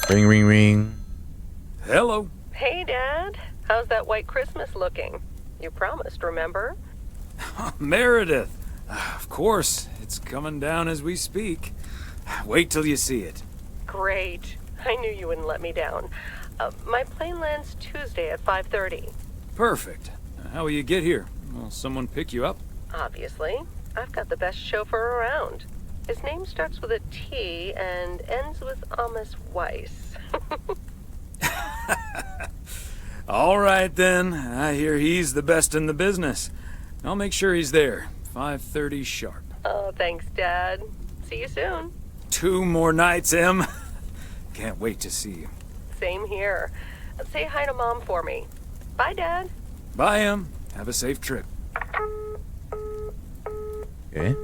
Ring, ring, ring. Hello. Hey, Dad. How's that white Christmas looking? You promised, remember? Meredith. Of course, it's coming down as we speak. Wait till you see it. Great. I knew you wouldn't let me down. My plane lands Tuesday at 5:30. Perfect. How will you get here? Will someone pick you up? Obviously. I've got the best chauffeur around. His name starts with a T and ends with Amos Weiss. All right, then. I hear he's the best in the business. I'll make sure he's there. 5:30 sharp. Oh, thanks, Dad. See you soon. 2 more nights, Em. Can't wait to see you. Same here. Say hi to Mom for me. Bye, Dad. Bye, Em. Have a safe trip. Okay.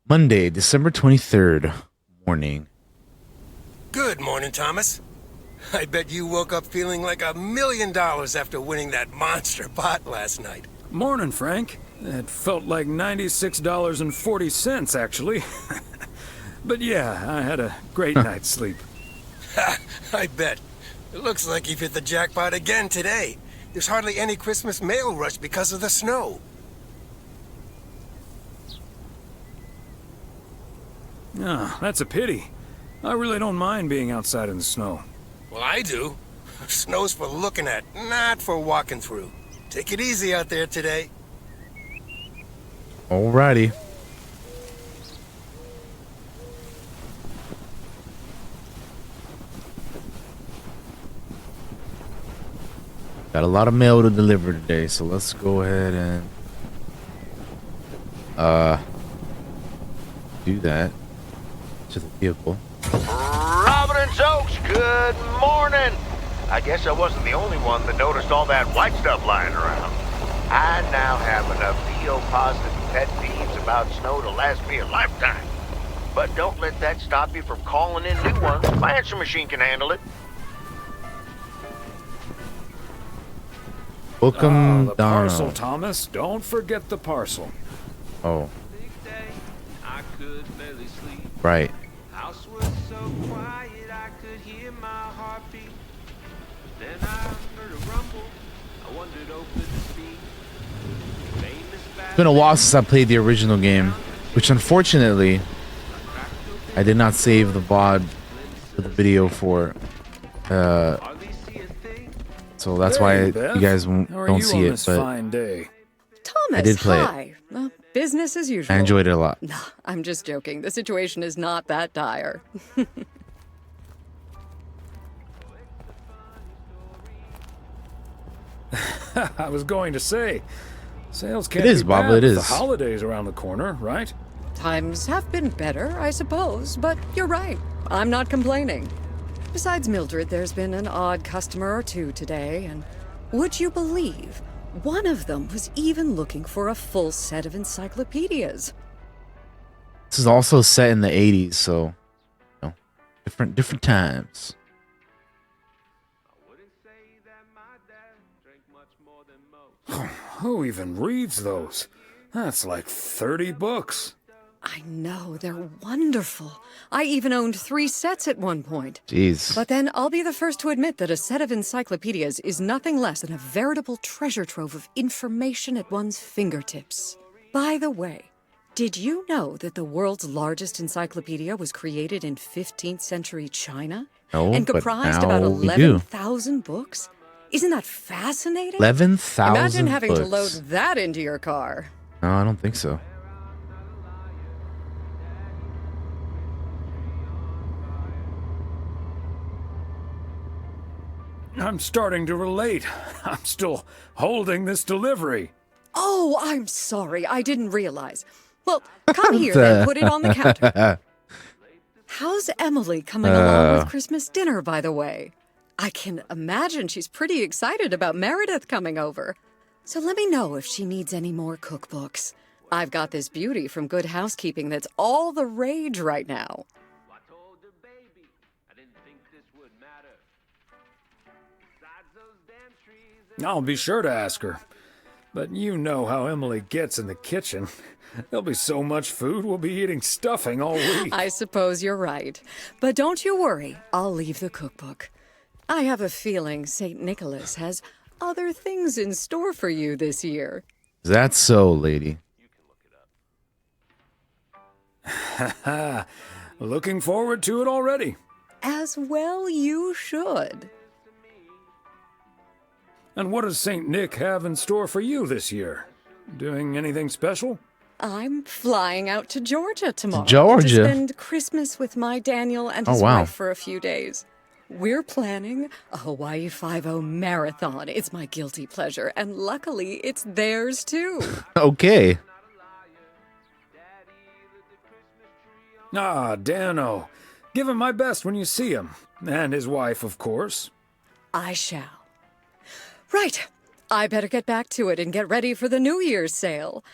Monday, December 23rd, morning. Good morning, Thomas. I bet you woke up feeling like $1 million after winning that monster pot last night. Morning, Frank. It felt like $96.40, actually. But yeah, I had a great night's sleep. I bet. It looks like you've hit the jackpot again today. There's hardly any Christmas mail rush because of the snow. Ah, that's a pity. I really don't mind being outside in the snow. Well, I do. Snow's for looking at, not for walking through. Take it easy out there today. Alrighty. Got a lot of mail to deliver today, so let's go ahead and do that to the vehicle. Providence Oaks, good morning. I guess I wasn't the only one that noticed all that white stuff lying around. I now have enough PO-positive pet peeves about snow to last me a lifetime. But don't let that stop you from calling in new ones. My answer machine can handle it. Welcome, The parcel, Donald. Thomas. Don't forget the parcel. Oh, right. House was so quiet I could hear my heartbeat. Then I heard a rumble. I wandered over the street. It's been a while since I played the original game, which unfortunately I did not save the VOD for the video for. So that's Hey, why Beth. you guys How are don't you see on it. this But fine day? Thomas, I did play it. hi. Well, business as usual. I enjoyed it a lot. No, I'm just joking. The situation is not that dire. I was going to say, sales can't It is, be Bob, bad it with is. the holidays around the corner, right? Times have been better, I suppose, but you're right. I'm not complaining. Besides Mildred, there's been an odd customer or two today, and would you believe, one of them was even looking for a full set of encyclopedias. This is also set in the 80s, so you know, different times. Who even reads those? That's like 30 books. I know, they're wonderful. I even owned 3 sets at one point. Jeez. But then I'll be the first to admit that a set of encyclopedias is nothing less than a veritable treasure trove of information at one's fingertips. By the way, did you know that the world's largest encyclopedia was created in 15th century China? No, and but comprised now about we do. 11,000 books? Isn't that fascinating? 11,000 Imagine having to books. load that into your car. No, I don't think so. I'm starting to relate. I'm still holding this delivery. Oh, I'm sorry. I didn't realize. Well, come here and put it on the counter. How's Emily coming along with Christmas dinner, by the way? I can imagine she's pretty excited about Meredith coming over. So let me know if she needs any more cookbooks. I've got this beauty from Good Housekeeping that's all the rage right now. I told the baby I didn't think this would matter. Besides those damn trees. I'll be sure to ask her. But you know how Emily gets in the kitchen. There'll be so much food, we'll be eating stuffing all week. I suppose you're right. But don't you worry, I'll leave the cookbook. I have a feeling St. Nicholas has other things in store for you this year. Is that so, lady? Haha, looking forward to it already. As well you should. And what does St. Nick have in store for you this year? Doing anything special? I'm flying out to Georgia tomorrow Georgia? to spend Christmas with my Daniel and his wow. wife for a few days. We're planning a Hawaii Five-0 marathon. It's my guilty pleasure, and luckily it's theirs too. Okay. Ah, Dano. Give him my best when you see him. And his wife, of course. I shall. Right. I better get back to it and get ready for the New Year's sale.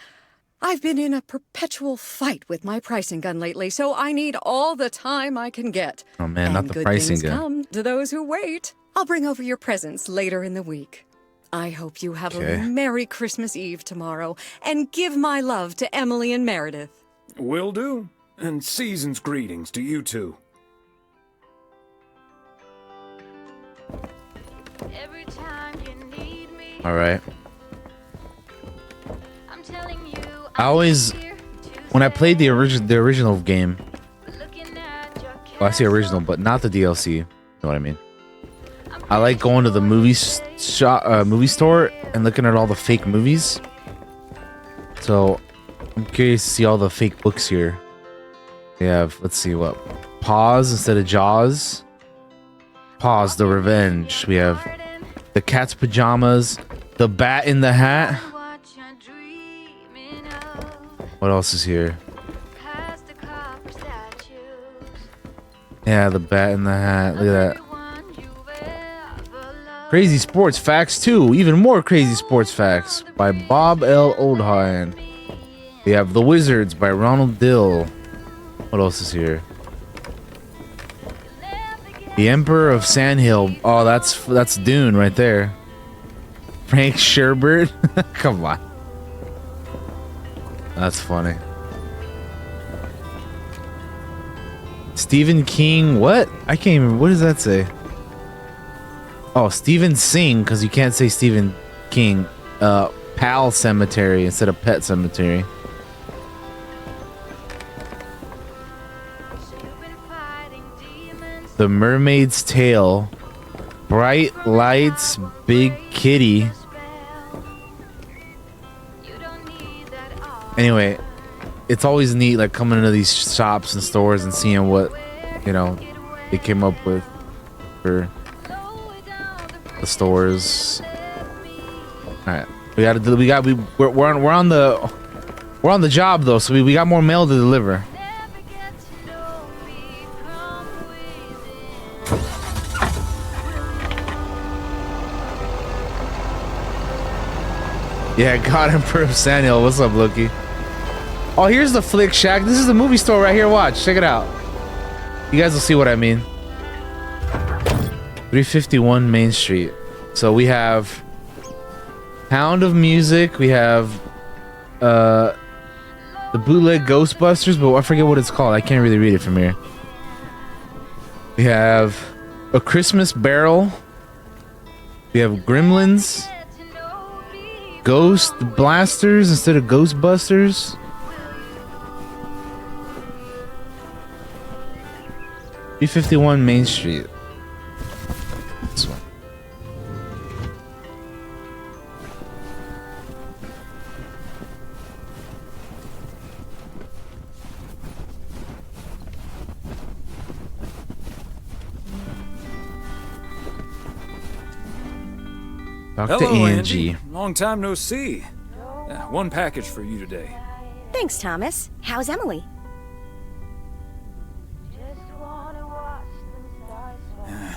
I've been in a perpetual fight with my pricing gun lately, so I need all the time I can get. Oh man, and not the good pricing things gun. come to those who wait. I'll bring over your presents later in the week. I hope you have Okay. a Merry Christmas Eve tomorrow, and give my love to Emily and Meredith. Will do. And season's greetings to you two. Every time you need me, All right. I'm telling you, I always, when I played the original game, looking at your well, I say original, but not the DLC. You know what I mean? I like going to the movie store and looking at all the fake movies. So I'm curious to see all the fake books here. We have, let's see what, Pause instead of Jaws. Pause, The Revenge. We have The Cat's Pajamas, The Bat in the Hat. what you're dreaming of, What else is here? past the copper statues, Yeah, The Bat in the Hat. Look at that. everyone you've ever loved. Crazy Sports Facts 2. Even more Crazy Sports Facts by Bob L. Oldhine. We have The Wizards by Ronald Dill. What else is here? The Emperor of Sandhill. Oh, that's Dune right there. Frank Sherbert. Come on. That's funny. Stephen King. What? I can't even. What does that say? Oh, Stephen Sing, because you can't say Stephen King. Pal Cemetery instead of Pet Cemetery. You've been fighting demons, The Mermaid's Tale. Bright Lights, Big Kitty. spell. You don't need that all. Anyway, it's always neat like coming into these shops and stores and seeing what, you know, they came up with for the stores. All right, we're on the job though, so we got more mail to deliver. Never get to know me from within. Yeah, God Emperor of Sandhill. What's up, Loki? Oh, here's the Flick Shack. This is the movie store right here. Watch, check it out. You guys will see what I mean. 351 Main Street. So we have Pound of Music. We have the bootleg Ghostbusters, but I forget what it's called. I can't really read it from here. We have A Christmas Barrel. We have Gremlins. Ghost Blasters instead of Ghostbusters. B51 Main Street. This one. Talk to Hello, Angie. Angie. Long time no see. One package for you today. Thanks, Thomas. How's Emily?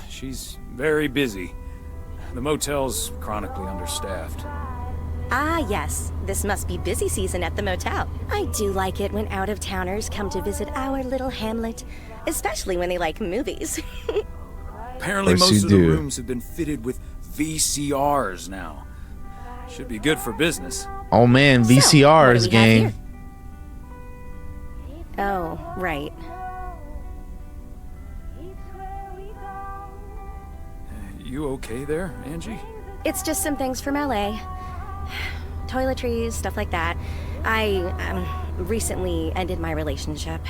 She's very busy. The motel's chronically understaffed. Ah, yes. This must be busy season at the motel. I do like it when out-of-towners come to visit our little hamlet, especially when they like movies. Apparently Of course most you of the do. rooms have been fitted with VCRs now. Should be good for business. Oh man, So, what do VCRs, we have gang. here? Oh, right. You okay there, Angie? It's just some things from LA. Toiletries, stuff like that. I recently ended my relationship.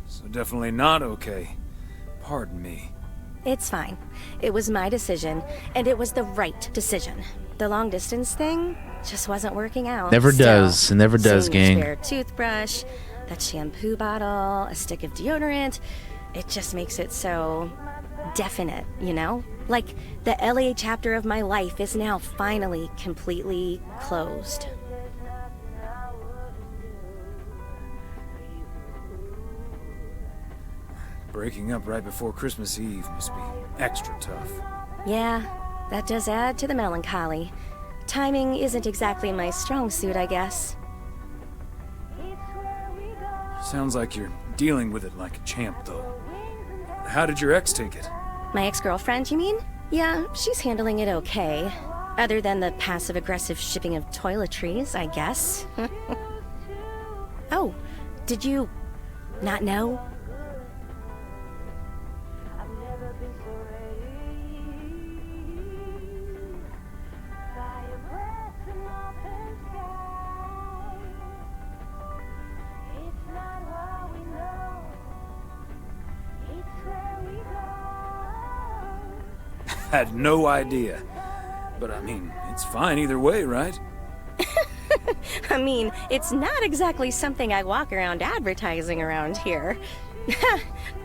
So definitely not okay. Pardon me. It's fine. It was my decision, and it was the right decision. The long distance thing just wasn't working out. Never Still, does. It never does, seeing a gang. spare toothbrush, that shampoo bottle, a stick of deodorant. It just makes it so definite, you know? Like the LA chapter of my life is now finally completely closed. Breaking up right before Christmas Eve must be extra tough. Yeah, that does add to the melancholy. Timing isn't exactly my strong suit, I guess. Sounds like you're dealing with it like a champ, though. How did your ex take it? My ex-girlfriend, you mean? Yeah, she's handling it okay. Other than the passive-aggressive shipping of toiletries, I guess. Oh, did you not know? Had no idea. But I mean, it's fine either way, right? I mean, it's not exactly something I walk around advertising around here.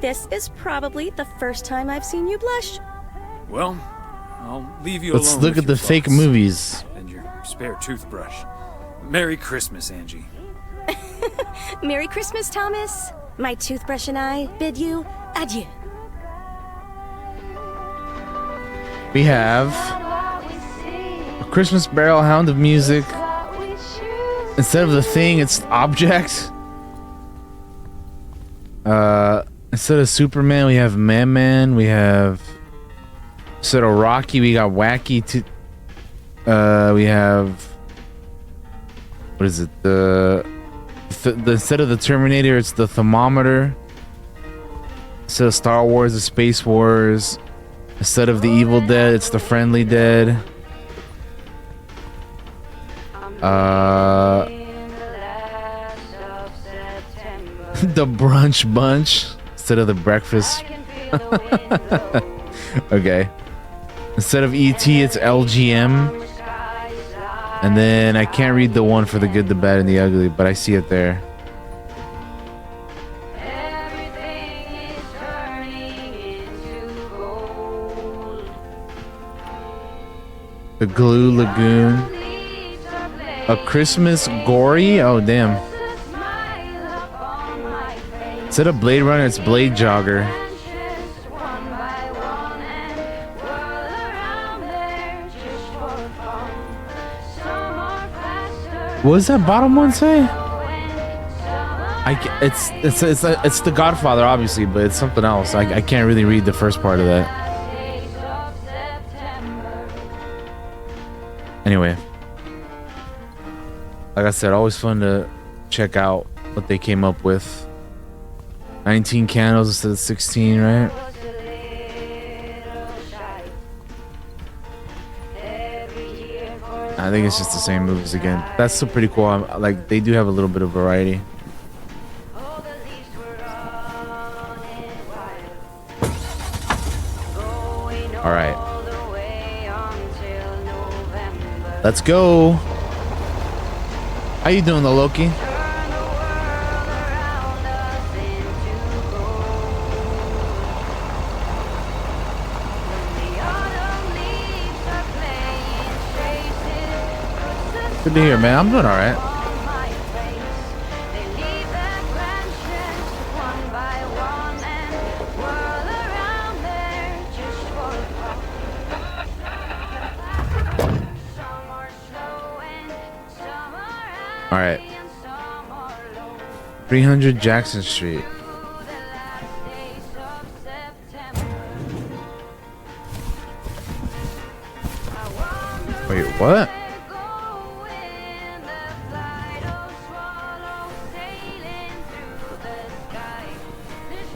This is probably the first time I've seen you blush. Well, I'll leave you Let's alone. look with at the your fake thoughts. movies. And your spare toothbrush. Merry Christmas, Angie. Merry Christmas, Thomas. My toothbrush and I bid you adieu. We have a Christmas barrel, Hound of Music. Instead of the thing, it's object. Instead of Superman, we have Man. We have instead of Rocky, we got Wacky. We have what is it? The instead of the Terminator, it's the Thermometer. Instead of Star Wars, the Space Wars. Instead of the Evil Dead, it's the Friendly Dead. The Brunch Bunch instead of the Breakfast. Okay. Instead of ET, it's LGM. And then I can't read the one for the Good, the Bad, and the Ugly, but I see it there. The Glue Lagoon. A Christmas Gory? Oh, damn. Instead of Blade Runner, it's Blade Jogger. What does that bottom one say? It's The Godfather, obviously, but it's something else. I can't really read the first part of that. Anyway, like I said, always fun to check out what they came up with. 19 candles instead of 16, right? I think it's just the same movies again. That's still pretty cool. Like, they do have a little bit of variety. All right. Let's go. How you doing, though, Loki? Good to hear, man. I'm doing all right. All right. 300 Jackson Street. What?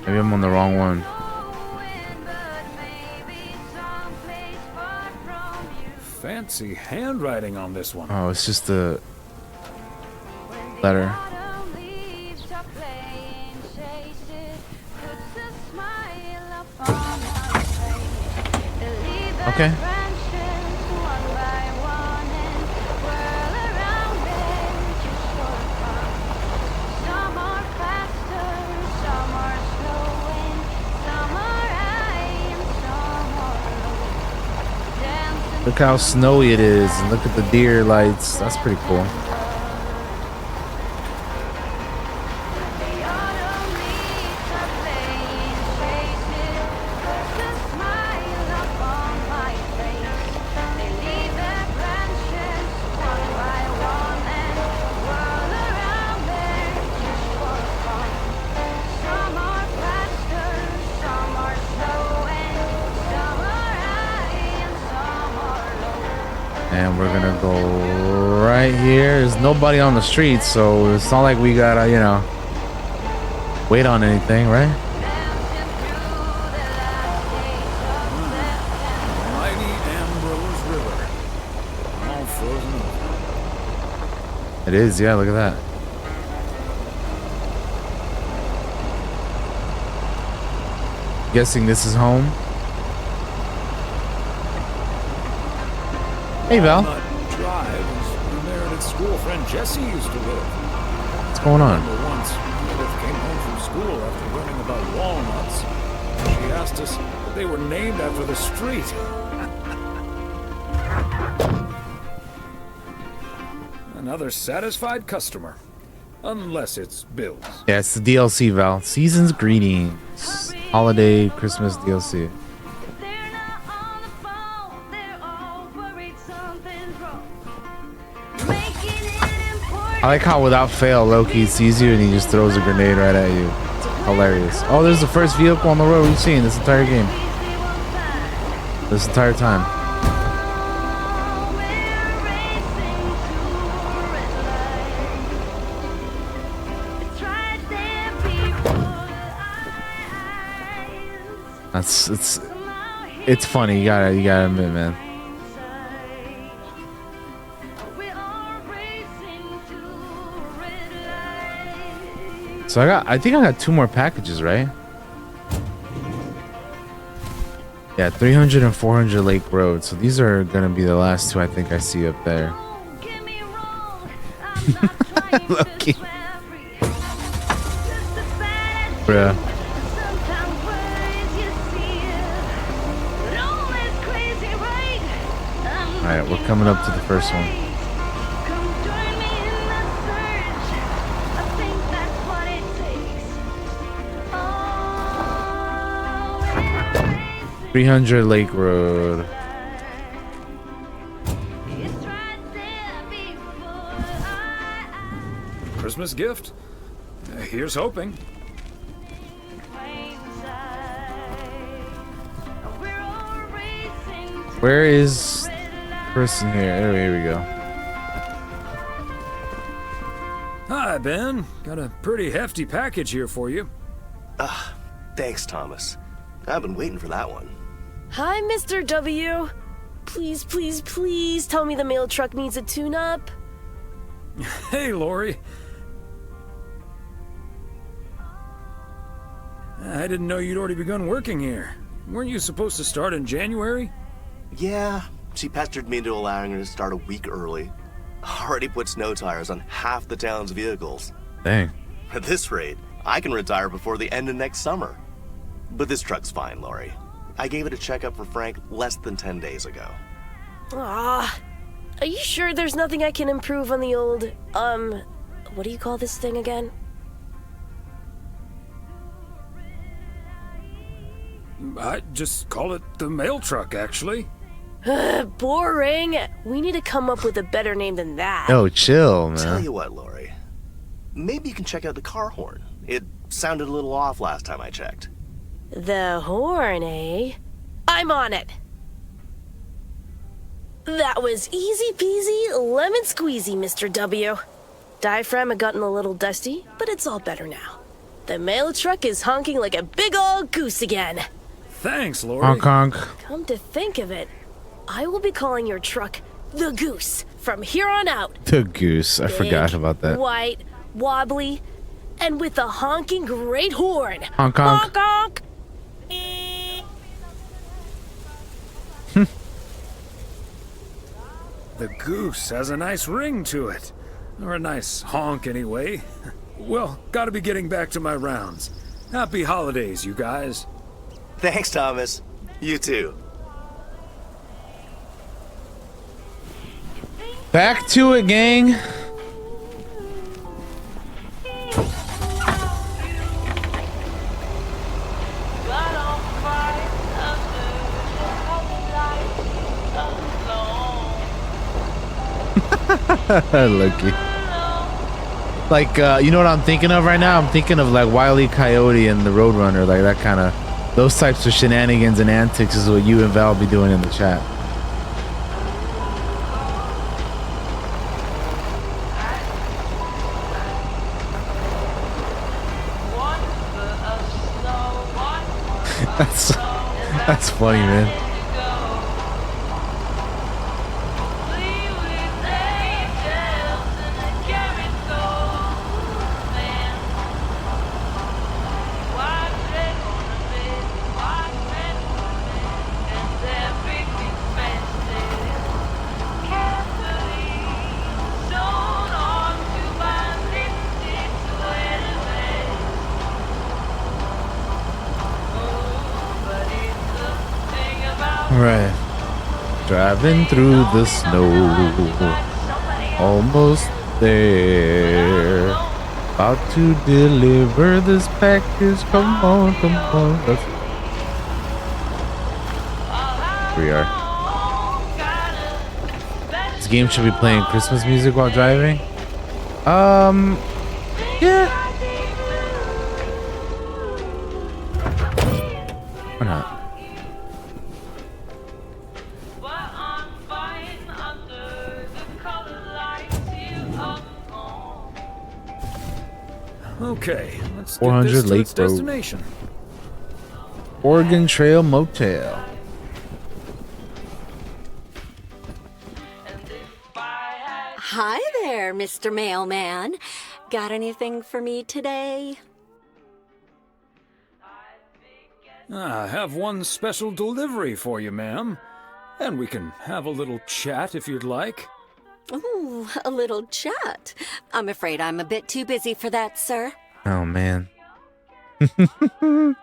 Maybe I'm on the wrong one. Fancy handwriting on this one. Oh, it's just the letter. Okay. Look how snowy it is, and look at the deer lights. That's pretty cool. And we're gonna go right here. There's nobody on the street, so it's not like we gotta, you know, wait on anything, right? Mighty Ambrose River. All frozen over. It is, yeah, look at that. Guessing this is home. Hey, Val. Drive is where Meredith's school friend Jesse used to live. What's going on? Once Meredith came home from school after learning about walnuts. She asked us if they were named after the street. Another satisfied customer. Unless it's Bill's. Yeah, it's the DLC, Val. Season's Greetings. Holiday Christmas DLC. I like how without fail, Loki sees you and he just throws a grenade right at you. It's hilarious. Oh, there's the first vehicle on the road we've seen this entire game. This entire time. It's funny. You gotta admit, man. So I think I got 2 more packages, right? Yeah, 300 and 400 Lake Road. So these are gonna be the last 2 I think I see up there. Lucky. Bruh. Alright, we're coming up to the first one. $300 Lake Road. Christmas gift? Here's hoping. Where is person here? Oh, here we go. Hi, Ben. Got a pretty hefty package here for you. Thanks, Thomas. I've been waiting for that one. Hi, Mr. W. Please, please, please tell me the mail truck needs a tune-up. Hey, Lori. I didn't know you'd already begun working here. Weren't you supposed to start in January? Yeah, she pestered me into allowing her to start a week early. Already put snow tires on half the town's vehicles. Dang. At this rate, I can retire before the end of next summer. But this truck's fine, Lori. I gave it a checkup for Frank less than 10 days ago. Ah, are you sure there's nothing I can improve on the old, what do you call this thing again? I just call it the mail truck, actually. Boring. We need to come up with a better name than that. Oh, chill, man. Tell you what, Lori. Maybe you can check out the car horn. It sounded a little off last time I checked. The horn, eh? I'm on it. That was easy peasy, lemon squeezy, Mr. W. Diaphragm had gotten a little dusty, but it's all better now. The mail truck is honking like a big old goose again. Thanks, Lori. Honk honk. Come to think of it, I will be calling your truck the Goose from here on out. The goose. I forgot Big, about that. White, wobbly, and with a honking great horn. Honk honk. Honk honk. The Goose has a nice ring to it. Or a nice honk, anyway. Well, gotta be getting back to my rounds. Happy holidays, you guys. Thanks, Thomas. You too. Back to it, gang. Lucky. Like, you know what I'm thinking of right now? I'm thinking of like Wile E. Coyote and the Roadrunner, like that kind of, those types of shenanigans and antics is what you and Val be doing in the chat. That's funny, man. Right. Driving through the snow. Almost there. About to deliver this package. Come on, come on. Here we are. This game should be playing Christmas music while driving. Yeah. Why not? Okay, let's 400 get this to Lake its Road. destination. Oregon Trail Motel. Hi there, Mr. Mailman. Got anything for me today? I have one special delivery for you, ma'am. And we can have a little chat if you'd like. Ooh, a little chat. I'm afraid I'm a bit too busy for that, sir. Oh, man. You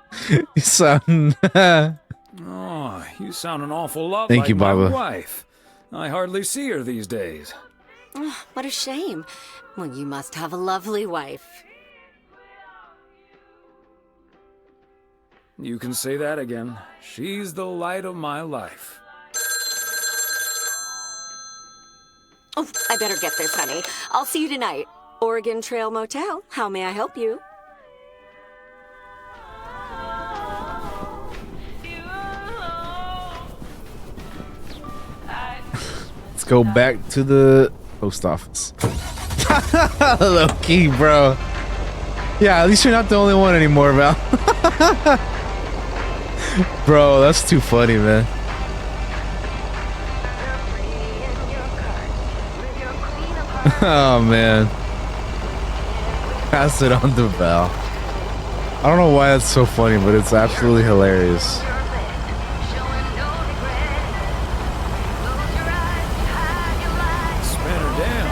sound... Oh, you sound an awful lot Thank like you, my Baba. wife. I hardly see her these days. Oh, what a shame. Well, you must have a lovely wife. You can say that again. She's the light of my life. Oh, I better get this, honey. I'll see you tonight. Oregon Trail Motel. How may I help you? Let's go back to the post office. Low key, bro. Yeah, at least you're not the only one anymore, Val. Bro, that's too funny, man. Oh, man. Pass it on to Val. I don't know why that's so funny, but it's absolutely hilarious. Span her down,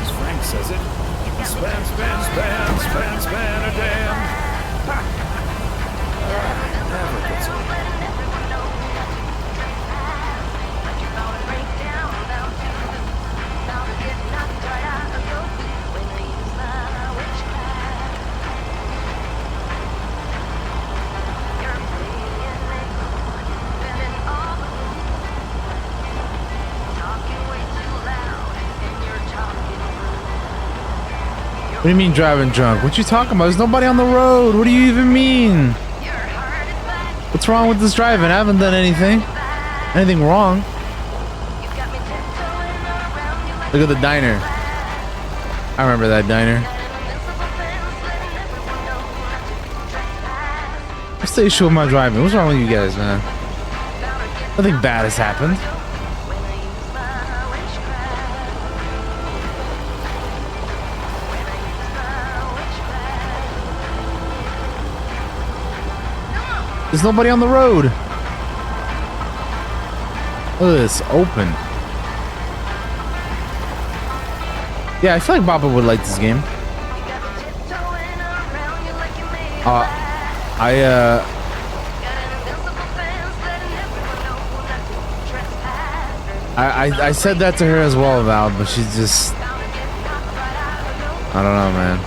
as Frank says it. Span, span, span, span, span her down. Ha! Never gets old. What do you mean driving drunk? What you talking about? There's nobody on the road. What do you even mean? What's wrong with this driving? I haven't done anything. Anything wrong? Look at the diner. I remember that diner. What's the issue with my driving? What's wrong with you guys, man? Nothing bad has happened. There's nobody on the road. Look at this, open. Yeah, I feel like Baba would like this game. I said that to her as well, Val, but she's just... I don't know, man.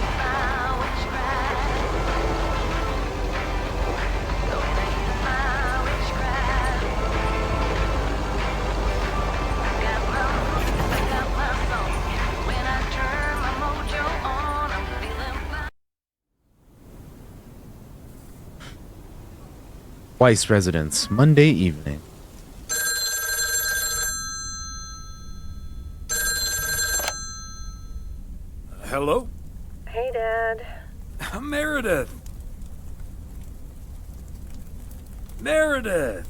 Weiss residence, Monday evening. Hello? Hey, Dad. Meredith. Meredith.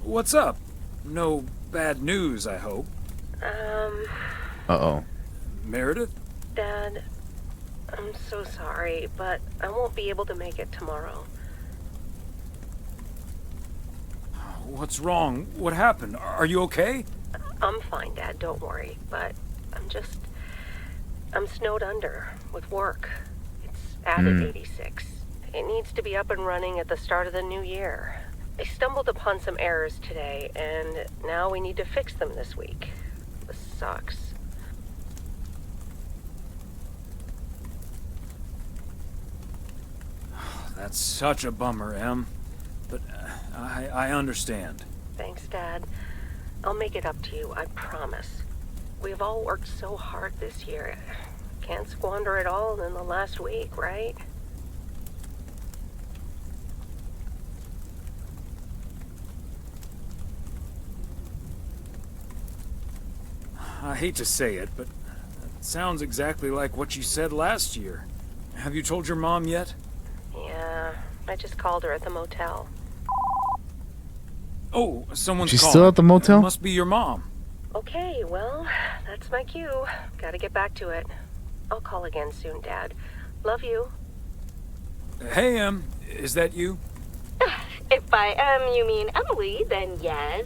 What's up? No bad news, I hope. Uh-oh. Meredith? Dad, I'm so sorry, but I won't be able to make it tomorrow. What's wrong? What happened? Are you okay? I'm fine, Dad, don't worry, but I'm snowed under with work. It's at 86. It needs to be up and running at the start of the new year. I stumbled upon some errors today, and now we need to fix them this week. This sucks. That's such a bummer, Em. But I understand. Thanks, Dad. I'll make it up to you, I promise. We've all worked so hard this year. Can't squander it all in the last week, right? I hate to say it, but it sounds exactly like what you said last year. Have you told your mom yet? Yeah, I just called her at the motel. Oh, someone's She's calling. still at the motel? It must be your mom. Okay, well, that's my cue. Gotta get back to it. I'll call again soon, Dad. Love you. Hey, Em, is that you? If by M you mean Emily, then yes.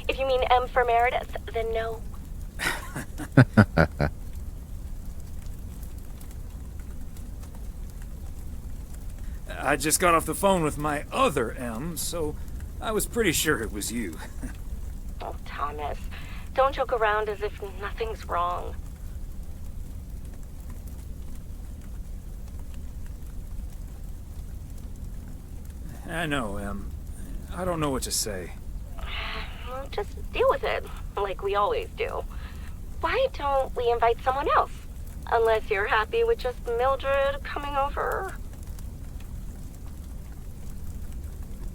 If you mean M for Meredith, then no. I just got off the phone with my other M, so I was pretty sure it was you. Oh, Thomas, don't joke around as if nothing's wrong. I know, Em. I don't know what to say. Well, just deal with it, like we always do. Why don't we invite someone else? Unless you're happy with just Mildred coming over.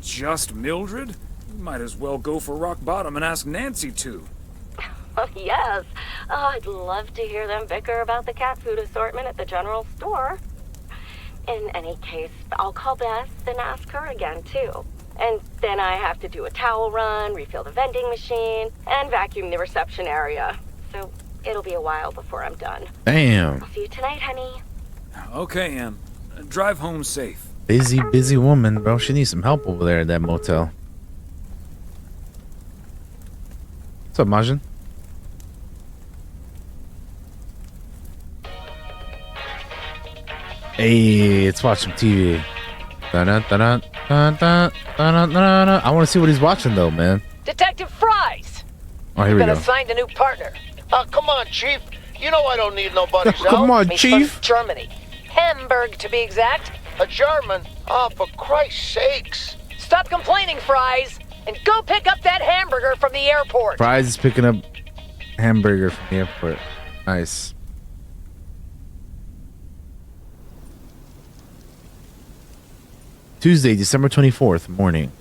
Just Mildred? You might as well go for rock bottom and ask Nancy to. Oh, yes. Oh, I'd love to hear them bicker about the cat food assortment at the general store. In any case, I'll call Beth and ask her again, too. And then I have to do a towel run, refill the vending machine, and vacuum the reception area. So it'll be a while before I'm done. Damn. I'll see you tonight, honey. Okay, Em. Drive home safe. Busy woman, bro. She needs some help over there at that motel. What's up, Majin? Hey, let's watch some TV. I want to see what he's watching, though, man. Detective Fries! Oh, here we Been go. assigned a new partner. Come on, Chief. You know I don't need nobody's help. Come on, He's Chief. from Germany. Hamburg, to be exact. A German? Oh, for Christ's sakes. Stop complaining, Fries, and go pick up that hamburger from the airport. Fries is picking up hamburger from the airport. Nice. Tuesday, December 24th, morning.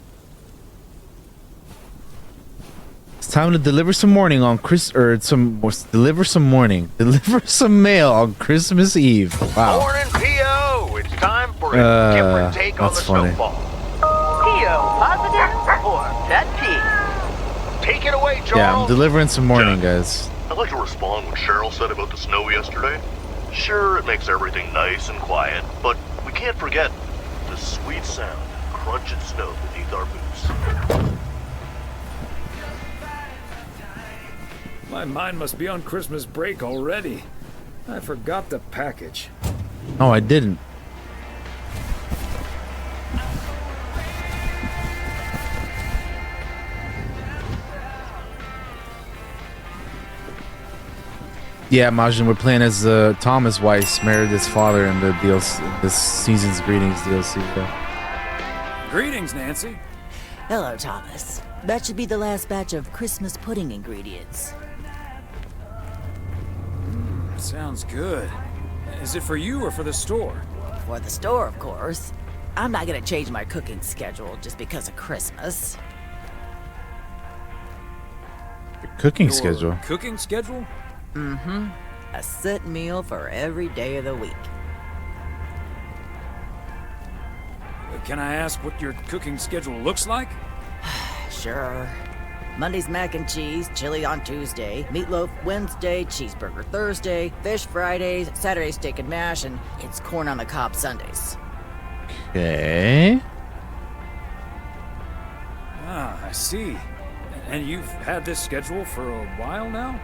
It's Time to deliver some morning on deliver some mail on Christmas Eve. Wow. Morning, P.O. It's time for a different take on the funny. snowball. P.O. positive or pet peeve? Take it away, Charles. Yeah, I'm delivering some morning, guys. I'd like to respond what Cheryl said about the snow yesterday. Sure, it makes everything nice and quiet, but we can't forget the sweet sound of crunching snow beneath our boots. My mind must be on Christmas break already. I forgot the package. No, I didn't. Yeah, Majin, we're playing as Thomas Weiss, Meredith's father in the DLC, this season's Greetings DLC. Yeah. Greetings, Nancy. Hello, Thomas. That should be the last batch of Christmas pudding ingredients. Sounds good. Is it for you or for the store? For the store, of course. I'm not gonna change my cooking schedule just because of Christmas. The cooking Your schedule. Cooking schedule? Mm-hmm. A set meal for every day of the week. Can I ask what your cooking schedule looks like? Sure. Monday's mac and cheese, chili on Tuesday, meatloaf Wednesday, cheeseburger Thursday, fish Fridays, Saturday steak and mash, and it's corn on the cob Sundays. Okay. Ah, I see. And you've had this schedule for a while now?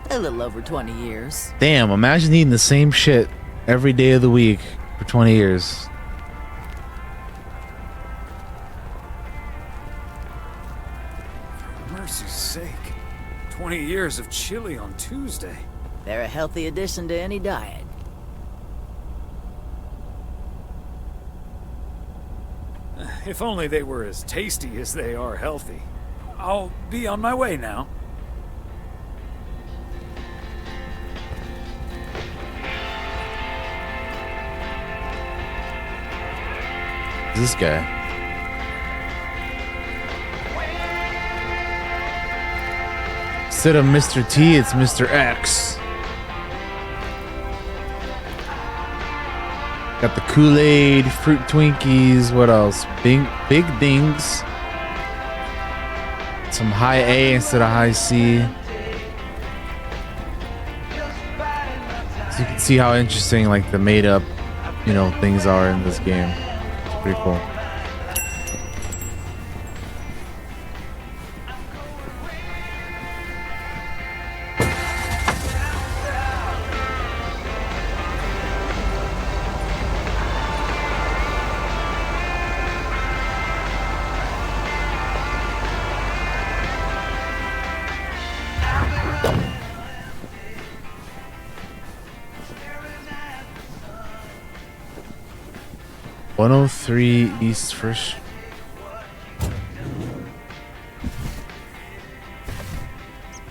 A little over 20 years. Damn, imagine eating the same shit every day of the week for 20 years. For mercy's sake. 20 years of chili on Tuesday. They're a healthy addition to any diet. If only they were as tasty as they are healthy. I'll be on my way now. This guy. Instead of Mr. T, it's Mr. X. Got the Kool-Aid, fruit Twinkies, what else? Big Dings. Some high A instead of high C. So you can see how interesting like the made up, things are in this game. It's pretty cool. East First.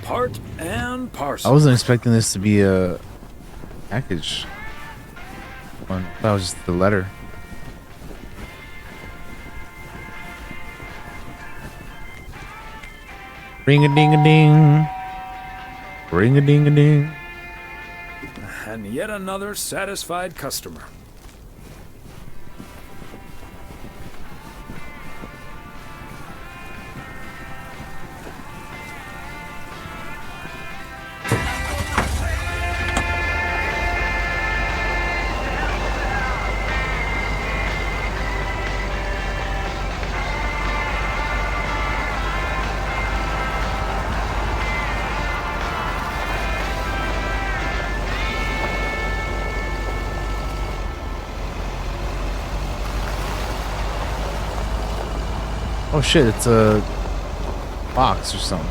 Part and parcel. I wasn't expecting this to be a package. I thought it was just the letter. Ring-a-ding-a-ding. Ring-a-ding-a-ding. And yet another satisfied customer. Oh shit, it's a box or something.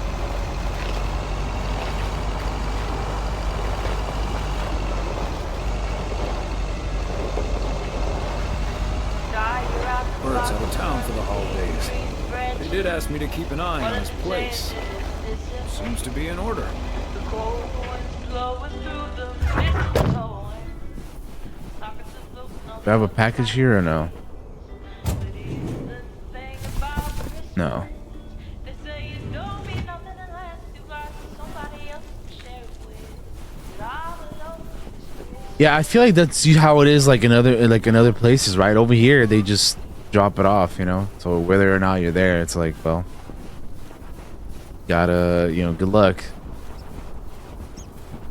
Bert's out of town for the holidays. They did ask me to keep an eye on his place. Seems to be in order. Do I have a package here or no? No. Yeah, I feel like that's how it is like in other places, right? Over here they just drop it off, you know. So whether or not you're there, it's like, well, gotta, you know, good luck.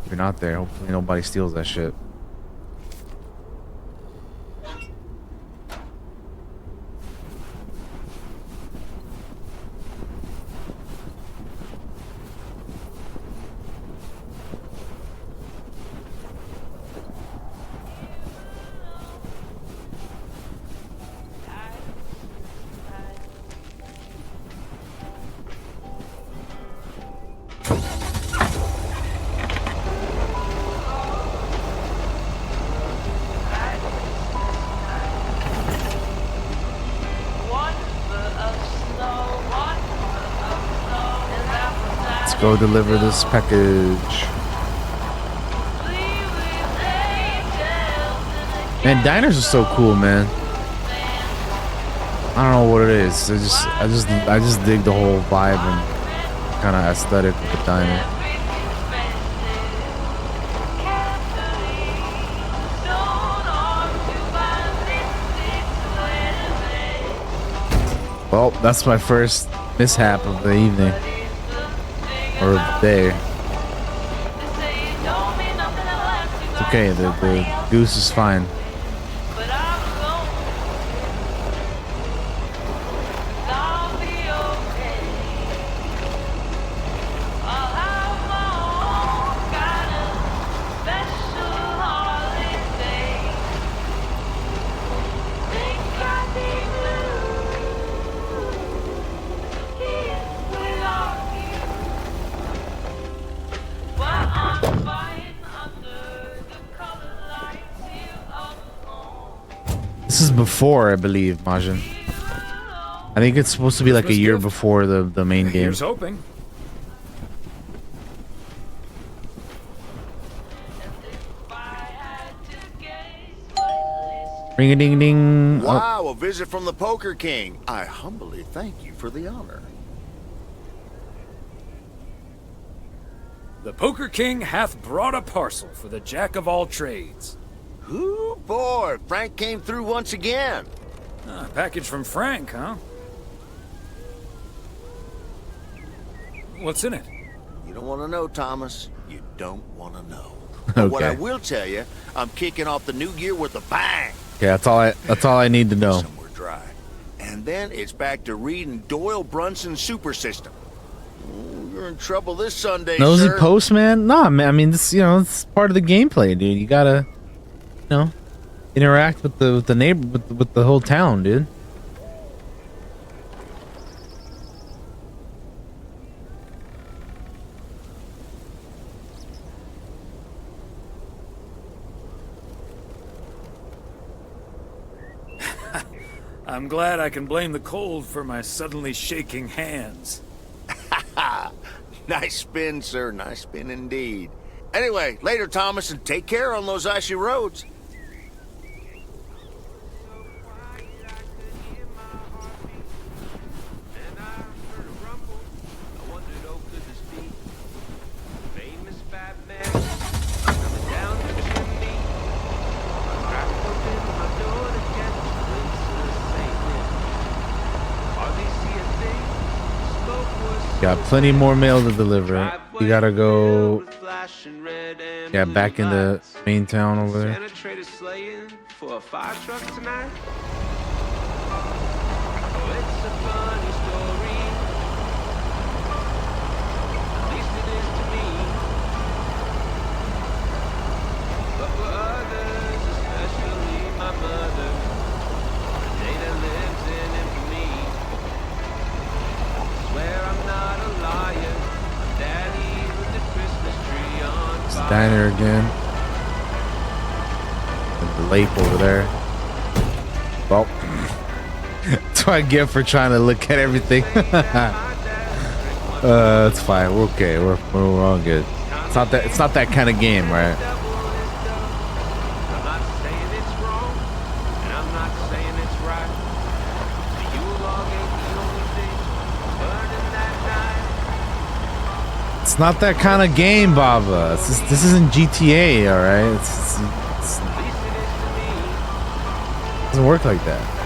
If you're not there, hopefully nobody steals that shit. Go deliver this package. Man, diners are so cool, man. I don't know what it is. I just dig the whole vibe and kind of aesthetic of the diner. Well, that's my first mishap of the evening. Or the day. It's okay, the goose is fine. This is before, I believe, Majin. I think it's supposed to be like a year before the main game. Here's hoping. Ring a ding ding. Wow, a visit from the Poker King. I humbly thank you for the honor. The Poker King hath brought a parcel for the Jack of all trades. Ooh, boy, Frank came through once again. A package from Frank, huh? What's in it? You don't want to know, Thomas. You don't want to know. Okay. What I will tell you, I'm kicking off the new year with a bang. Yeah, that's all I need to know. Somewhere dry. And then it's back to reading Doyle Brunson's super system. Ooh, you're in trouble this Sunday, Nosy sir. Postman? Nah, man. I mean, this, you know, it's part of the gameplay, dude. You gotta, you know, interact with the neighbor, with the whole town, dude. I'm glad I can blame the cold for my suddenly shaking hands. Nice spin, sir. Nice spin indeed. Anyway, later, Thomas, and take care on those icy roads. Got plenty more mail to deliver. You gotta go, yeah, back in the main town over there. For a fire truck tonight? Oh, it's a funny story. At least it is to me. But for others, especially my mother, the data lives in infamy. Swear I'm not a liar. Daddy with the Christmas tree on It's fire. the diner again. The lake over there. Well, that's what I get for trying to look at everything. It's fine. We're okay. We're all good. It's not that kind of game, right? I'm not saying it's wrong, and I'm not saying it's right. The Yule log ain't the only thing burning that night. It's not that kind of game, Baba. This isn't GTA, all right? It's Doesn't work like that.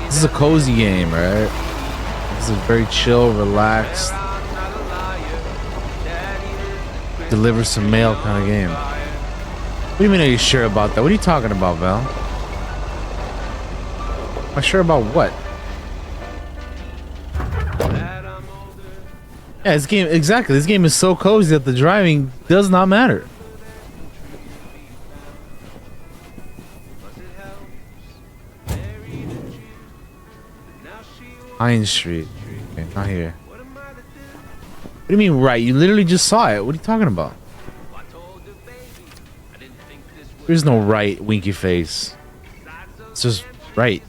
This is a cozy game, right? This is a very chill, relaxed, deliver some mail kind of game. What do you mean are you sure about that? What are you talking about, Val? Am I sure about what? Yeah, this game, exactly. This game is so cozy that the driving does not matter. Pine Street. Okay, not here. What do you mean right? You literally just saw it. What are you talking about? There's no right, winky face. It's just right.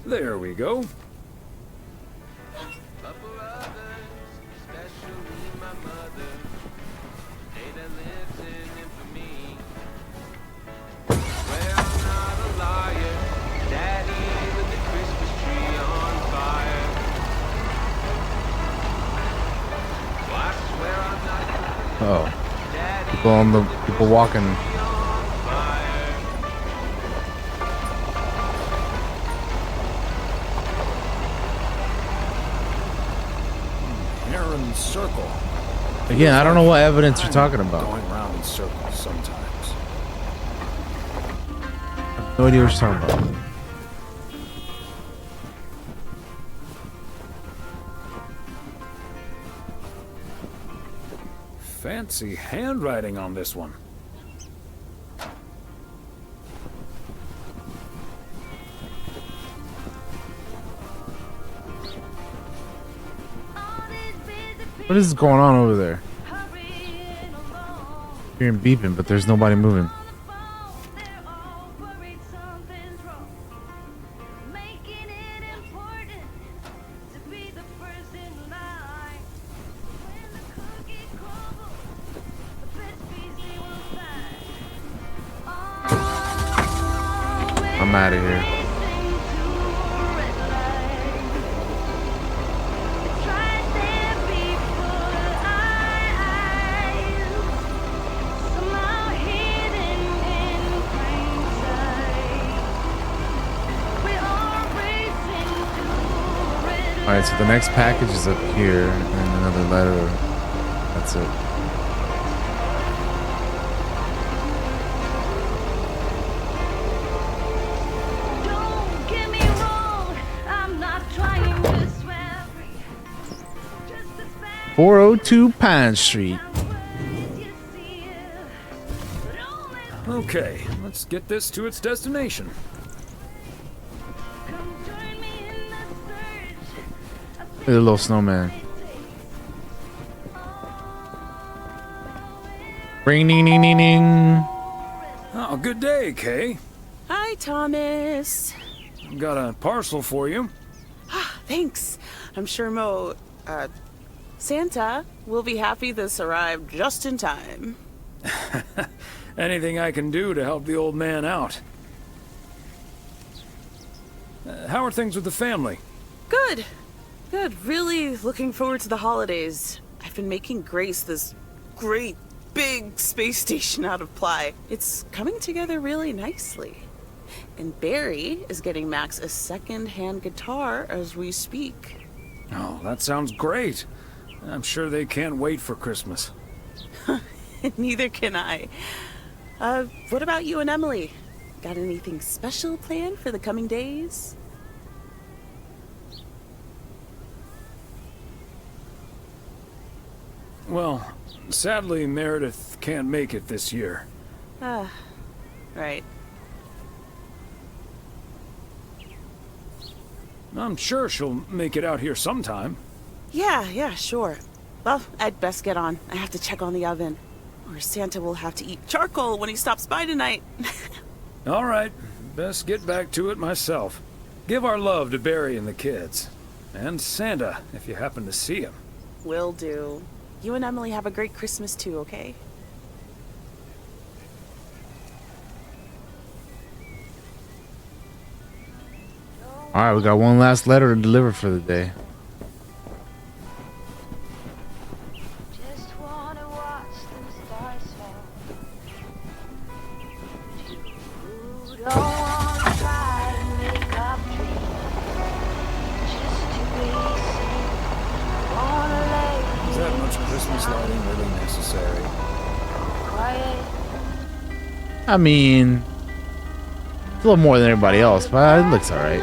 There we go. Oh, people walking. Heron's Circle. Again, I don't know what evidence you're talking about. Going around in circles sometimes. No idea what you're talking about. Fancy handwriting on this one. What is going on over there? Hearing beeping, but there's nobody moving. I'm out of here. Alright, so the next package is up here, and another letter. That's it. Don't get me wrong, I'm not trying to swear. 402 Pine Street. Okay, let's get this to its destination. Look at the little snowman. Ring ding ding ding ding. Oh, good day, Kay. Hi, Thomas. Got a parcel for you. Thanks. I'm sure Santa will be happy this arrived just in time. Anything I can do to help the old man out. How are things with the family? Good. Good. Really looking forward to the holidays. I've been making Grace this great big space station out of ply. It's coming together really nicely. And Barry is getting Max a second-hand guitar as we speak. Oh, that sounds great. I'm sure they can't wait for Christmas. Neither can I. What about you and Emily? Got anything special planned for the coming days? Well, sadly, Meredith can't make it this year. Right. I'm sure she'll make it out here sometime. Yeah, sure. Well, I'd best get on. I have to check on the oven. Or Santa will have to eat charcoal when he stops by tonight. All right, best get back to it myself. Give our love to Barry and the kids. And Santa, if you happen to see him. Will do. You and Emily have a great Christmas too, okay? All right, we got one last letter to deliver for the day. Is that much Christmas lighting really necessary? I mean, it's a little more than everybody else, but it looks all right.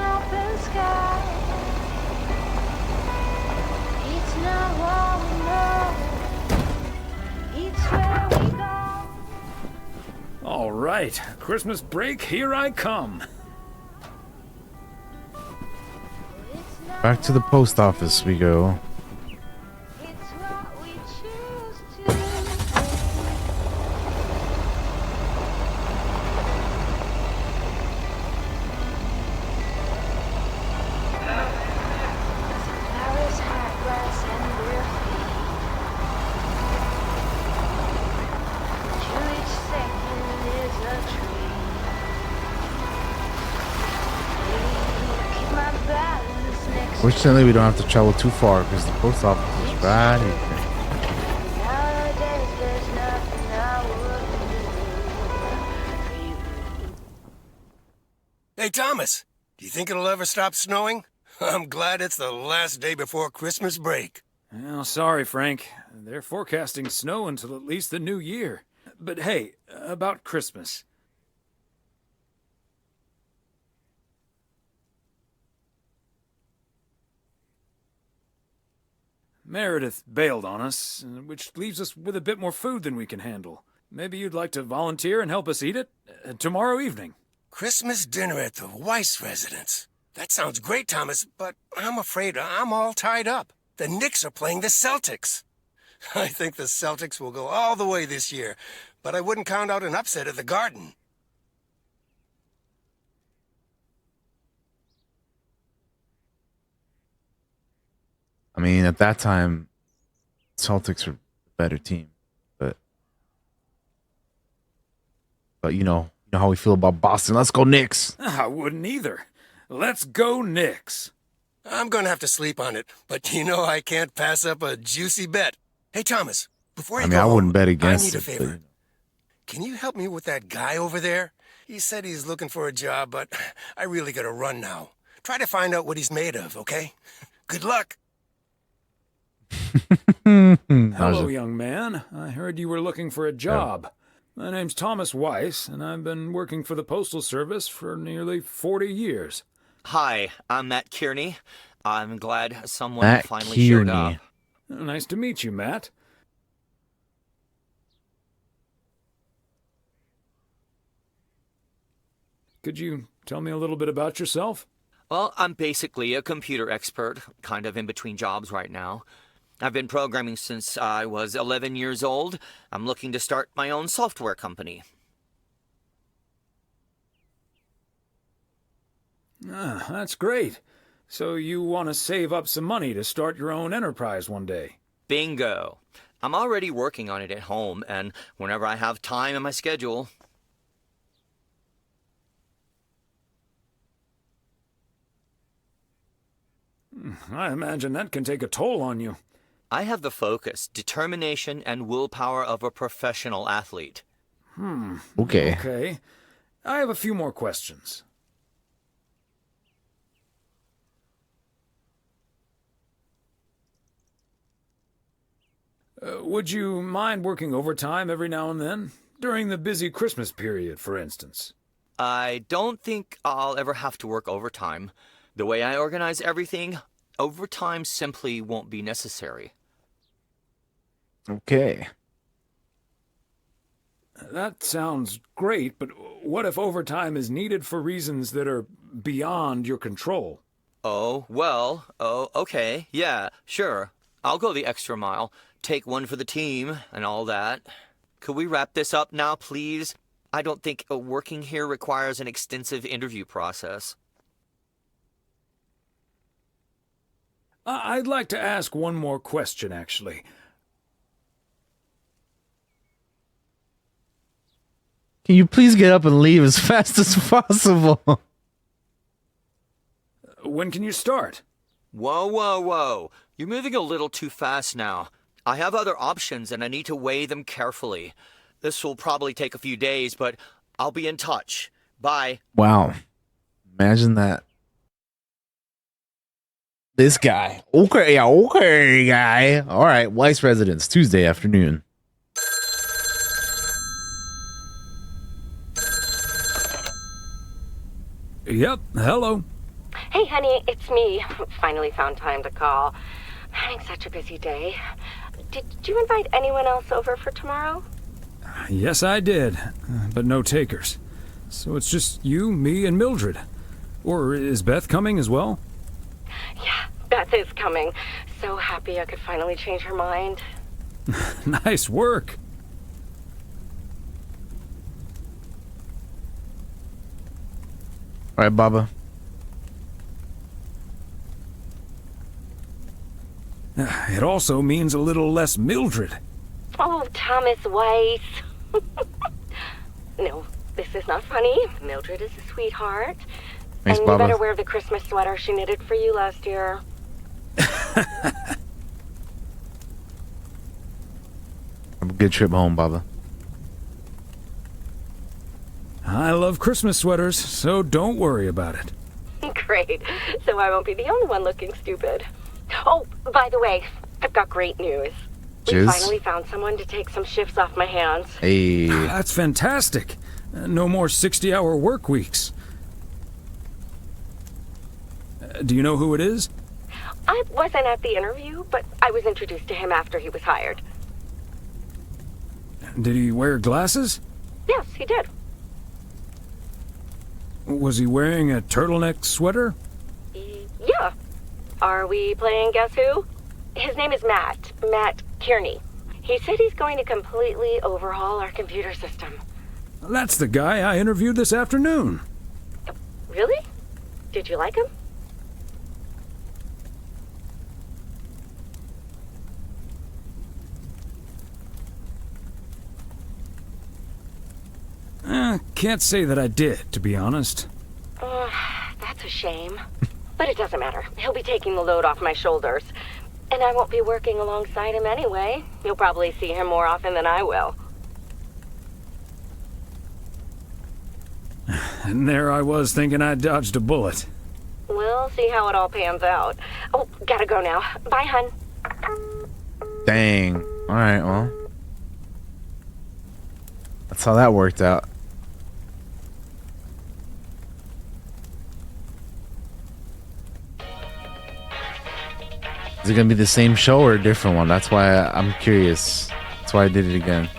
All right, Christmas break, here I come. Back to the post office we go. Fortunately, we don't have to travel too far because the post office is right here. Hey, Thomas, do you think it'll ever stop snowing? I'm glad it's the last day before Christmas break. Well, sorry, Frank. They're forecasting snow until at least the new year. But hey, about Christmas. Meredith bailed on us, which leaves us with a bit more food than we can handle. Maybe you'd like to volunteer and help us eat it tomorrow evening. Christmas dinner at the Weiss residence. That sounds great, Thomas, but I'm afraid I'm all tied up. The Knicks are playing the Celtics. I think the Celtics will go all the way this year, but I wouldn't count out an upset at the Garden. I mean, at that time, Celtics were a better team, but you know how we feel about Boston. Let's go Knicks. I wouldn't either. Let's go Knicks. I'm gonna have to sleep on it, but you know I can't pass up a juicy bet. Hey, Thomas, before you go I wouldn't bet home, against I need a it. favor. Can you help me with that guy over there? He said he's looking for a job, but I really gotta run now. Try to find out what he's made of, okay? Good luck. Hello, young man. I heard you were looking for a job. My name's Thomas Weiss, and I've been working for the Postal Service for nearly 40 years. Hi, I'm Matt Kearney. I'm glad someone Matt finally Kearney. showed up. Nice to meet you, Matt. Could you tell me a little bit about yourself? Well, I'm basically a computer expert, kind of in between jobs right now. I've been programming since I was 11 years old. I'm looking to start my own software company. Ah, that's great. So you want to save up some money to start your own enterprise one day? Bingo. I'm already working on it at home, and whenever I have time in my schedule. I imagine that can take a toll on you. I have the focus, determination, and willpower of a professional athlete. Okay. Okay. I have a few more questions. Would you mind working overtime every now and then? During the busy Christmas period, for instance. I don't think I'll ever have to work overtime. The way I organize everything, overtime simply won't be necessary. Okay. That sounds great, but what if overtime is needed for reasons that are beyond your control? Oh, well, okay, yeah, sure. I'll go the extra mile, take one for the team, and all that. Could we wrap this up now, please? I don't think working here requires an extensive interview process. I'd like to ask one more question, actually. Can you please get up and leave as fast as possible? When can you start? Whoa, whoa, whoa. You're moving a little too fast now. I have other options and I need to weigh them carefully. This will probably take a few days, but I'll be in touch. Bye. Wow. Imagine that. This guy. Okay, guy. All right, Weiss Residence, Tuesday afternoon. Yep, hello. Hey, honey, it's me. Finally found time to call. I'm having such a busy day. Did you invite anyone else over for tomorrow? Yes, I did, but no takers. So it's just you, me, and Mildred. Or is Beth coming as well? Yeah, Beth is coming. So happy I could finally change her mind. Nice work. All right, Baba. It also means a little less Mildred. Oh, Thomas Weiss. No, this is not funny. Mildred is a sweetheart. Thanks, and Baba. you better wear the Christmas sweater she knitted for you last year. Have a good trip home, Baba. I love Christmas sweaters, so don't worry about it. Great. So I won't be the only one looking stupid. Oh, by the way, I've got great news. We Jizz? finally found someone to take some shifts off my hands. Hey. That's fantastic. No more 60-hour work weeks. Do you know who it is? I wasn't at the interview, but I was introduced to him after he was hired. Did he wear glasses? Yes, he did. Was he wearing a turtleneck sweater? Yeah. Are we playing Guess Who? His name is Matt. Matt Kearney. He said he's going to completely overhaul our computer system. That's the guy I interviewed this afternoon. Really? Did you like him? Can't say that I did, to be honest. That's a shame. But it doesn't matter. He'll be taking the load off my shoulders. And I won't be working alongside him anyway. You'll probably see him more often than I will. And there I was thinking I dodged a bullet. We'll see how it all pans out. Oh, gotta go now. Bye, hun. Dang. All right, well. That's how that worked out. Is it gonna be the same show or a different one? That's why I'm curious. That's why I did it again.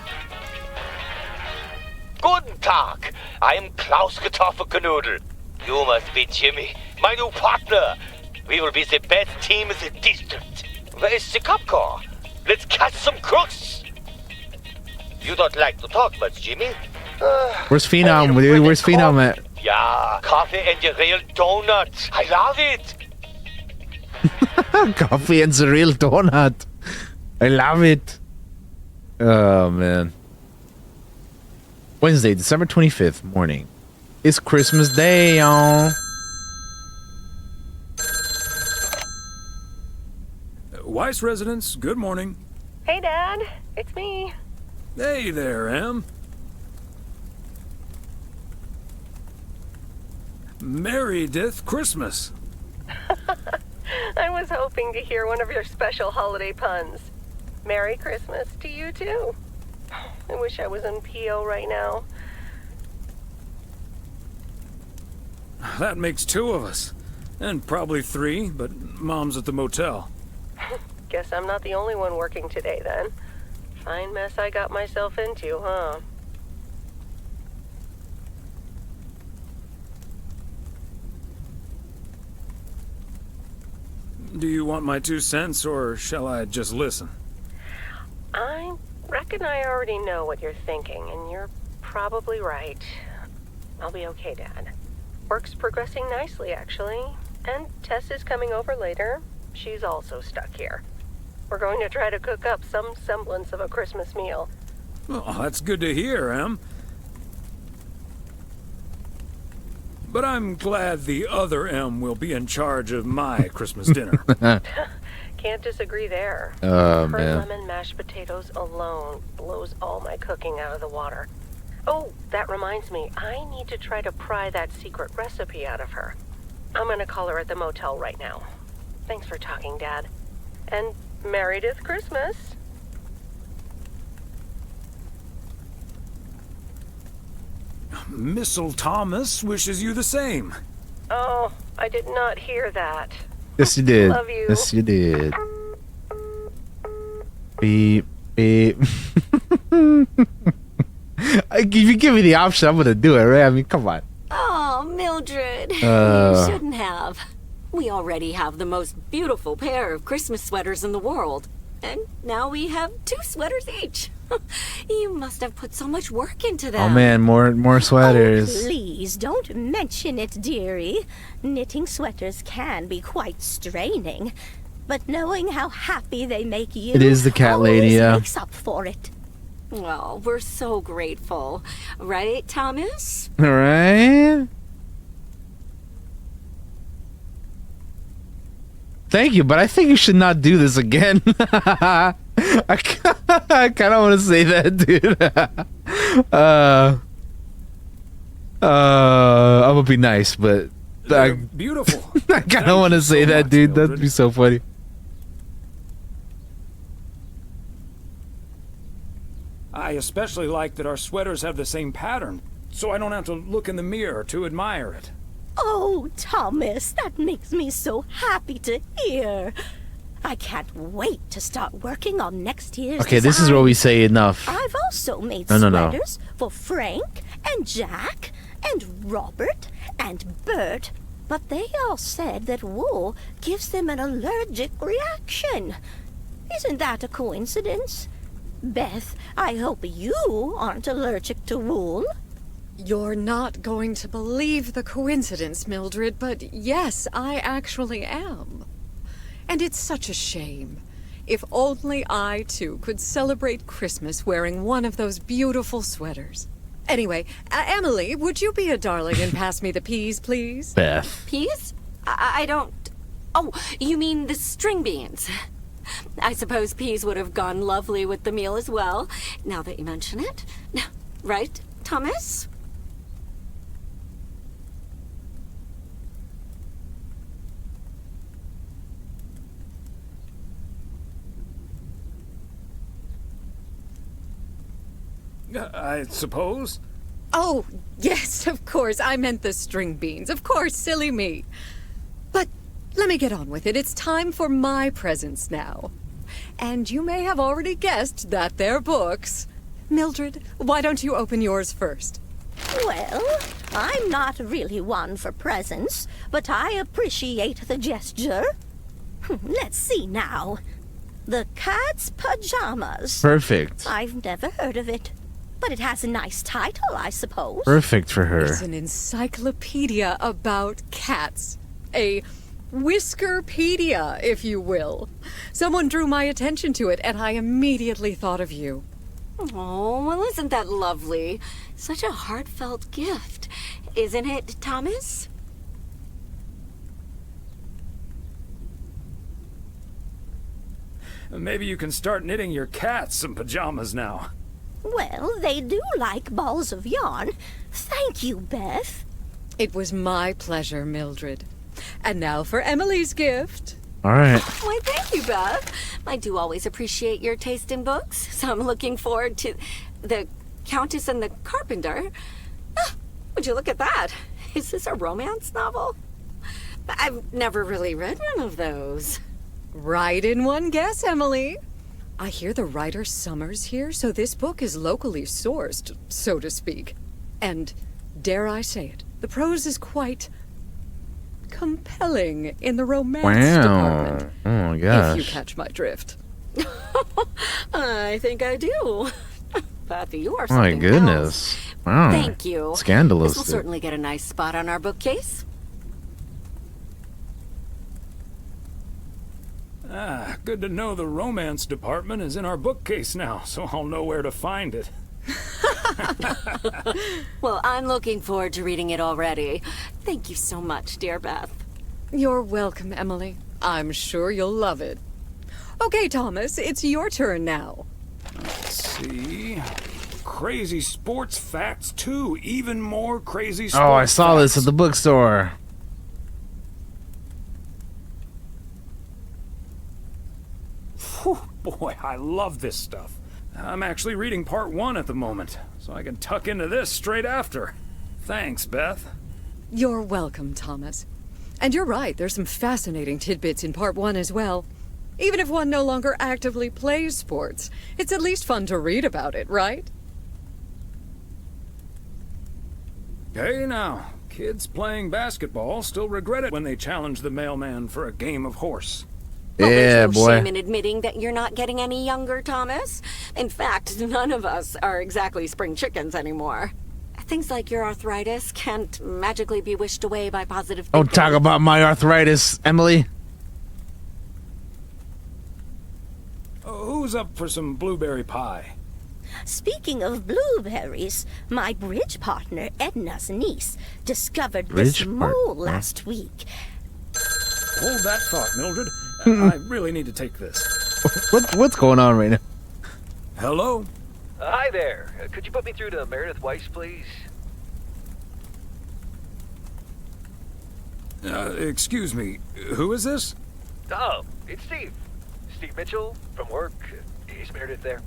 Guten Tag. I am Klaus Kartoffelknoodle. You must be Jimmy, my new partner. We will be the best team in the district. Where is the cop car? Let's catch some crooks. You don't like to talk much, Jimmy? Where's Phenom? Where's Phenom at? Yeah, coffee and a real donut. I love it. Coffee and the real donut. I love it. Oh, man. Wednesday, December 25th morning. It's Christmas Day, y'all. Weiss Residence, good morning. Hey, Dad. It's me. Hey there, Em. Merry Death Christmas. I was hoping to hear one of your special holiday puns. Merry Christmas to you, too. I wish I was in PO right now. That makes 2 of us. And probably 3, but Mom's at the motel. Guess I'm not the only one working today, then. Fine mess I got myself into, huh? Do you want my 2 cents, or shall I just listen? I reckon I already know what you're thinking, and you're probably right. I'll be okay, Dad. Work's progressing nicely, actually. And Tess is coming over later. She's also stuck here. We're going to try to cook up some semblance of a Christmas meal. Oh, that's good to hear, Em. But I'm glad the other M will be in charge of my Christmas dinner. Can't disagree there. Oh, Her man. lemon mashed potatoes alone blows all my cooking out of the water. Oh, that reminds me. I need to try to pry that secret recipe out of her. I'm gonna call her at the motel right now. Thanks for talking, Dad. And Meredith Christmas. Missile Thomas wishes you the same. Oh, I did not hear that. Yes, you did. Love you. Yes, you did. Beep, beep. If you give me the option, I'm gonna do it, right? I mean, come on. Oh, Mildred. You shouldn't have. We already have the most beautiful pair of Christmas sweaters in the world. And now we have 2 sweaters each. You must have put so much work into them. Oh man, more sweaters. Please don't mention it, dearie. Knitting sweaters can be quite straining. But knowing how happy they make you It is the cat lady, always yeah. makes up for it. Well, we're so grateful. Right, Thomas? All right. Thank you, but I think you should not do this again. I kind of want to say that, dude. I'm gonna be nice, but Beautiful. I kind of want to say that, dude. That'd be so funny. I especially like that our sweaters have the same pattern, so I don't have to look in the mirror to admire it. Oh, Thomas, that makes me so happy to hear. I can't wait to start working on next year's Okay, this is where we design. say enough. I've also made No. sweaters for Frank and Jack and Robert and Bert, but they all said that wool gives them an allergic reaction. Isn't that a coincidence? Beth, I hope you aren't allergic to wool. You're not going to believe the coincidence, Mildred, but yes, I actually am. And it's such a shame. If only I, too, could celebrate Christmas wearing one of those beautiful sweaters. Anyway, Emily, would you be a darling and pass me the peas, please? Beth. Peas? I don't... Oh, you mean the string beans. I suppose peas would have gone lovely with the meal as well, now that you mention it. Right, Thomas? I suppose. Oh, yes, of course. I meant the string beans. Of course, silly me. But let me get on with it. It's time for my presents now. And you may have already guessed that they're books. Mildred, why don't you open yours first? Well, I'm not really one for presents, but I appreciate the gesture. Let's see now. The Cat's Pajamas. Perfect. I've never heard of it, but it has a nice title, I suppose. Perfect for her. It's an encyclopedia about cats. A Whiskerpedia, if you will. Someone drew my attention to it, and I immediately thought of you. Oh, well, isn't that lovely? Such a heartfelt gift. Isn't it, Thomas? Maybe you can start knitting your cats some pajamas now. Well, they do like balls of yarn. Thank you, Beth. It was my pleasure, Mildred. And now for Emily's gift. All right. Why, thank you, Beth. I do always appreciate your taste in books, so I'm looking forward to The Countess and the Carpenter. Ah, would you look at that? Is this a romance novel? I've never really read one of those. Right in one guess, Emily. I hear the writer Summers here, so this book is locally sourced, so to speak. And, dare I say it, the prose is quite compelling in the romance department. Oh my gosh. If you catch my drift. I think I do. Beth, you are My something goodness. else. Wow. Thank you. Scandalous. This will certainly get a nice spot on our bookcase. Ah, good to know the romance department is in our bookcase now, so I'll know where to find it. Well, I'm looking forward to reading it already. Thank you so much, dear Beth. You're welcome, Emily. I'm sure you'll love it. Okay, Thomas, it's your turn now. Let's see. Crazy sports facts 2. Even more crazy sports Oh, I saw facts. this at the bookstore. Whew, boy, I love this stuff. I'm actually reading part 1 at the moment, so I can tuck into this straight after. Thanks, Beth. You're welcome, Thomas. And you're right, there's some fascinating tidbits in part 1 as well. Even if one no longer actively plays sports, it's at least fun to read about it, right? Hey now, kids playing basketball still regret it when they challenge the mailman for a game of horse. Well, Yeah, there's no boy. shame in admitting that you're not getting any younger, Thomas. In fact, none of us are exactly spring chickens anymore. Things like your arthritis can't magically be wished away by positive thinking. Don't talk about my arthritis, Emily. Who's up for some blueberry pie? Speaking of blueberries, my bridge partner, Edna's niece, discovered Bridge this partner? mole last week. Hold that thought, Mildred. I really need to take this. What's going on right now? Hello? Hi there. Could you put me through to Meredith Weiss, please? Excuse me. Who is this? Oh, it's Steve. Steve Mitchell from work. Is Meredith there?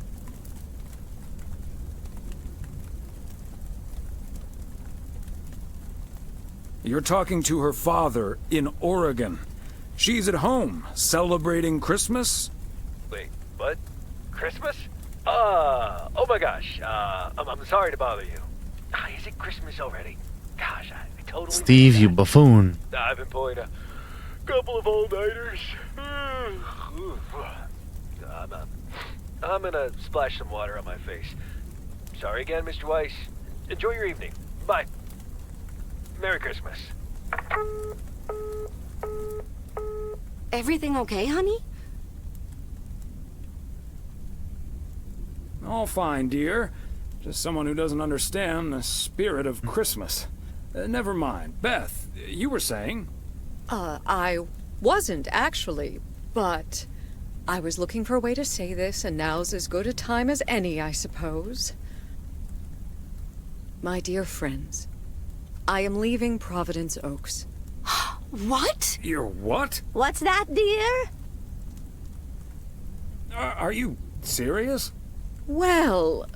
You're talking to her father in Oregon. She's at home, celebrating Christmas. Wait, what? Christmas? Oh my gosh. I'm sorry to bother you. Is it Christmas already? Gosh, I totally... Steve, you buffoon. I've been pulling a couple of all-nighters. I'm gonna splash some water on my face. Sorry again, Mr. Weiss. Enjoy your evening. Bye. Merry Christmas. Everything okay, honey? All fine, dear. Just someone who doesn't understand the spirit of Christmas. Never mind. Beth, you were saying? I wasn't actually, but I was looking for a way to say this, and now's as good a time as any, I suppose. My dear friends, I am leaving Providence Oaks. What? You're what? What's that, dear? Are you serious? Well,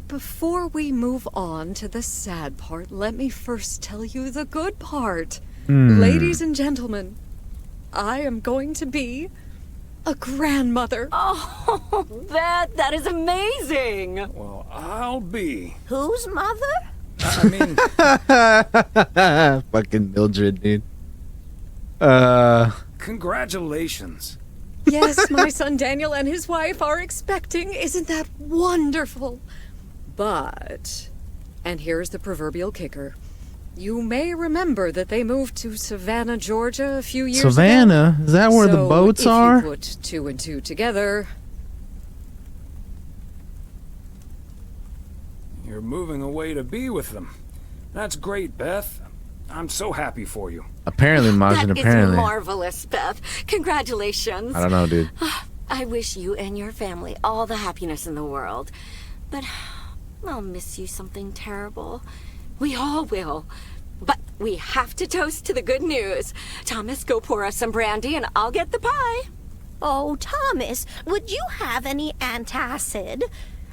before we move on to the sad part, let me first tell you the good part. Ladies and gentlemen, I am going to be a grandmother. Oh, Beth, that is amazing. Well, I'll be. Whose mother? I mean... Fucking Mildred, dude. Congratulations. Yes, my son Daniel and his wife are expecting. Isn't that wonderful? But, and here's the proverbial kicker. You may remember that they moved to Savannah, Georgia a few years ago. Savannah? Is that where the boats are? If you put 2 and 2 together... You're moving away to be with them. That's great, Beth. I'm so happy for you. Apparently, Majin, That apparently. is marvelous, Beth. Congratulations. I don't know, dude. I wish you and your family all the happiness in the world. But I'll miss you something terrible. We all will. But we have to toast to the good news. Thomas, go pour us some brandy and I'll get the pie. Oh, Thomas, would you have any antacid?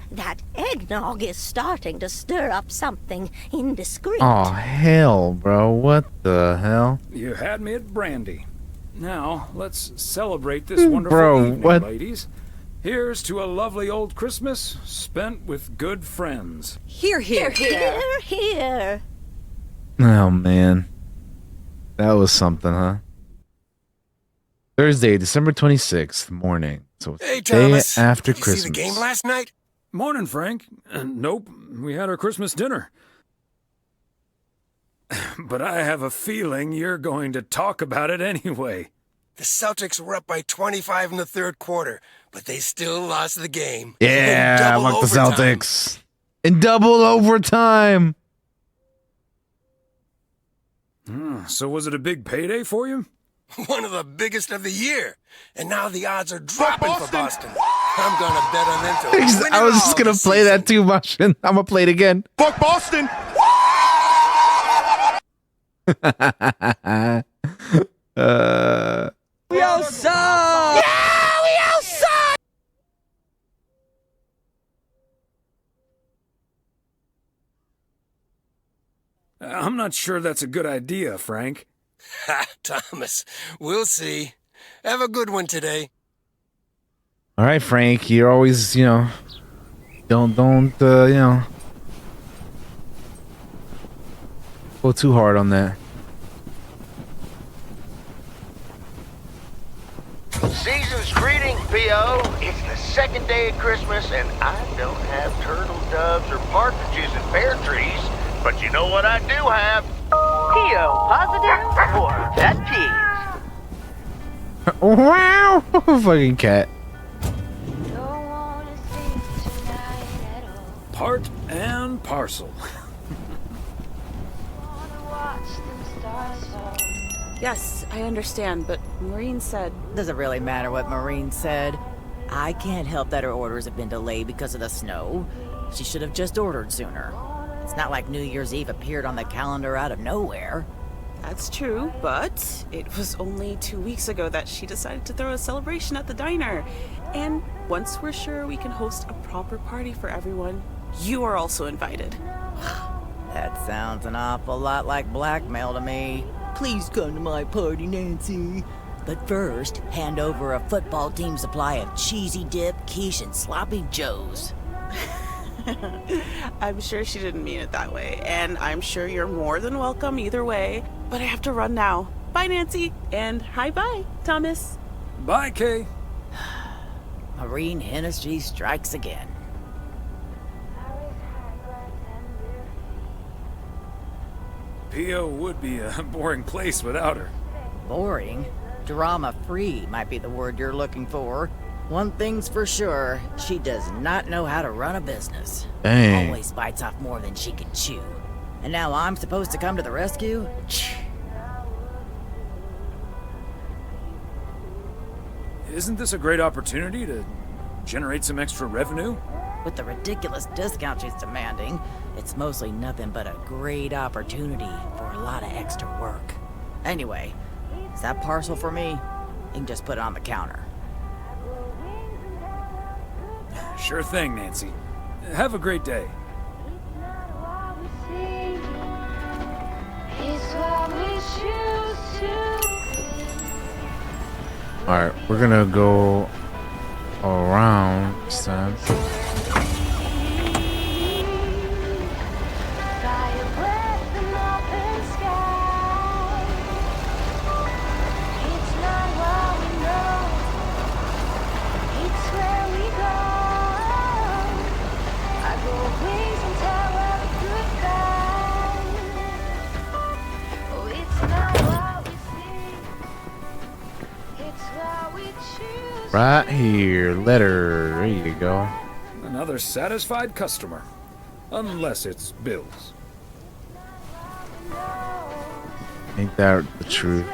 That eggnog is starting to stir up something indiscreet. Oh, hell, bro. What the hell? You had me at brandy. Now, let's celebrate this wonderful Bro, evening, what? ladies. Here's to a lovely old Christmas spent with good friends. Here, here. Here, here. Oh, man. That was something, huh? Thursday, December 26th morning. So it's Hey, the day Thomas. after Did you Christmas. see the game last night? Morning, Frank. Nope, we had our Christmas dinner. But I have a feeling you're going to talk about it anyway. The Celtics were up by 25 in the third quarter, but they still lost the game. Yeah, I In like the double overtime. Celtics. In double overtime. So was it a big payday for you? One of the biggest of the year. And now the odds are dropping for Boston. I'm going to bet on them to win I it was all just going to this play season. that too much, and I'm going to play it again. Fuck Boston! We outside! Yeah, we outside! I'm not sure that's a good idea, Frank. Ha, Thomas, we'll see. Have a good one today. All right, Frank, you're always, don't, go too hard on that. Season's greetings, P.O. It's the second day of Christmas, and I don't have turtle doves or partridges and pear trees. But you know what I do have? P.O. positive or pet peeves? Wow, fucking cat. Part and parcel. Yes, I understand, but Maureen said... Doesn't really matter what Maureen said. I can't help that her orders have been delayed because of the snow. She should have just ordered sooner. It's not like New Year's Eve appeared on the calendar out of nowhere. That's true, but it was only 2 weeks ago that she decided to throw a celebration at the diner. And once we're sure we can host a proper party for everyone, you are also invited. That sounds an awful lot like blackmail to me. Please come to my party, Nancy. But first, hand over a football team supply of cheesy dip, quiche, and sloppy joes. I'm sure she didn't mean it that way, and I'm sure you're more than welcome either way. But I have to run now. Bye, Nancy, and hi-bye, Thomas. Bye, Kay. Maureen Hennessy strikes again. P.O. would be a boring place without her. Boring? Drama-free might be the word you're looking for. One thing's for sure, she does not know how to run a business. Dang. Always bites off more than she can chew. And now I'm supposed to come to the rescue? Isn't this a great opportunity to generate some extra revenue? With the ridiculous discount she's demanding, it's mostly nothing but a great opportunity for a lot of extra work. Anyway, is that parcel for me? You can just put it on the counter. Sure thing, Nancy. Have a great day. Alright, we're gonna go around this time. Right here, letter. There you go. Another satisfied customer. Unless it's Bill's. Ain't that the truth?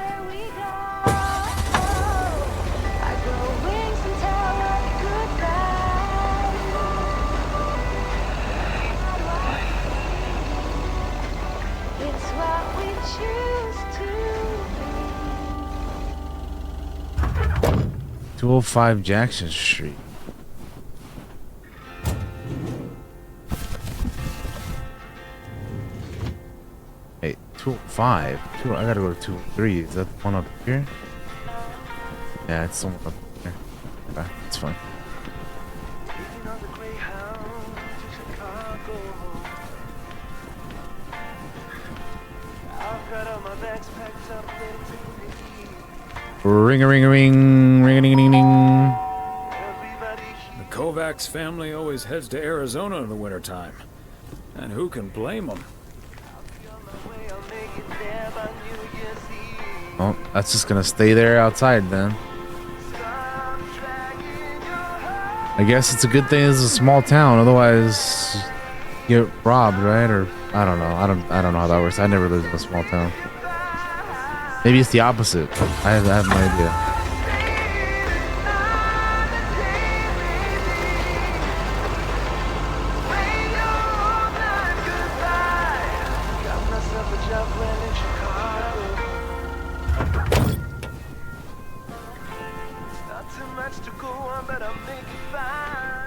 It's what we choose to 205 Jackson Street. Hey, 205. I gotta go to 203. Is that the one up here? Yeah, it's the one up here. Okay, it's fine. Ring a ring a ring, ring a ding ding ding. The Kovacs family always heads to Arizona in the wintertime. And who can blame them? Oh, that's just gonna stay there outside then. I guess it's a good thing this is a small town, otherwise you get robbed, right? Or I don't know. I don't know how that works. I never lived in a small town. Maybe it's the opposite. I have no idea.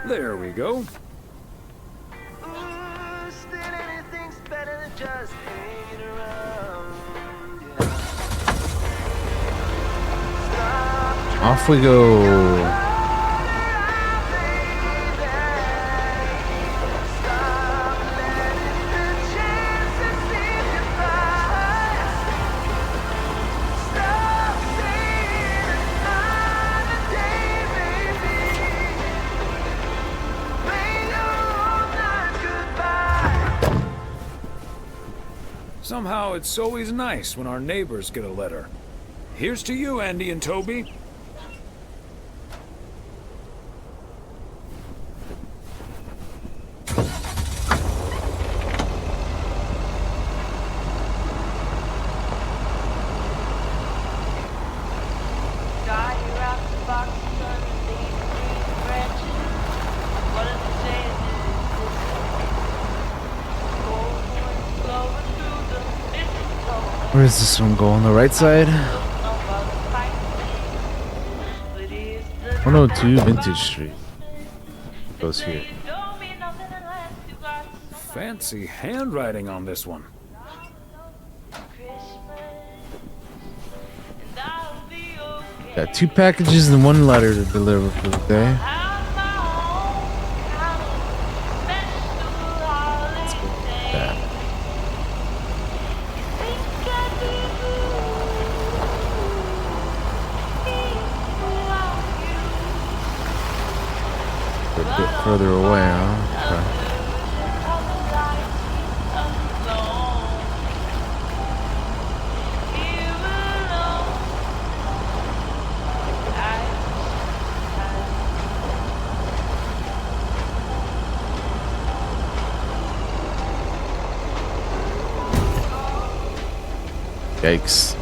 There we go. Off we go. Somehow it's always nice when our neighbors get a letter. Here's to you, Andy and Toby. Where does this one go? On the right side? 102 Vintage Street. Goes here. Fancy handwriting on this one. Got 2 packages and 1 letter to deliver for the day. Let's go with that. A bit further away, huh? Okay. Yikes.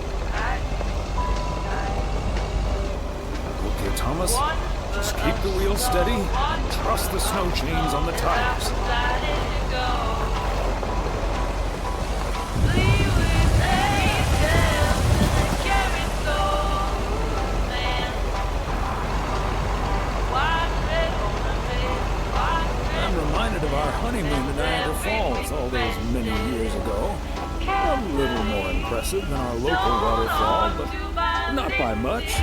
Okay, Thomas. Just keep the wheel steady and trust the snow chains on the tires. I'm reminded of our honeymoon in Niagara Falls all those many years ago. A little more impressive than our local waterfall, but not by much.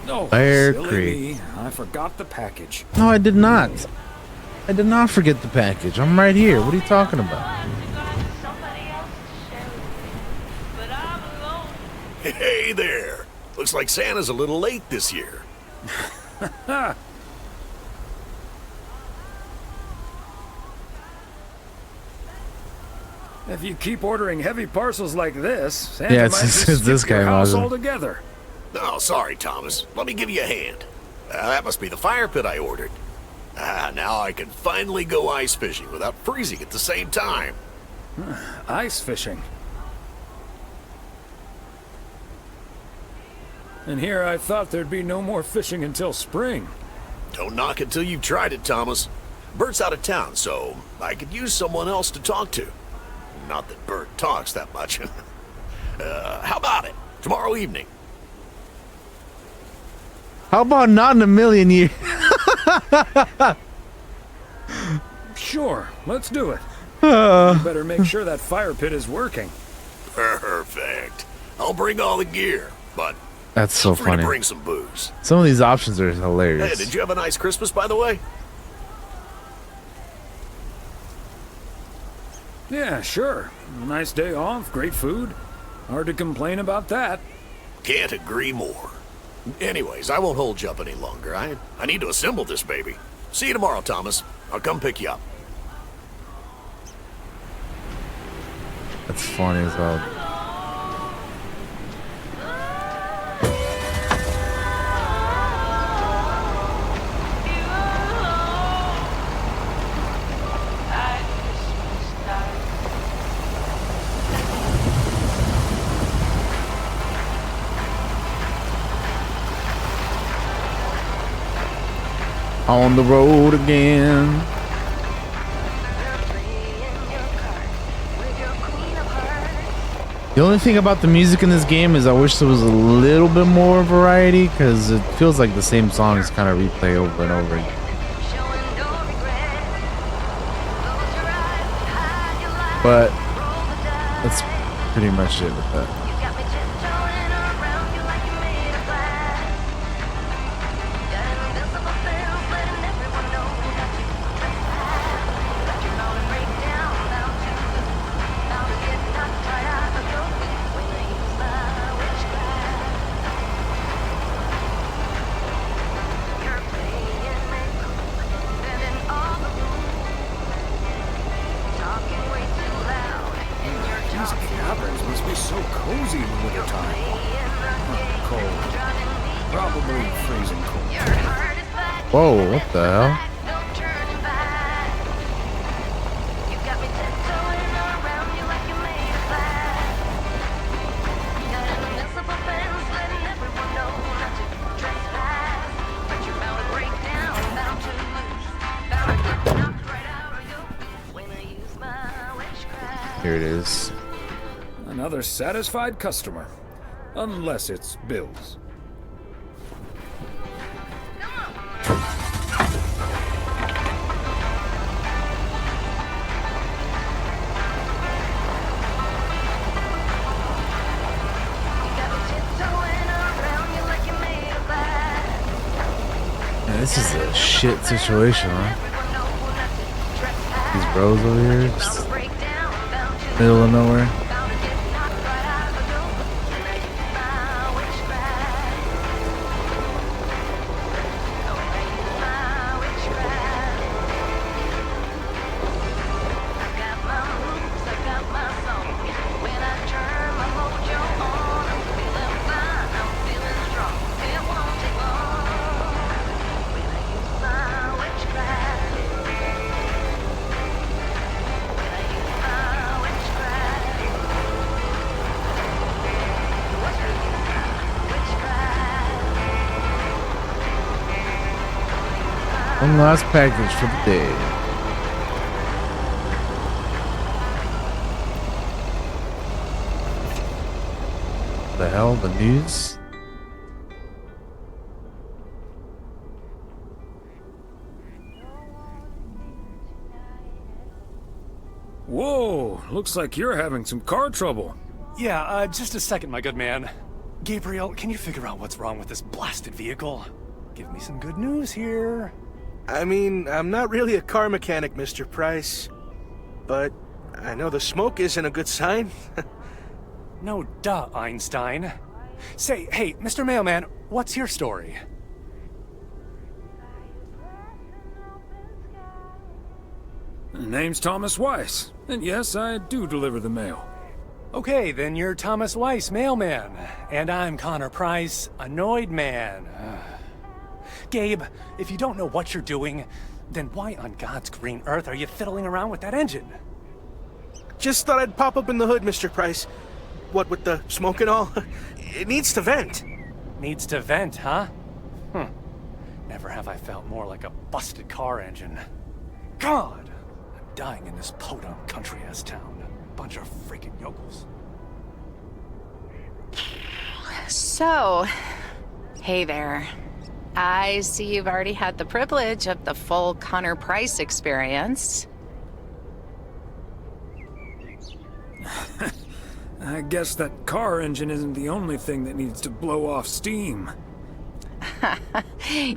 Oh, Bear silly Creek. me. I forgot the package. No, I did not. I did not forget the package. I'm right here. What are you talking about? Hey there. Looks like Santa's a little late this year. If you keep ordering heavy parcels like this, Santa Yeah, might it's just this skip guy, your house Mazda. altogether. Oh, sorry, Thomas. Let me give you a hand. That must be the fire pit I ordered. Now I can finally go ice fishing without freezing at the same time. Ice fishing. And here I thought there'd be no more fishing until spring. Don't knock it till you've tried it, Thomas. Bert's out of town, so I could use someone else to talk to. Not that Bert talks that much. How about it? Tomorrow evening. How about not in a million years? Sure, let's do it. You better make sure that fire pit is working. Perfect. I'll bring all the gear, but That's so feel free to funny. bring some booze. Some of these options are hilarious. Hey, did you have a nice Christmas, by the way? Yeah, sure. A nice day off, great food. Hard to complain about that. Can't agree more. Anyways, I won't hold you up any longer. I need to assemble this baby. See you tomorrow, Thomas. I'll come pick you up. That's funny as well. On the road again. The only thing about the music in this game is I wish there was a little bit more variety, because it feels like the same songs kind of replay over and over again. But that's pretty much it with that. Whoa, what the hell? Here it is. Another satisfied customer. Unless it's Bill's. This is a shit situation, huh? These roads over here, just middle of nowhere. One last package for the day. The hell? The news? Whoa, looks like you're having some car trouble. Yeah, just a second, my good man. Gabriel, can you figure out what's wrong with this blasted vehicle? Give me some good news here. I mean, I'm not really a car mechanic, Mr. Price. But I know the smoke isn't a good sign. No duh, Einstein. Say, hey, Mr. Mailman, what's your story? Name's Thomas Weiss, and yes, I do deliver the mail. Okay, then you're Thomas Weiss, mailman. And I'm Connor Price, annoyed man. Gabe, if you don't know what you're doing, then why on God's green earth are you fiddling around with that engine? Just thought I'd pop up in the hood, Mr. Price. What with the smoke and all? It needs to vent. Needs to vent, huh? Never have I felt more like a busted car engine. God! I'm dying in this podunk country-ass town. Bunch of freaking yokels. So, hey there. I see you've already had the privilege of the full Connor Price experience. I guess that car engine isn't the only thing that needs to blow off steam.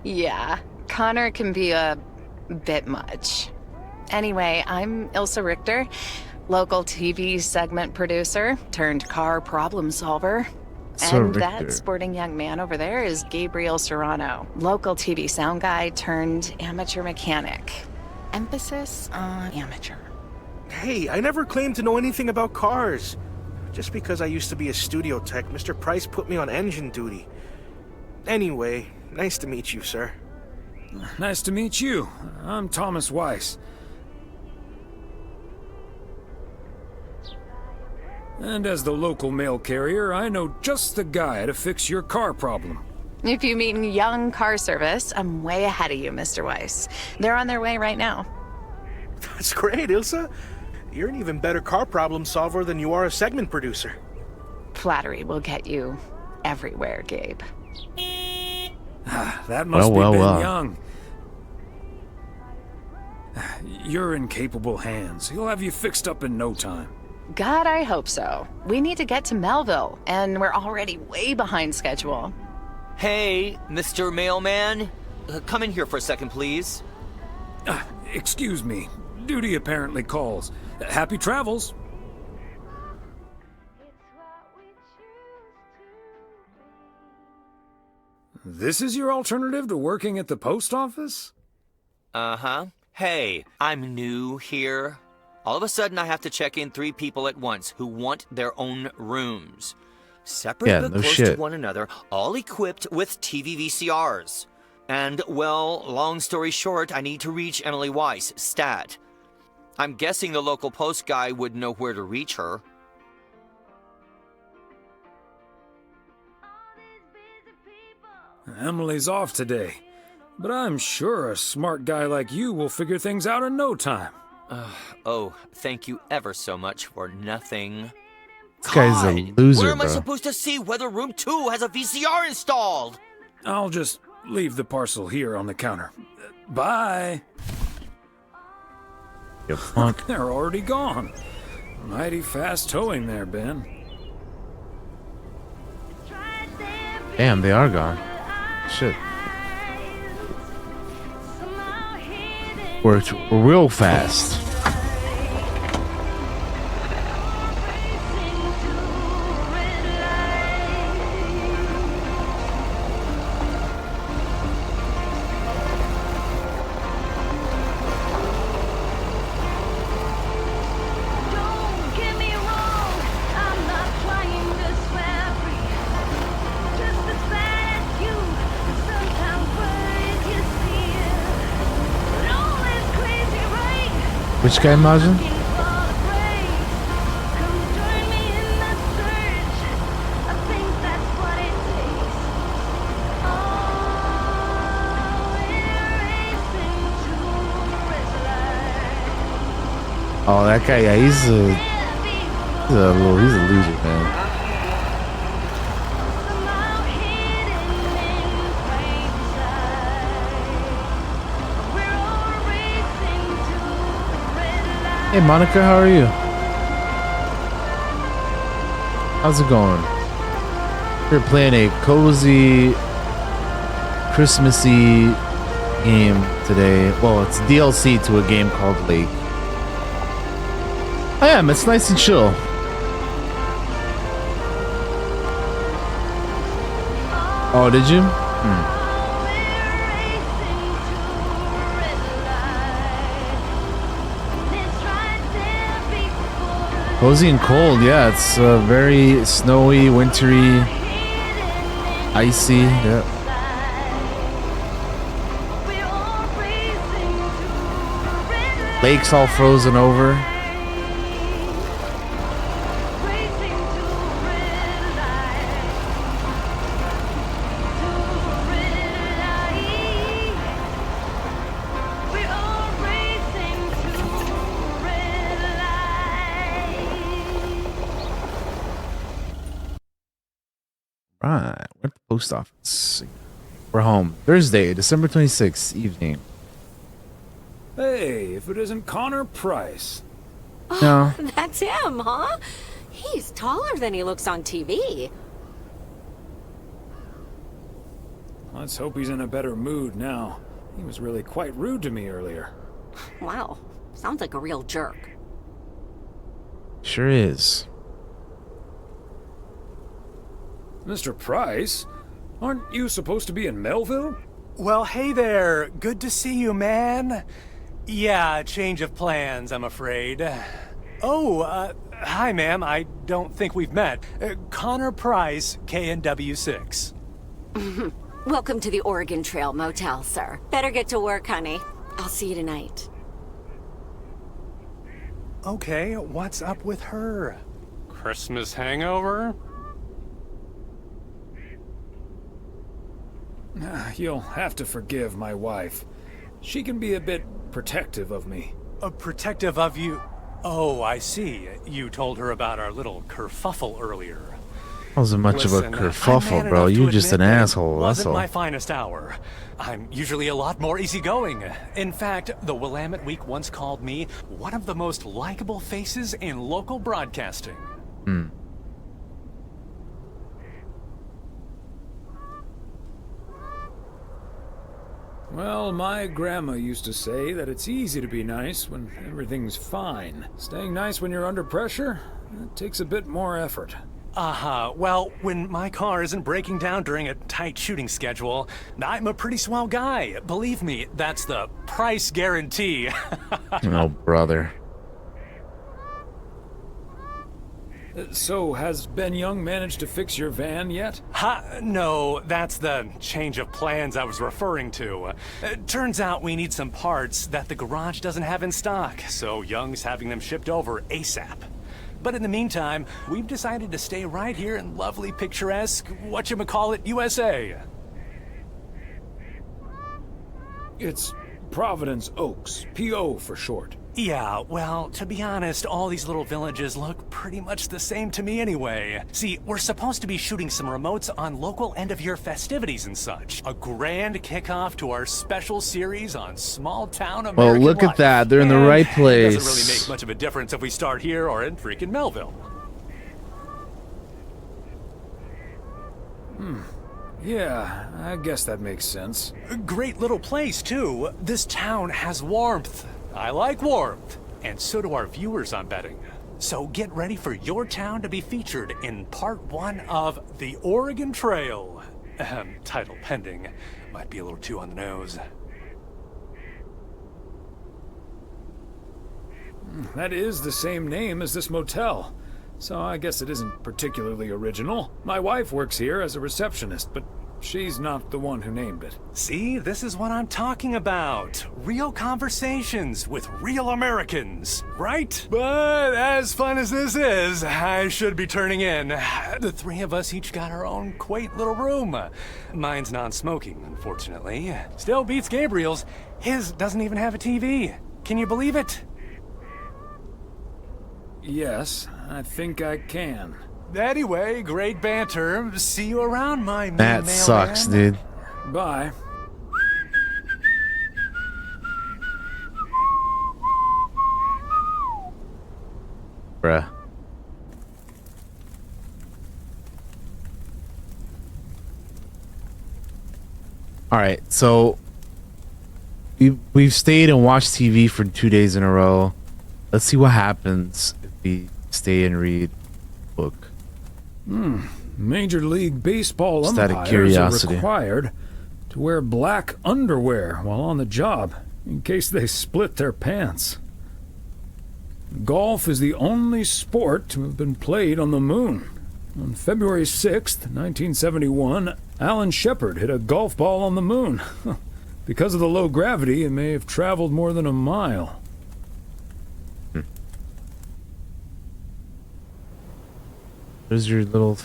Yeah, Connor can be a bit much. Anyway, I'm Ilsa Richter, local TV segment producer turned car problem solver. Sir And Victor. that sporting young man over there is Gabriel Serrano, local TV sound guy turned amateur mechanic. Emphasis on amateur. Hey, I never claimed to know anything about cars. Just because I used to be a studio tech, Mr. Price put me on engine duty. Anyway, nice to meet you, sir. Nice to meet you. I'm Thomas Weiss. And as the local mail carrier, I know just the guy to fix your car problem. If you mean Young Car Service, I'm way ahead of you, Mr. Weiss. They're on their way right now. That's great, Ilsa. You're an even better car problem solver than you are a segment producer. Flattery will get you everywhere, Gabe. That must Well, be Ben well. Young. You're in capable hands. He'll have you fixed up in no time. God, I hope so. We need to get to Melville, and we're already way behind schedule. Hey, Mr. Mailman. Come in here for a second, please. Excuse me. Duty apparently calls. Happy travels. This is your alternative to working at the post office? Uh-huh. Hey, I'm new here. All of a sudden, I have to check in 3 people at once who want their own rooms. Separate Yeah, but no close shit. to one another, all equipped with TV VCRs. And, well, long story short, I need to reach Emily Weiss, stat. I'm guessing the local post guy would know where to reach her. Emily's off today, but I'm sure a smart guy like you will figure things out in no time. Oh, thank you ever so much for nothing. This guy's a God, loser, where am I bro. supposed to see whether room 2 has a VCR installed? I'll just leave the parcel here on the counter. Bye. You punk. They're already gone. Mighty fast towing there, Ben. Damn, they are gone. Shit. We're real fast. Which guy, Majin? Oh, that guy, yeah, he's a loser, man. Hey Monica, how are you? How's it going? We're playing a cozy, Christmassy game today. Well, it's DLC to a game called Lake. I am. It's nice and chill. Oh, did you? Cozy and cold, yeah. It's very snowy, wintry, icy. Yeah. Lake's all frozen over. Right, we're at the post office. We're home. Thursday, December 26th, evening. Hey, if it isn't Connor Price. No. That's him, huh? He's taller than he looks on TV. Let's hope he's in a better mood now. He was really quite rude to me earlier. Wow, sounds like a real jerk. Sure is. Mr. Price? Aren't you supposed to be in Melville? Well, hey there. Good to see you, man. Yeah, change of plans, I'm afraid. Oh, hi, ma'am. I don't think we've met. Connor Price, KNW6. Welcome to the Oregon Trail Motel, sir. Better get to work, honey. I'll see you tonight. Okay, what's up with her? Christmas hangover? You'll have to forgive my wife. She can be a bit protective of me. Protective of you? Oh, I see. You told her about our little kerfuffle earlier. Wasn't much of a kerfuffle, bro. You just an asshole. That's Wasn't all. my finest hour. I'm usually a lot more easygoing. In fact, the Willamette Week once called me one of the most likable faces in local broadcasting. Hmm. Well, my grandma used to say that it's easy to be nice when everything's fine. Staying nice when you're under pressure, it takes a bit more effort. Well, when my car isn't breaking down during a tight shooting schedule, I'm a pretty swell guy. Believe me, that's the price guarantee. Oh, brother. So, has Ben Young managed to fix your van yet? No, that's the change of plans I was referring to. Turns out we need some parts that the garage doesn't have in stock, so Young's having them shipped over ASAP. But in the meantime, we've decided to stay right here in lovely, picturesque, whatchamacallit, USA. It's Providence Oaks, P.O. for short. Yeah, well, to be honest, all these little villages look pretty much the same to me anyway. See, we're supposed to be shooting some remotes on local end-of-year festivities and such. A grand kickoff to our special series on small-town American Well, look life. at that. They're in the right place. It doesn't really make much of a difference if we start here or in freaking Melville. Yeah, I guess that makes sense. Great little place, too. This town has warmth. I like warmth. And so do our viewers, I'm betting. So get ready for your town to be featured in part 1 of The Oregon Trail. Title pending. Might be a little too on the nose. That is the same name as this motel. So I guess it isn't particularly original. My wife works here as a receptionist, but she's not the one who named it. See, this is what I'm talking about. Real conversations with real Americans, right? But as fun as this is, I should be turning in. The three of us each got our own quaint little room. Mine's non-smoking, unfortunately. Still beats Gabriel's. His doesn't even have a TV. Can you believe it? Yes, I think I can. Anyway, great banter. See you around, my mean That sucks, dude. Bye. Bruh. Alright, so we've stayed and watched TV for 2 days in a row. Let's see what happens if we stay and read a book. Major League Baseball Just out of umpires are curiosity. required to wear black underwear while on the job in case they split their pants. Golf is the only sport to have been played on the moon. On February 6th, 1971, Alan Shepard hit a golf ball on the moon. Because of the low gravity, it may have traveled more than a mile. There's your little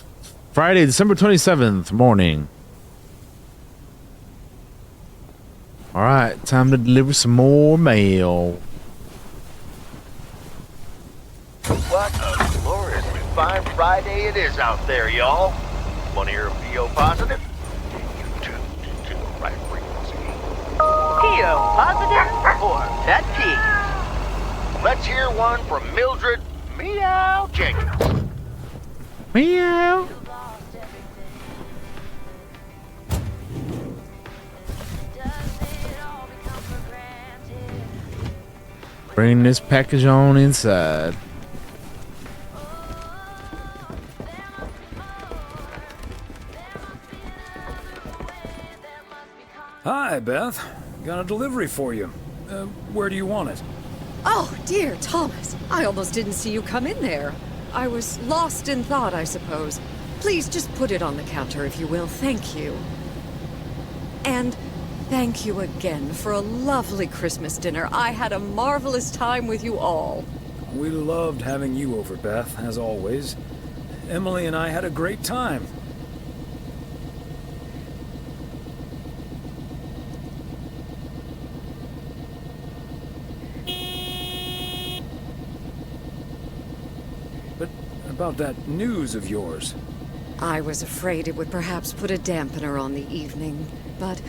Friday, December 27th morning. All right, time to deliver some more mail. What a gloriously fine Friday it is out there, y'all. Want to hear a PO positive? You tuned to the right frequency. PO positive or pet peeve? Let's hear one from Mildred Meow Jenkins. Meow. Bring this package on inside. Hi, Beth. Got a delivery for you. Where do you want it? Oh, dear Thomas. I almost didn't see you come in there. I was lost in thought, I suppose. Please just put it on the counter, if you will. Thank you. And thank you again for a lovely Christmas dinner. I had a marvelous time with you all. We loved having you over, Beth, as always. Emily and I had a great time. But about that news of yours. I was afraid it would perhaps put a dampener on the evening, but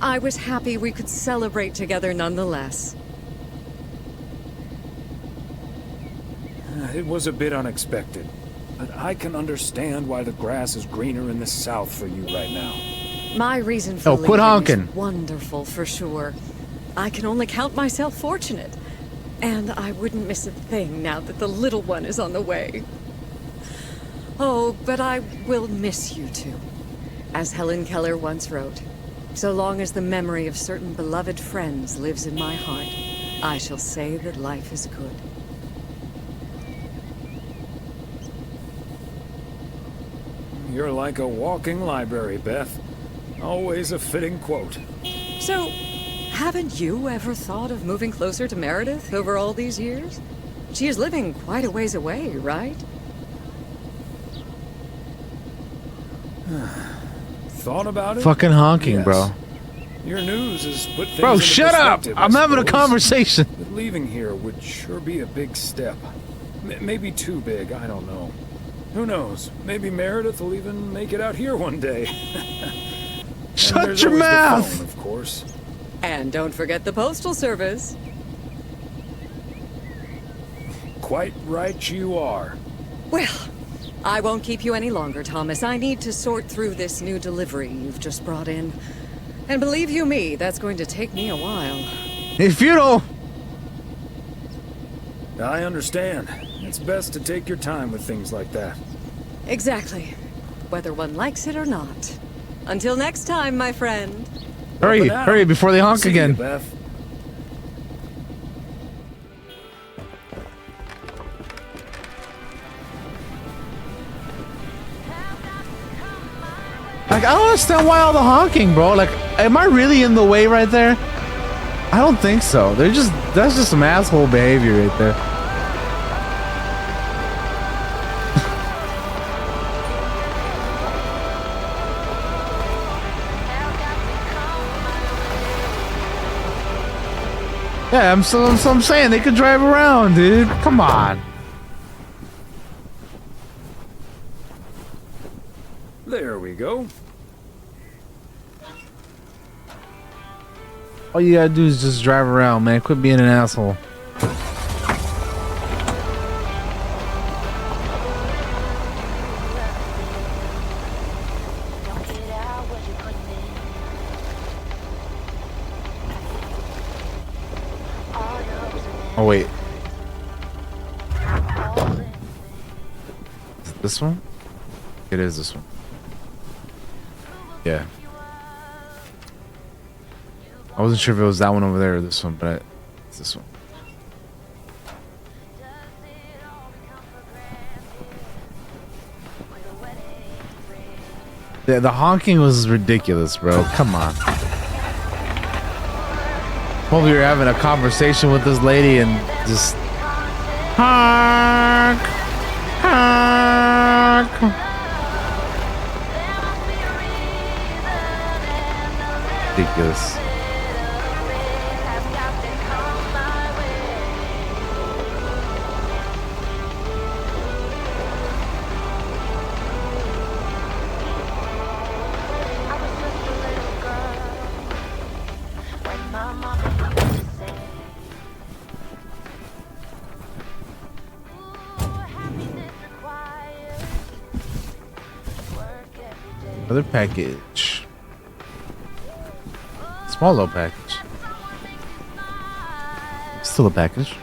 I was happy we could celebrate together nonetheless. It was a bit unexpected, but I can understand why the grass is greener in the south for you right now. My reason for quit leaving honking. is wonderful for sure. I can only count myself fortunate, and I wouldn't miss a thing now that the little one is on the way. Oh, but I will miss you two. As Helen Keller once wrote, so long as the memory of certain beloved friends lives in my heart, I shall say that life is good. You're like a walking library, Beth. Always a fitting quote. So, haven't you ever thought of moving closer to Meredith over all these years? She is living quite a ways away, right? Thought about it? Fucking honking, Yes. bro. Your news has put things Bro, into shut up! perspective, I I'm having a suppose. conversation. But leaving here would sure be a big step. Maybe too big, I don't know. Who knows? Maybe Meredith will even make it out here one day. Shut your mouth! The phone, of course. And don't forget the postal service. Quite right you are. Well, I won't keep you any longer, Thomas. I need to sort through this new delivery you've just brought in. And believe you me, that's going to take me a while. If you don't... I understand. It's best to take your time with things like that. Exactly. Whether one likes it or not. Until next time, my friend. Hurry before they honk See again. you, Beth. Like, I don't understand why all the honking, bro. Like, am I really in the way right there? I don't think so. That's just some asshole behavior right there. Yeah, I'm saying they could drive around, dude. Come on. There we go. All you gotta do is just drive around, man. Quit being an asshole. Oh wait. Is it this one? It is this one. Yeah. I wasn't sure if it was that one over there or this one, but it's this one. Yeah, the honking was ridiculous, bro. Come on. Hope you're having a conversation with this lady and just honk, honk. Ridiculous. Another package. Small little package. Still a package.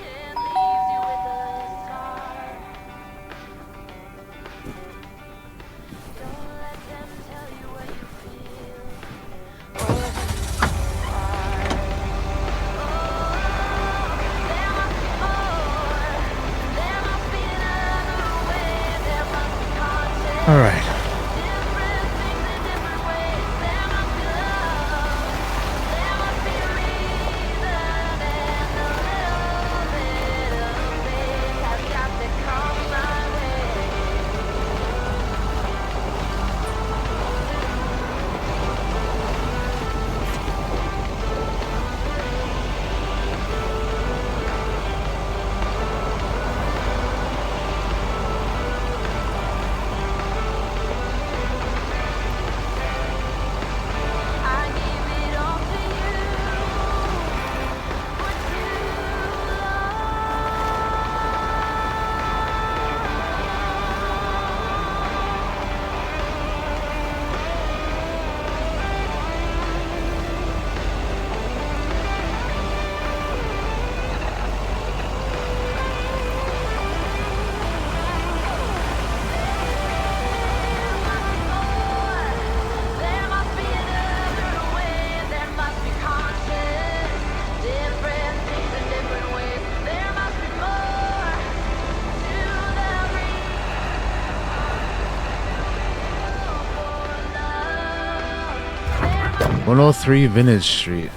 All right. "103 Vintage Street."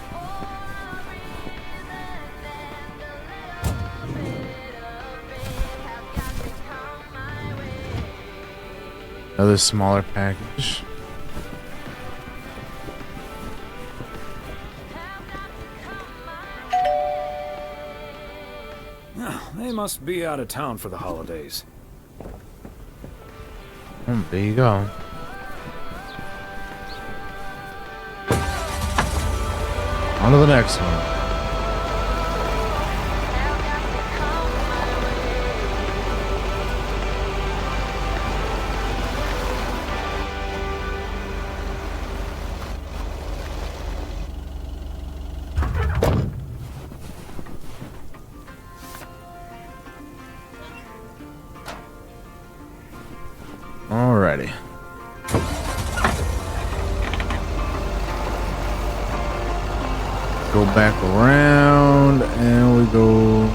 Another smaller package. They must be out of town for the holidays. There you go. On to the next one. Alrighty. Go back around and we go.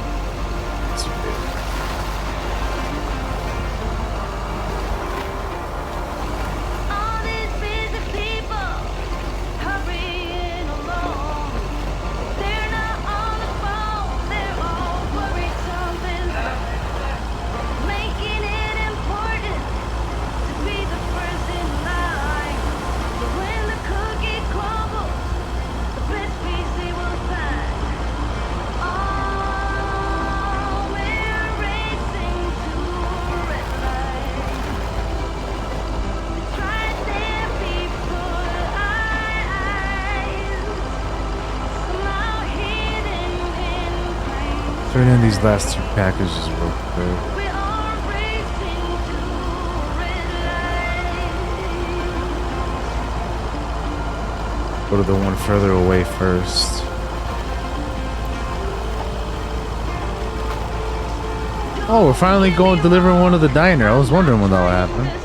Turn in these last two packages real quick. Go to the one further away first. Oh, we're finally going delivering one to the diner. I was wondering when that would happen.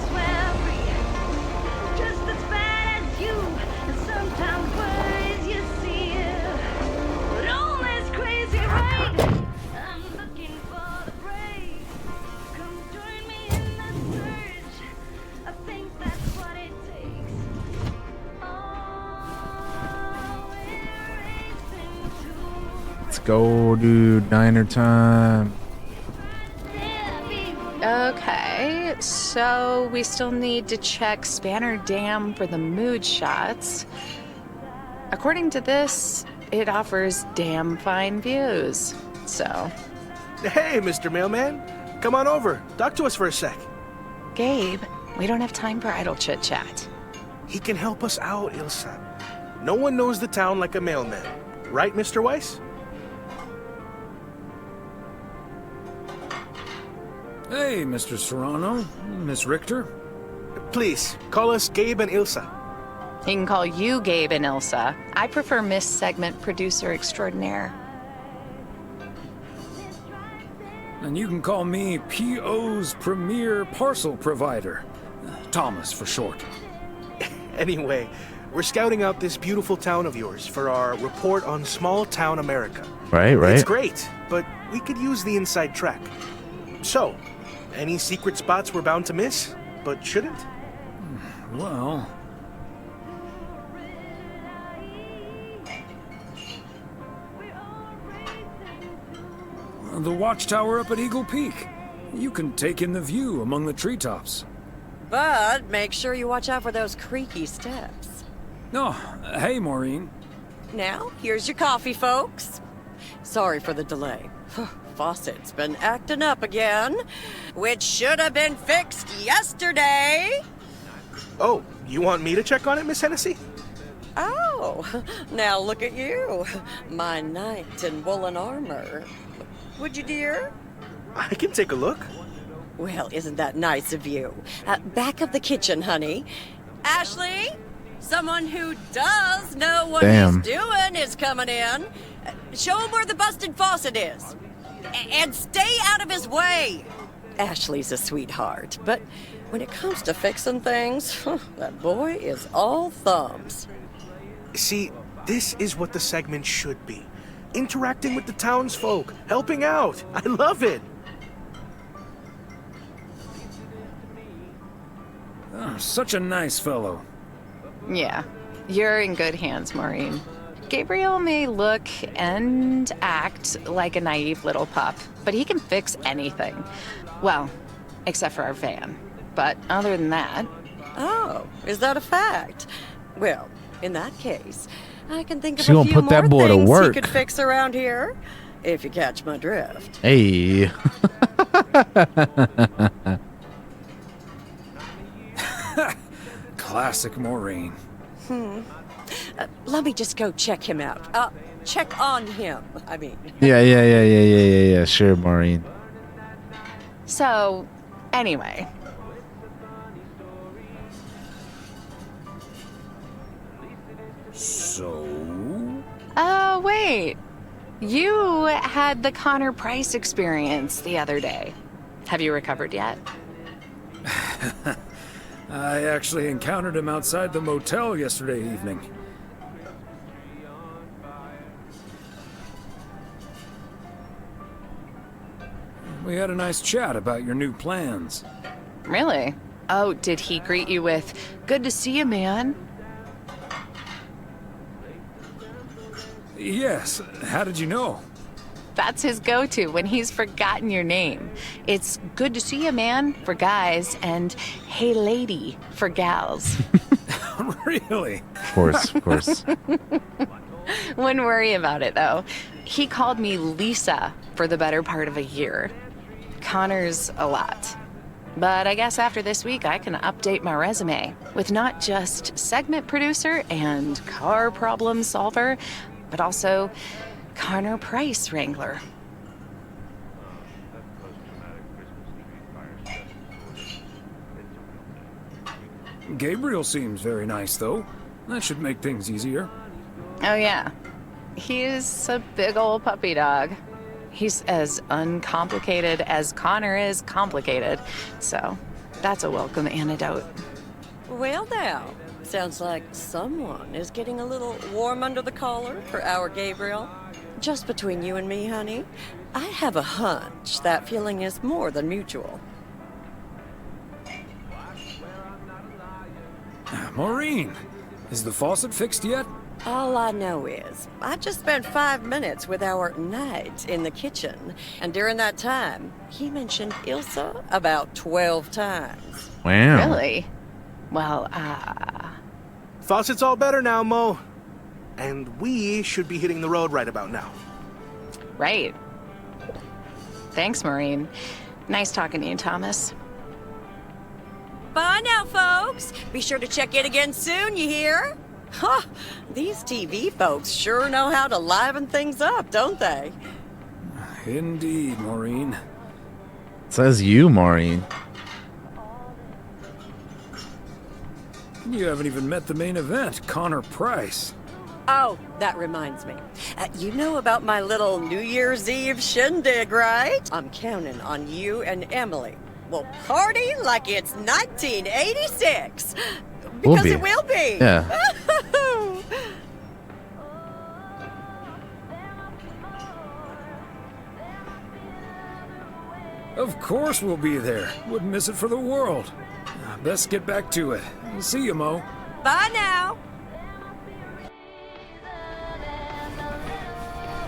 Go do diner time. Okay, so we still need to check Spanner Dam for the mood shots. According to this, it offers damn fine views. So, Hey, Mr. Mailman. Come on over. Talk to us for a sec. Gabe, we don't have time for idle chit-chat. He can help us out, Ilsa. No one knows the town like a mailman. Right, Mr. Weiss? Hey, Mr. Serrano, Miss Richter. Please, call us Gabe and Ilsa. He can call you Gabe and Ilsa. I prefer Miss Segment Producer Extraordinaire. And you can call me PO's premier parcel provider. Thomas for short. Anyway, we're scouting out this beautiful town of yours for our report on small town America. Right. It's great, but we could use the inside track. So, any secret spots we're bound to miss? but shouldn't. Well... The watchtower up at Eagle Peak. You can take in the view among the treetops. But make sure you watch out for those creaky steps. Oh, hey, Maureen. Now, here's your coffee, folks. Sorry for the delay. Faucet's been acting up again, which should have been fixed yesterday. Oh, you want me to check on it, Miss Hennessy? Oh, now look at you. My knight in woolen armor. Would you, dear? I can take a look. Well, isn't that nice of you? Back of the kitchen, honey. Ashley, someone who does know what he's doing is coming in. Show him where the busted faucet is. And stay out of his way. Ashley's a sweetheart, but when it comes to fixing things, that boy is all thumbs. See, this is what the segment should be. Interacting with the townsfolk, helping out. I love it. Oh, such a nice fellow. Yeah, you're in good hands, Maureen. Gabriel may look and act like a naive little pup, but he can fix anything. Well, except for our van. But other than that... Oh, is that a fact? Well, in that case, I can think of She a gonna few put that more boy to things work. you could fix around here, if you catch my drift. Hey. Classic Maureen. Let me just go check him out. Check on him, I mean. Yeah. Sure, Maureen. So, anyway. So? Oh, wait. You had the Connor Price experience the other day. Have you recovered yet? I actually encountered him outside the motel yesterday evening. We had a nice chat about your new plans. Really? Oh, did he greet you with, "Good to see you, man"? Yes. How did you know? That's his go-to when he's forgotten your name. It's "Good to see you, man" for guys and "Hey, lady" for gals. Really? Of course. Wouldn't worry about it, though. He called me Lisa for the better part of a year. Connor's a lot. But I guess after this week, I can update my resume with not just segment producer and car problem solver, but also Connor Price wrangler. Gabriel seems very nice, though. That should make things easier. Oh, yeah. He's a big old puppy dog. He's as uncomplicated as Connor is complicated. So that's a welcome antidote. Well, now, sounds like someone is getting a little warm under the collar for our Gabriel. Just between you and me, honey, I have a hunch that feeling is more than mutual. Maureen, is the faucet fixed yet? All I know is, I just spent 5 minutes with our knight in the kitchen, and during that time, he mentioned Ilsa about 12 times. Wow. Really? Well, Faucet's all better now, Mo. And we should be hitting the road right about now. Right. Thanks, Maureen. Nice talking to you, Thomas. Bye now, folks. Be sure to check in again soon, you hear? Huh, these TV folks sure know how to liven things up, don't they? Indeed, Maureen. Says you, Maureen. You haven't even met the main event, Connor Price. Oh, that reminds me. You know about my little New Year's Eve shindig, right? I'm counting on you and Emily. We'll party like it's 1986. Because it will be. Yeah. Of course we'll be there. Wouldn't miss it for the world. Best get back to it. See you, Mo. Bye now.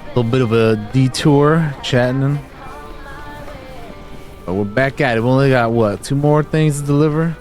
A little bit of a detour, chatting. But we're back at it. We only got, what, 2 more things to deliver?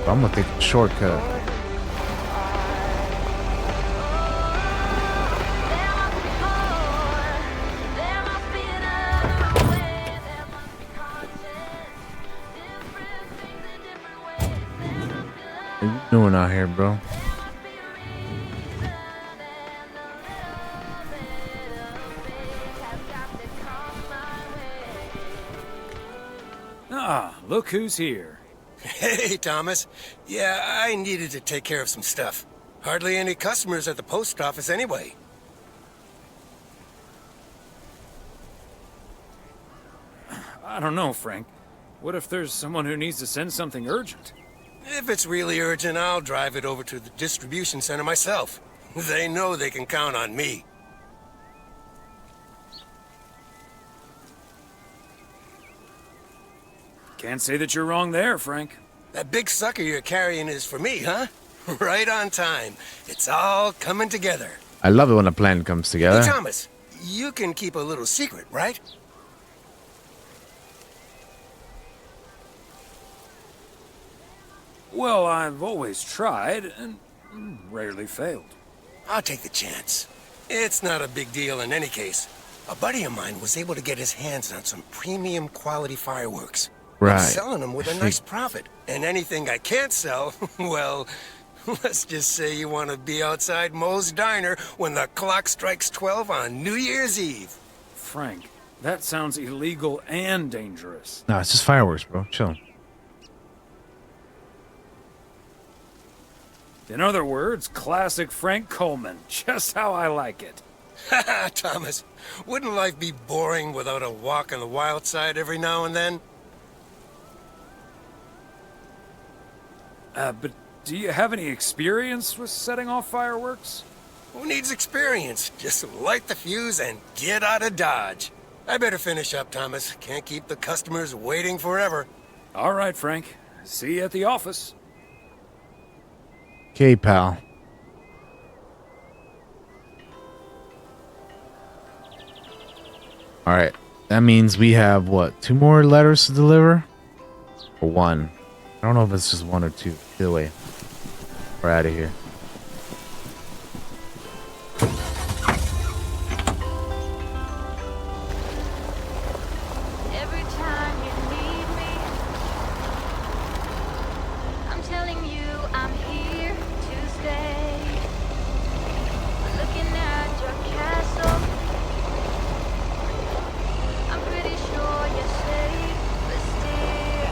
I'm gonna take a shortcut. What are you doing out here, bro? Ah, look who's here. Hey, Thomas. Yeah, I needed to take care of some stuff. Hardly any customers at the post office anyway. I don't know, Frank. What if there's someone who needs to send something urgent? If it's really urgent, I'll drive it over to the distribution center myself. They know they can count on me. Can't say that you're wrong there, Frank. That big sucker you're carrying is for me, huh? Right on time. It's all coming together. I love it when a plan comes together. Hey, Thomas, you can keep a little secret, right? Well, I've always tried and rarely failed. I'll take the chance. It's not a big deal in any case. A buddy of mine was able to get his hands on some premium quality fireworks. Right. I'm selling them with a nice profit. And anything I can't sell, well, let's just say you want to be outside Moe's Diner when the clock strikes 12 on New Year's Eve. Frank, that sounds illegal and dangerous. No, it's just fireworks, bro. Chill. In other words, classic Frank Coleman. Just how I like it. Haha, Thomas. Wouldn't life be boring without a walk on the wild side every now and then? But do you have any experience with setting off fireworks? Who needs experience? Just light the fuse and get out of Dodge. I better finish up, Thomas. Can't keep the customers waiting forever. All right, Frank. See you at the office. Okay, pal. All right. That means we have, what, 2 more letters to deliver? Or 1? I don't know if it's just 1 or 2. Either way, we're out of here. Every time you need me, I'm telling you I'm here to stay. Looking at your castle, I'm pretty sure you're safe, but still.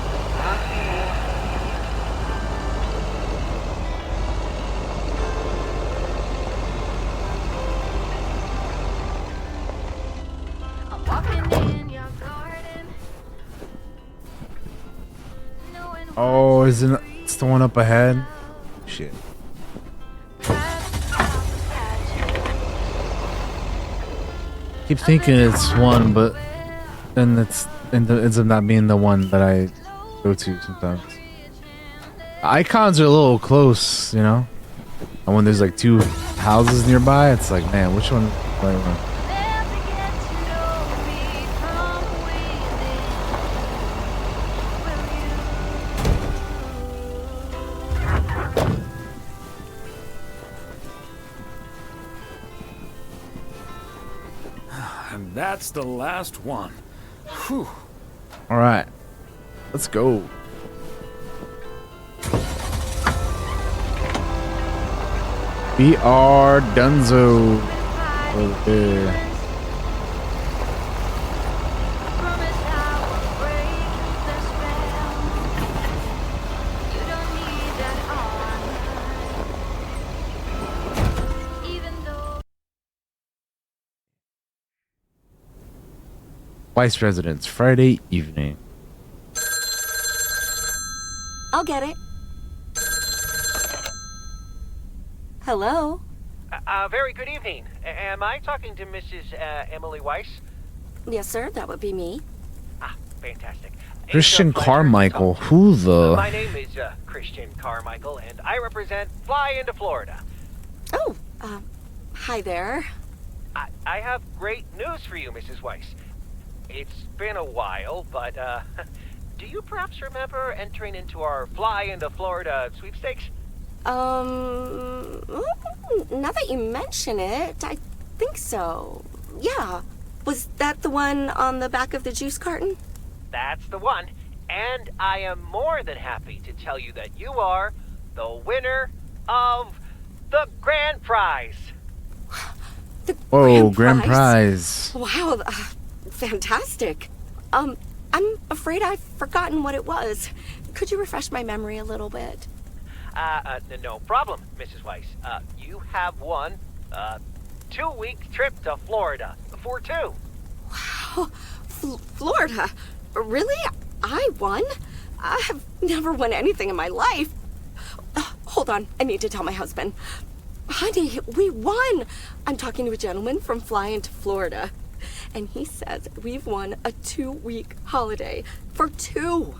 I'm walking in your garden. Oh, isn't it? It's the one up ahead? Shit. Keep thinking it's one, but then it ends up not being the one that I go to sometimes. Icons are a little close, you know? And when there's like 2 houses nearby, it's like, man, which one do I want? And that's the last one. Whew. All right, let's go. We are Dunzo. over there. Vice Residence, Friday evening. I'll get it. Hello? Very good evening. Am I talking to Mrs. Emily Weiss? Yes, sir, that would be me. Ah, fantastic. Christian Carmichael, who the... My name is Christian Carmichael, and I represent Fly into Florida. Oh, hi there. I have great news for you, Mrs. Weiss. It's been a while, but, do you perhaps remember entering into our Fly into Florida sweepstakes? Now that you mention it, I think so. Yeah. Was that the one on the back of the juice carton? That's the one. And I am more than happy to tell you that you are the winner of the grand prize. Oh, grand prize. Wow, fantastic. I'm afraid I've forgotten what it was. Could you refresh my memory a little bit? No problem, Mrs. Weiss. You have won a 2-week trip to Florida for 2. Wow, Florida? Really? I won? I have never won anything in my life. Hold on, I need to tell my husband. Honey, we won! I'm talking to a gentleman from Fly into Florida, and he says we've won a 2-week holiday for 2.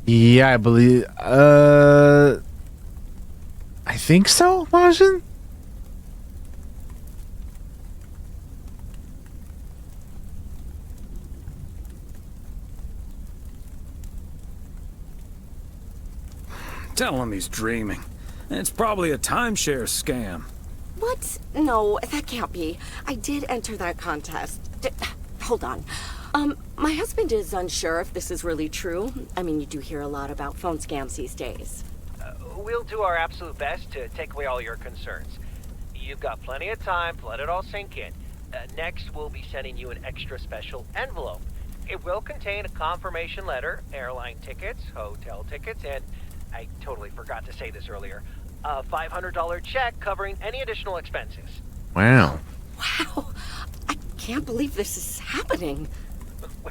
Yeah, I believe. I think so, Majin? Tell him he's dreaming. It's probably a timeshare scam. What? No, that can't be. I did enter that contest. Hold on. My husband is unsure if this is really true. I mean, you do hear a lot about phone scams these days. We'll do our absolute best to take away all your concerns. You've got plenty of time to let it all sink in. Next, we'll be sending you an extra special envelope. It will contain a confirmation letter, airline tickets, hotel tickets, and I totally forgot to say this earlier, a $500 check covering any additional expenses. Wow. Wow. I can't believe this is happening.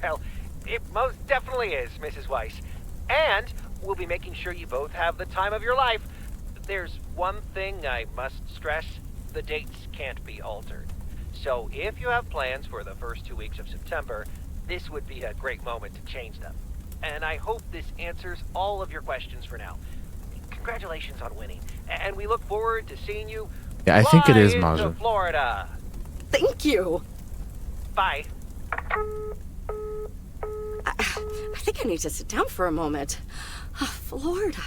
Well, it most definitely is, Mrs. Weiss. And we'll be making sure you both have the time of your life. There's one thing I must stress. The dates can't be altered. So if you have plans for the first 2 weeks of September, this would be a great moment to change them. And I hope this answers all of your questions for now. Congratulations on winning. And we look forward to seeing you. Yeah, I think it is, Fly into Majin. Florida. Thank you. Bye. I think I need to sit down for a moment. Florida.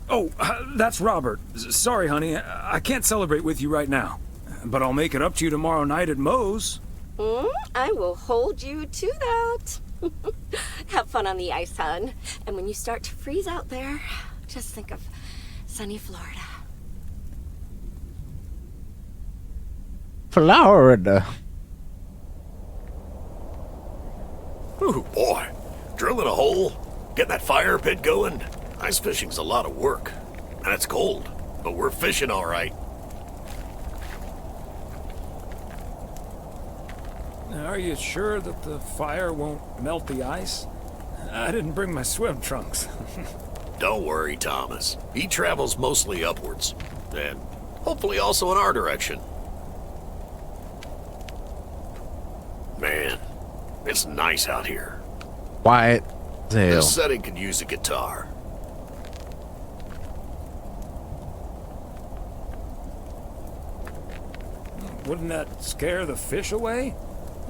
Oh, that's Robert. Sorry, honey. I can't celebrate with you right now. But I'll make it up to you tomorrow night at Moe's. I will hold you to that. Have fun on the ice, hon. And when you start to freeze out there, just think of sunny Florida. Florida. Ooh, boy. Drilling a hole, getting that fire pit going. Ice fishing's a lot of work. And it's cold, but we're fishing all right. Are you sure that the fire won't melt the ice? I didn't bring my swim trunks. Don't worry, Thomas. He travels mostly upwards. And hopefully also in our direction. Man, it's nice out here. Quiet as hell. This setting could use a guitar. Wouldn't that scare the fish away?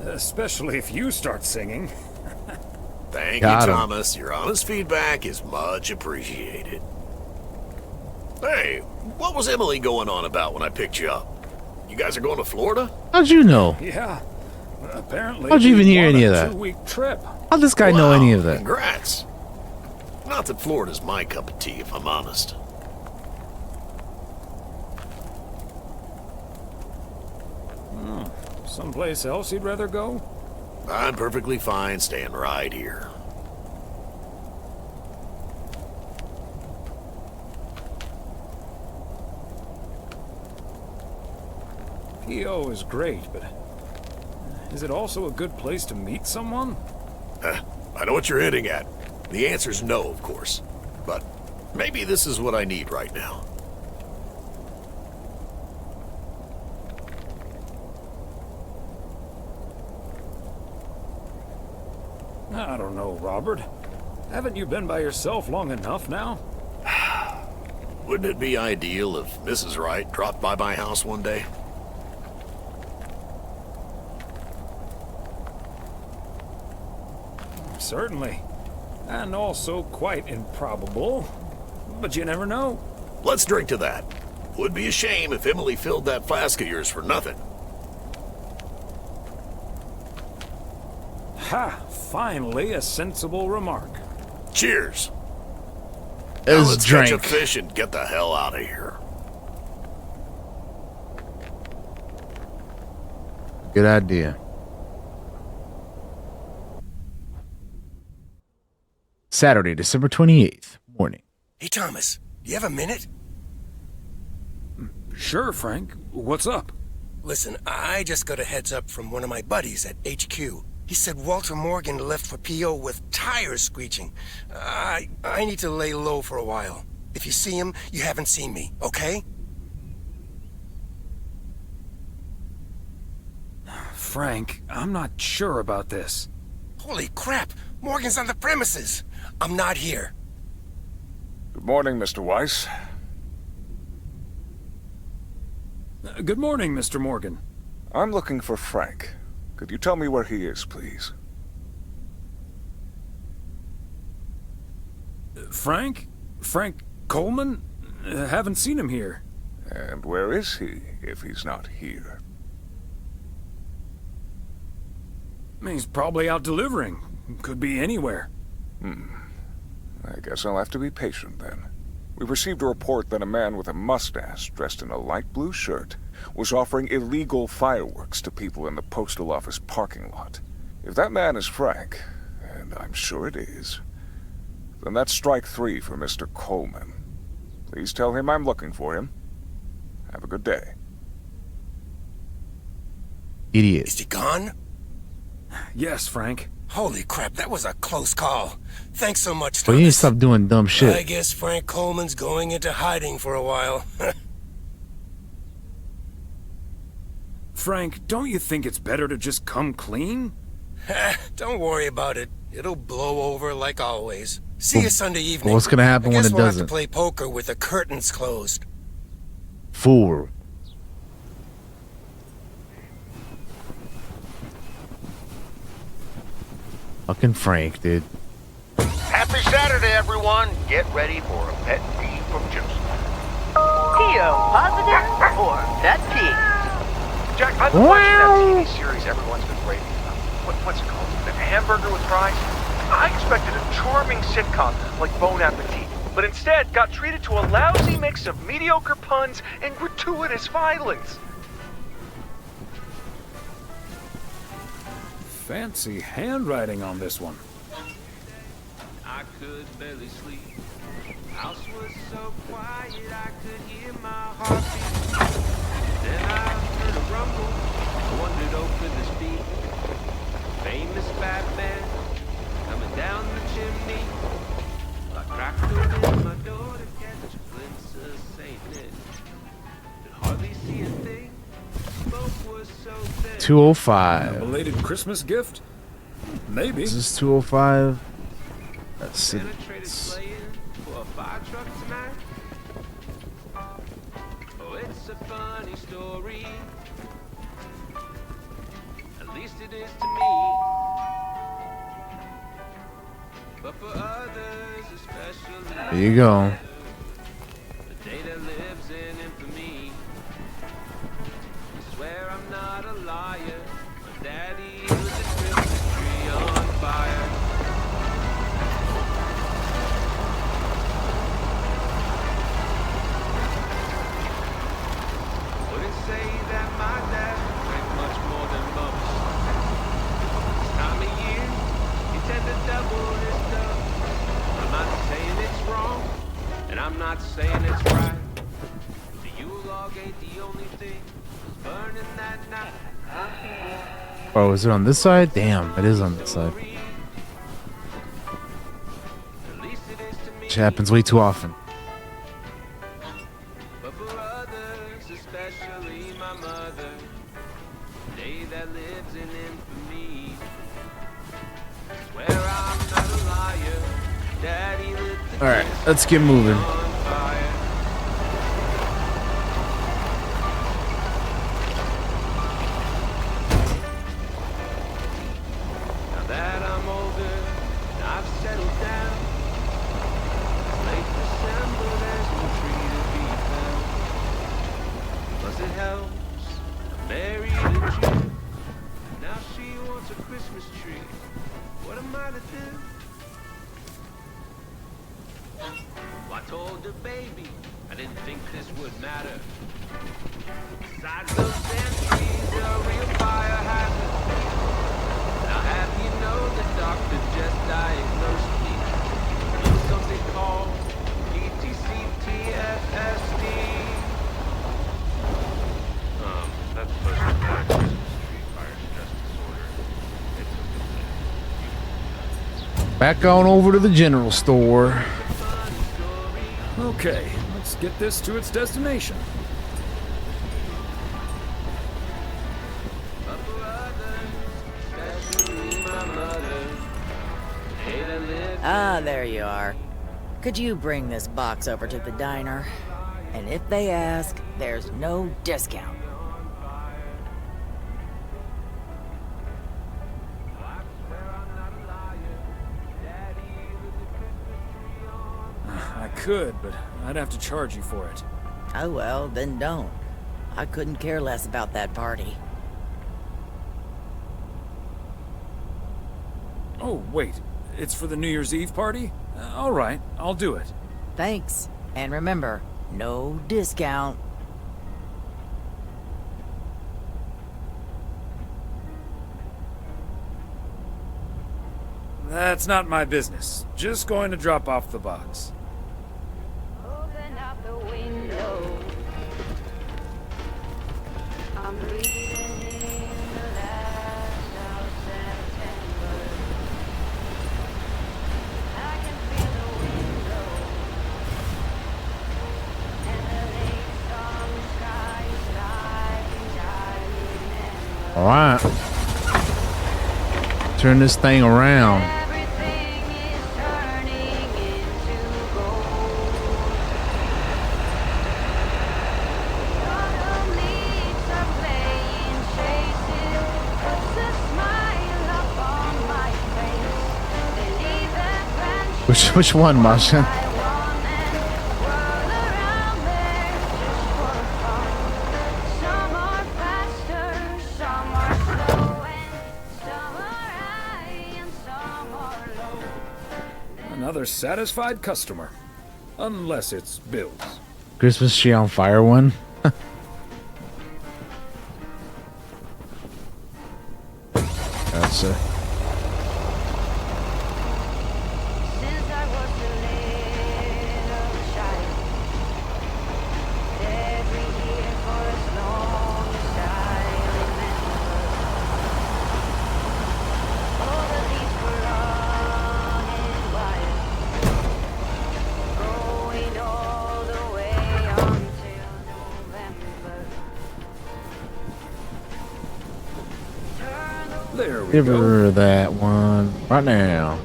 Especially if you start singing. Thank Got you, him. Thomas. Your honest feedback is much appreciated. Hey, what was Emily going on about when I picked you up? You guys are going to Florida? How'd you know? Yeah. Apparently. How'd you even we hear won any a of that? 2-week trip. How'd this guy know any of that? Congrats. Not that Florida's my cup of tea, if I'm honest. Oh, someplace else you'd rather go? I'm perfectly fine staying right here. P.O. is great, but is it also a good place to meet someone? I know what you're hinting at. The answer's no, of course. But maybe this is what I need right now. I don't know, Robert. Haven't you been by yourself long enough now? Wouldn't it be ideal if Mrs. Wright dropped by my house one day? Certainly. And also quite improbable. But you never know. Let's drink to that. Would be a shame if Emily filled that flask of yours for nothing. Ha! Finally, a sensible remark. Cheers. Let's let's drink. catch a fish and get the hell out of here. Good idea. Saturday, December 28th, morning. Hey, Thomas, do you have a minute? Sure, Frank. What's up? Listen, I just got a heads up from one of my buddies at HQ. He said Walter Morgan left for P.O. with tires screeching. I need to lay low for a while. If you see him, you haven't seen me, okay? Frank, I'm not sure about this. Holy crap! Morgan's on the premises! I'm not here. Good morning, Mr. Weiss. Good morning, Mr. Morgan. I'm looking for Frank. Could you tell me where he is, please? Frank? Frank Coleman? Haven't seen him here. And where is he, if he's not here? He's probably out delivering. Could be anywhere. I guess I'll have to be patient then. We've received a report that a man with a mustache, dressed in a light blue shirt, was offering illegal fireworks to people in the postal office parking lot. If that man is Frank, and I'm sure it is, then that's strike 3 for Mr. Coleman. Please tell him I'm looking for him. Have a good day. Idiot. Is he gone? Yes, Frank. Holy crap, that was a close call. Thanks so much, Well, you need to Thomas. stop doing dumb I shit. guess Frank Coleman's going into hiding for a while. Frank, don't you think it's better to just come clean? Don't worry about it. It'll blow over like always. See you Sunday evening. What's gonna happen I when guess it we'll doesn't? have to play poker with the curtains closed. Fool. Fucking Frank, dude. Happy Saturday, everyone. Get ready for a pet peeve from Joseph. P.O. positive or pet peeve? Jack, I've been watching that TV series everyone's been raving about. What's it called? The Hamburger with Fries? I expected a charming sitcom like Bon Appetit, but instead got treated to a lousy mix of mediocre puns and gratuitous violence. Fancy handwriting on this one. I could barely sleep. House was so quiet I could hear my heartbeat. Then I heard a rumble. I wandered over the speed. Famous Batman coming down the chimney. I cracked open my door to catch a glimpse of Saint Nick. Could hardly see a thing. Smoke was so thin. 205. A belated Christmas gift? Maybe. Is this 205? That's it. Penetrated slaying for a fire truck tonight. Oh, it's a funny story. At least it is to me. But for others, especially There you go. the day that lives in infamy. I swear I'm not a liar. My daddy lit the Christmas tree on fire. Wouldn't say that my dad drank not saying it's right. The Yule log ain't the only thing burning that night. Oh, is it on this side? Damn, it is on this side. Which happens way too often. But for others, especially my mother, the day that lives in infamy. Swear I'm not a liar. Daddy lit the All right, let's get moving. Now that I'm older and I've settled down, it's late December, there's no tree to be found. Plus it helps, I'm married in June. Now she wants a Christmas tree. What am I to do? Well, I told her, baby, I didn't think this would matter. Besides those damn trees, they're a real fire hazard. Now have you know the doctor just diagnosed me with something called PTCTFSD. That's post-traumatic street fire stress disorder. Back on over to the general store. Okay, let's get this to its destination. Ah, there you are. Could you bring this box over to the diner? And if they ask, there's no discount. I could, but I'd have to charge you for it. Oh well, then don't. I couldn't care less about that party. Oh, wait. It's for the New Year's Eve party? All right, I'll do it. Thanks. And remember, no discount. That's not my business. Just going to drop off the box. Open up the window. I'm breathing in the last of September. I can feel the window and the late summer sky I remember. All right. Turn this thing around. Which one, Masha? Another satisfied customer. Unless it's Bill's. Christmas tree on fire one? That's it. There we Give go. her that one right now.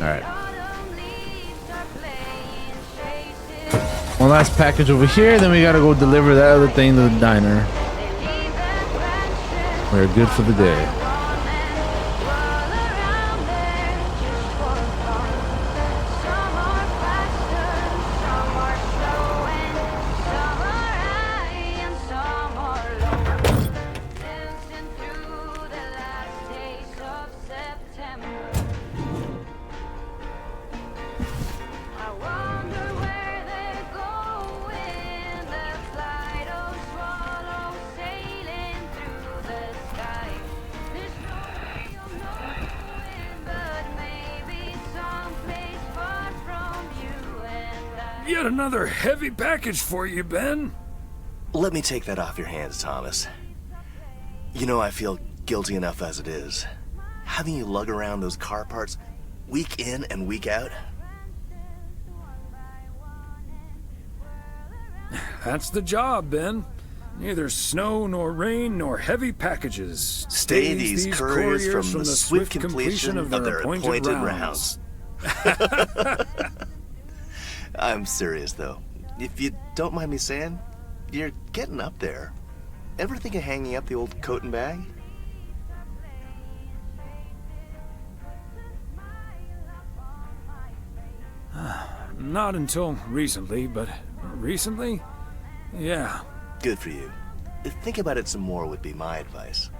Alright. One last package over here, then we gotta go deliver that other thing to the diner. We're good for the day. Yet another heavy package for you, Ben. Let me take that off your hands, Thomas. You know I feel guilty enough as it is. Having you lug around those car parts week in and week out. That's the job, Ben. Neither snow nor rain nor heavy packages. Stay these couriers from the swift completion of their appointed rounds. I'm serious, though. If you don't mind me saying, you're getting up there. Ever think of hanging up the old coat and bag? Not until recently, but recently? Yeah. Good for you. Think about it some more would be my advice.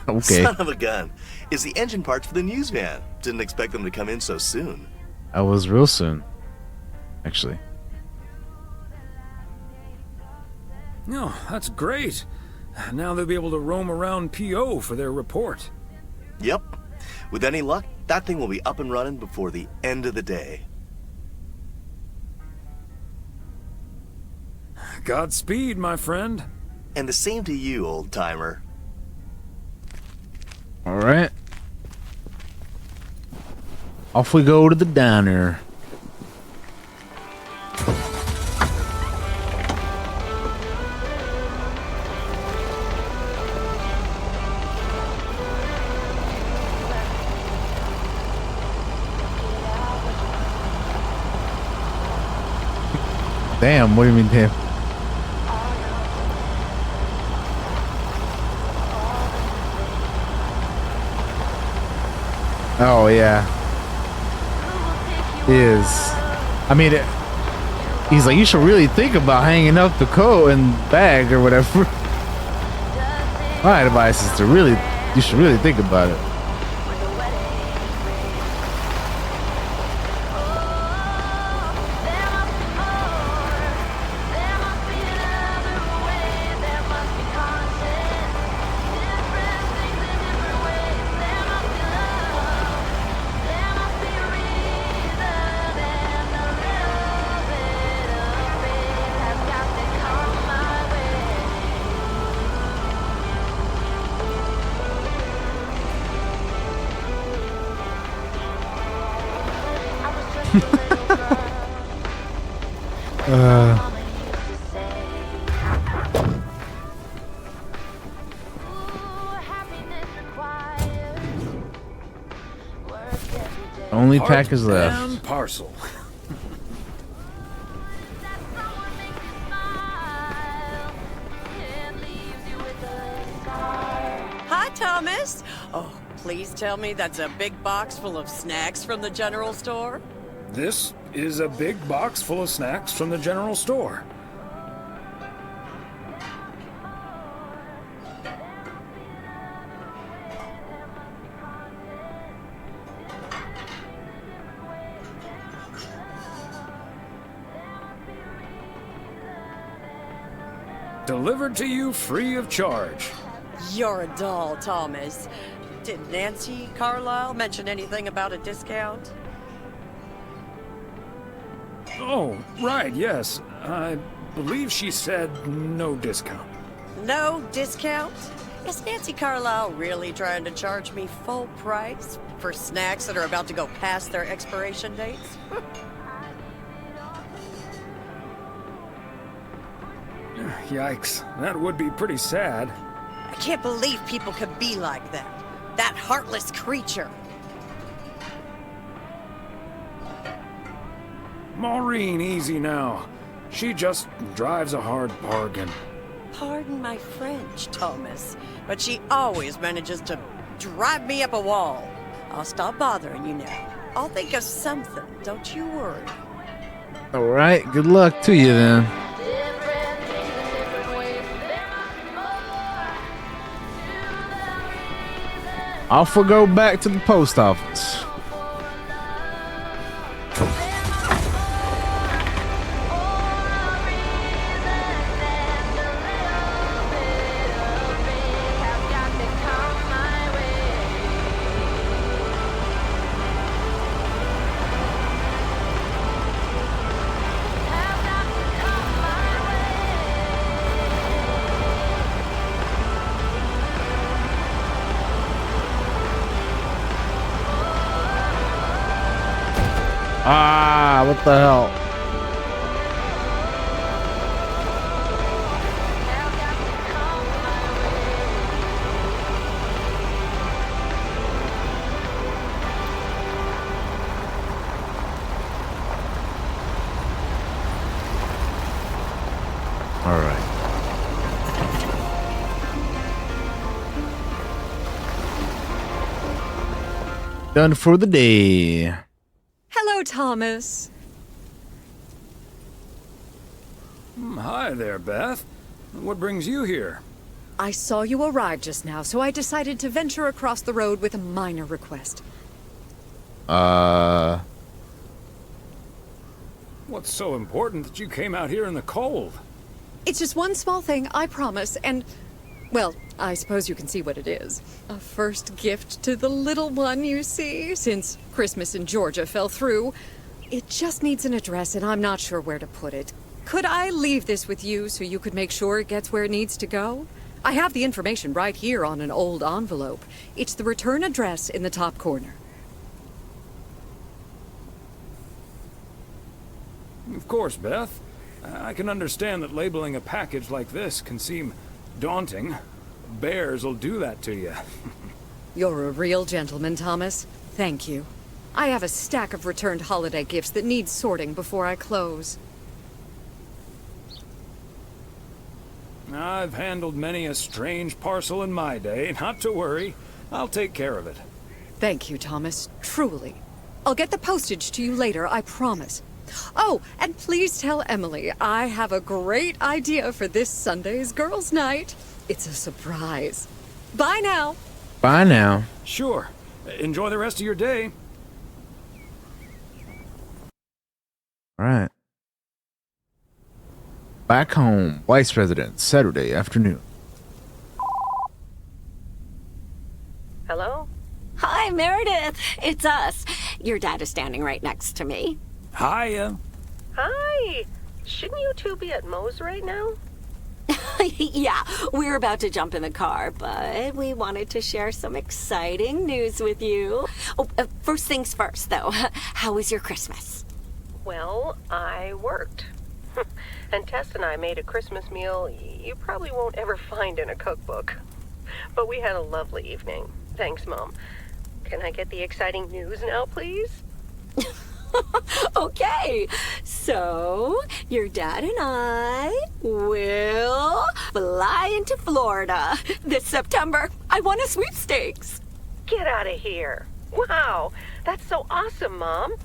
Okay. Son of a gun. Is the engine parts for the news van. Didn't expect them to come in so soon. I was real soon, actually. No, that's great. Now they'll be able to roam around PO for their report. Yep. With any luck, that thing will be up and running before the end of the day. Godspeed, my friend. And the same to you, old-timer. All right. Off we go to the diner. Damn, what do you mean, damn? Oh, yeah. Is. I mean, he's like, you should really think about hanging up the coat and bag or whatever. My advice is to really, you should really think about it. Only pack is left. And parcel. Hi, Thomas. Oh, please tell me that's a big box full of snacks from the general store. This is a big box full of snacks from the general store. Delivered to you free of charge. You're a doll, Thomas. Did Nancy Carlisle mention anything about a discount? Oh, right, yes. I believe she said no discount. No discount? Is Nancy Carlisle really trying to charge me full price for snacks that are about to go past their expiration dates? Yikes, that would be pretty sad. I can't believe people could be like that. That heartless creature. Maureen, easy now. She just drives a hard bargain. Pardon my French, Thomas, but she always manages to drive me up a wall. I'll stop bothering you now. I'll think of something, don't you worry. All right, good luck to you then. Off we go back to the post office. Ah, what the hell? All right. Done for the day. Hello, Thomas. Hi there, Beth. What brings you here? I saw you arrive just now, so I decided to venture across the road with a minor request. What's so important that you came out here in the cold? It's just one small thing, I promise, and, well, I suppose you can see what it is. A first gift to the little one, you see, since Christmas in Georgia fell through. It just needs an address, and I'm not sure where to put it. Could I leave this with you so you could make sure it gets where it needs to go? I have the information right here on an old envelope. It's the return address in the top corner. Of course, Beth. I can understand that labeling a package like this can seem daunting. Bears will do that to you. You're a real gentleman, Thomas. Thank you. I have a stack of returned holiday gifts that need sorting before I close. I've handled many a strange parcel in my day. Not to worry. I'll take care of it. Thank you, Thomas. Truly. I'll get the postage to you later, I promise. Oh, and please tell Emily I have a great idea for this Sunday's girls' night. It's a surprise. Bye now. Bye now. Sure. Enjoy the rest of your day. All right. Back home, Vice Residence, Saturday afternoon. Hello? Hi, Meredith. It's us. Your dad is standing right next to me. Hiya. Hi. Shouldn't you two be at Moe's right now? Yeah, we're about to jump in the car, but we wanted to share some exciting news with you. Oh, first things first, though. How was your Christmas? Well, I worked. And Tess and I made a Christmas meal you probably won't ever find in a cookbook. But we had a lovely evening. Thanks, Mom. Can I get the exciting news now, please? Okay, so your dad and I will fly into Florida this September. I won a sweepstakes. Get out of here. Wow, that's so awesome, Mom.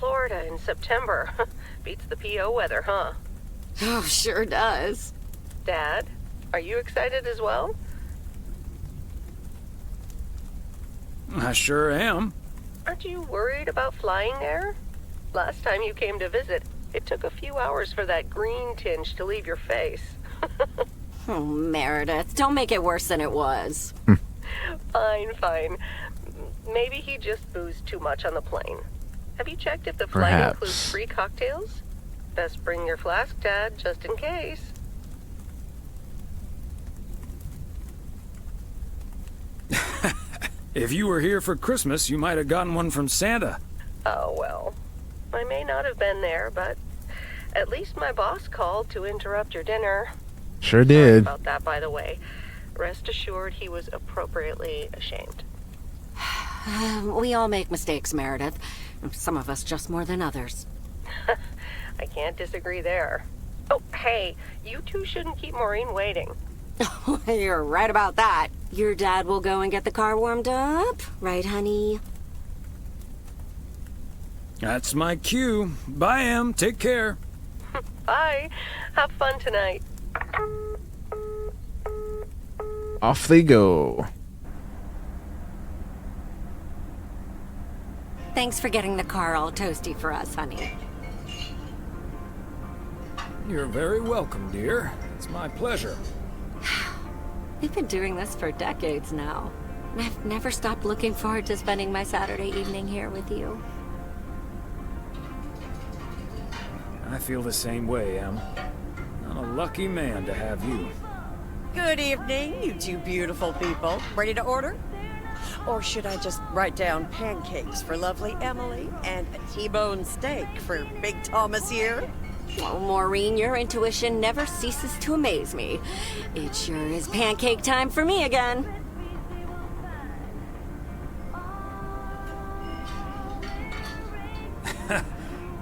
Florida in September. Beats the PO weather, huh? Oh, sure does. Dad, are you excited as well? I sure am. Aren't you worried about flying there? Last time you came to visit, it took a few hours for that green tinge to leave your face. Oh, Meredith, don't make it worse than it was. Fine. Maybe he just boozed too much on the plane. Have you checked if the flight includes free cocktails? Best bring your flask, Dad, just in case. If you were here for Christmas, you might have gotten one from Santa. Oh, well. I may not have been there, but at least my boss called to interrupt your dinner. Sure did. Sorry about that, by the way. Rest assured he was appropriately ashamed. We all make mistakes, Meredith. Some of us just more than others. I can't disagree there. Oh, hey, you two shouldn't keep Maureen waiting. You're right about that. Your dad will go and get the car warmed up, right, honey? That's my cue. Bye, Em. Take care. Bye. Have fun tonight. Off they go. Thanks for getting the car all toasty for us, honey. You're very welcome, dear. It's my pleasure. We've been doing this for decades now. And I've never stopped looking forward to spending my Saturday evening here with you. I feel the same way, Em. I'm a lucky man to have you. Good evening, you two beautiful people. Ready to order? Or should I just write down pancakes for lovely Emily and a T-bone steak for Big Thomas here? Well, Maureen, your intuition never ceases to amaze me. It sure is pancake time for me again.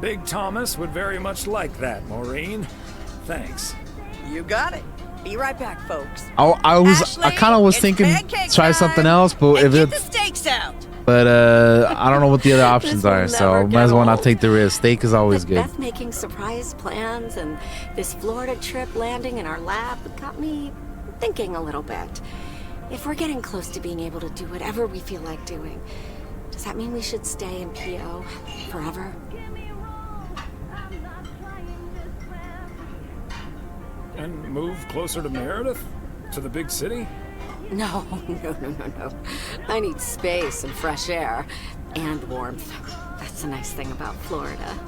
Big Thomas would very much like that, Maureen. Thanks. You got it. Be right back, folks. I kind of was thinking try something else, but if Get the it's steaks out. but I don't know what the other options are, so might as well not take the risk. Steak is always good. Beth making surprise plans and this Florida trip landing in our lab got me thinking a little bit. If we're getting close to being able to do whatever we feel like doing, does that mean we should stay in PO forever? And move closer to Meredith? To the big city? No. I need space and fresh air. And warmth. That's the nice thing about Florida.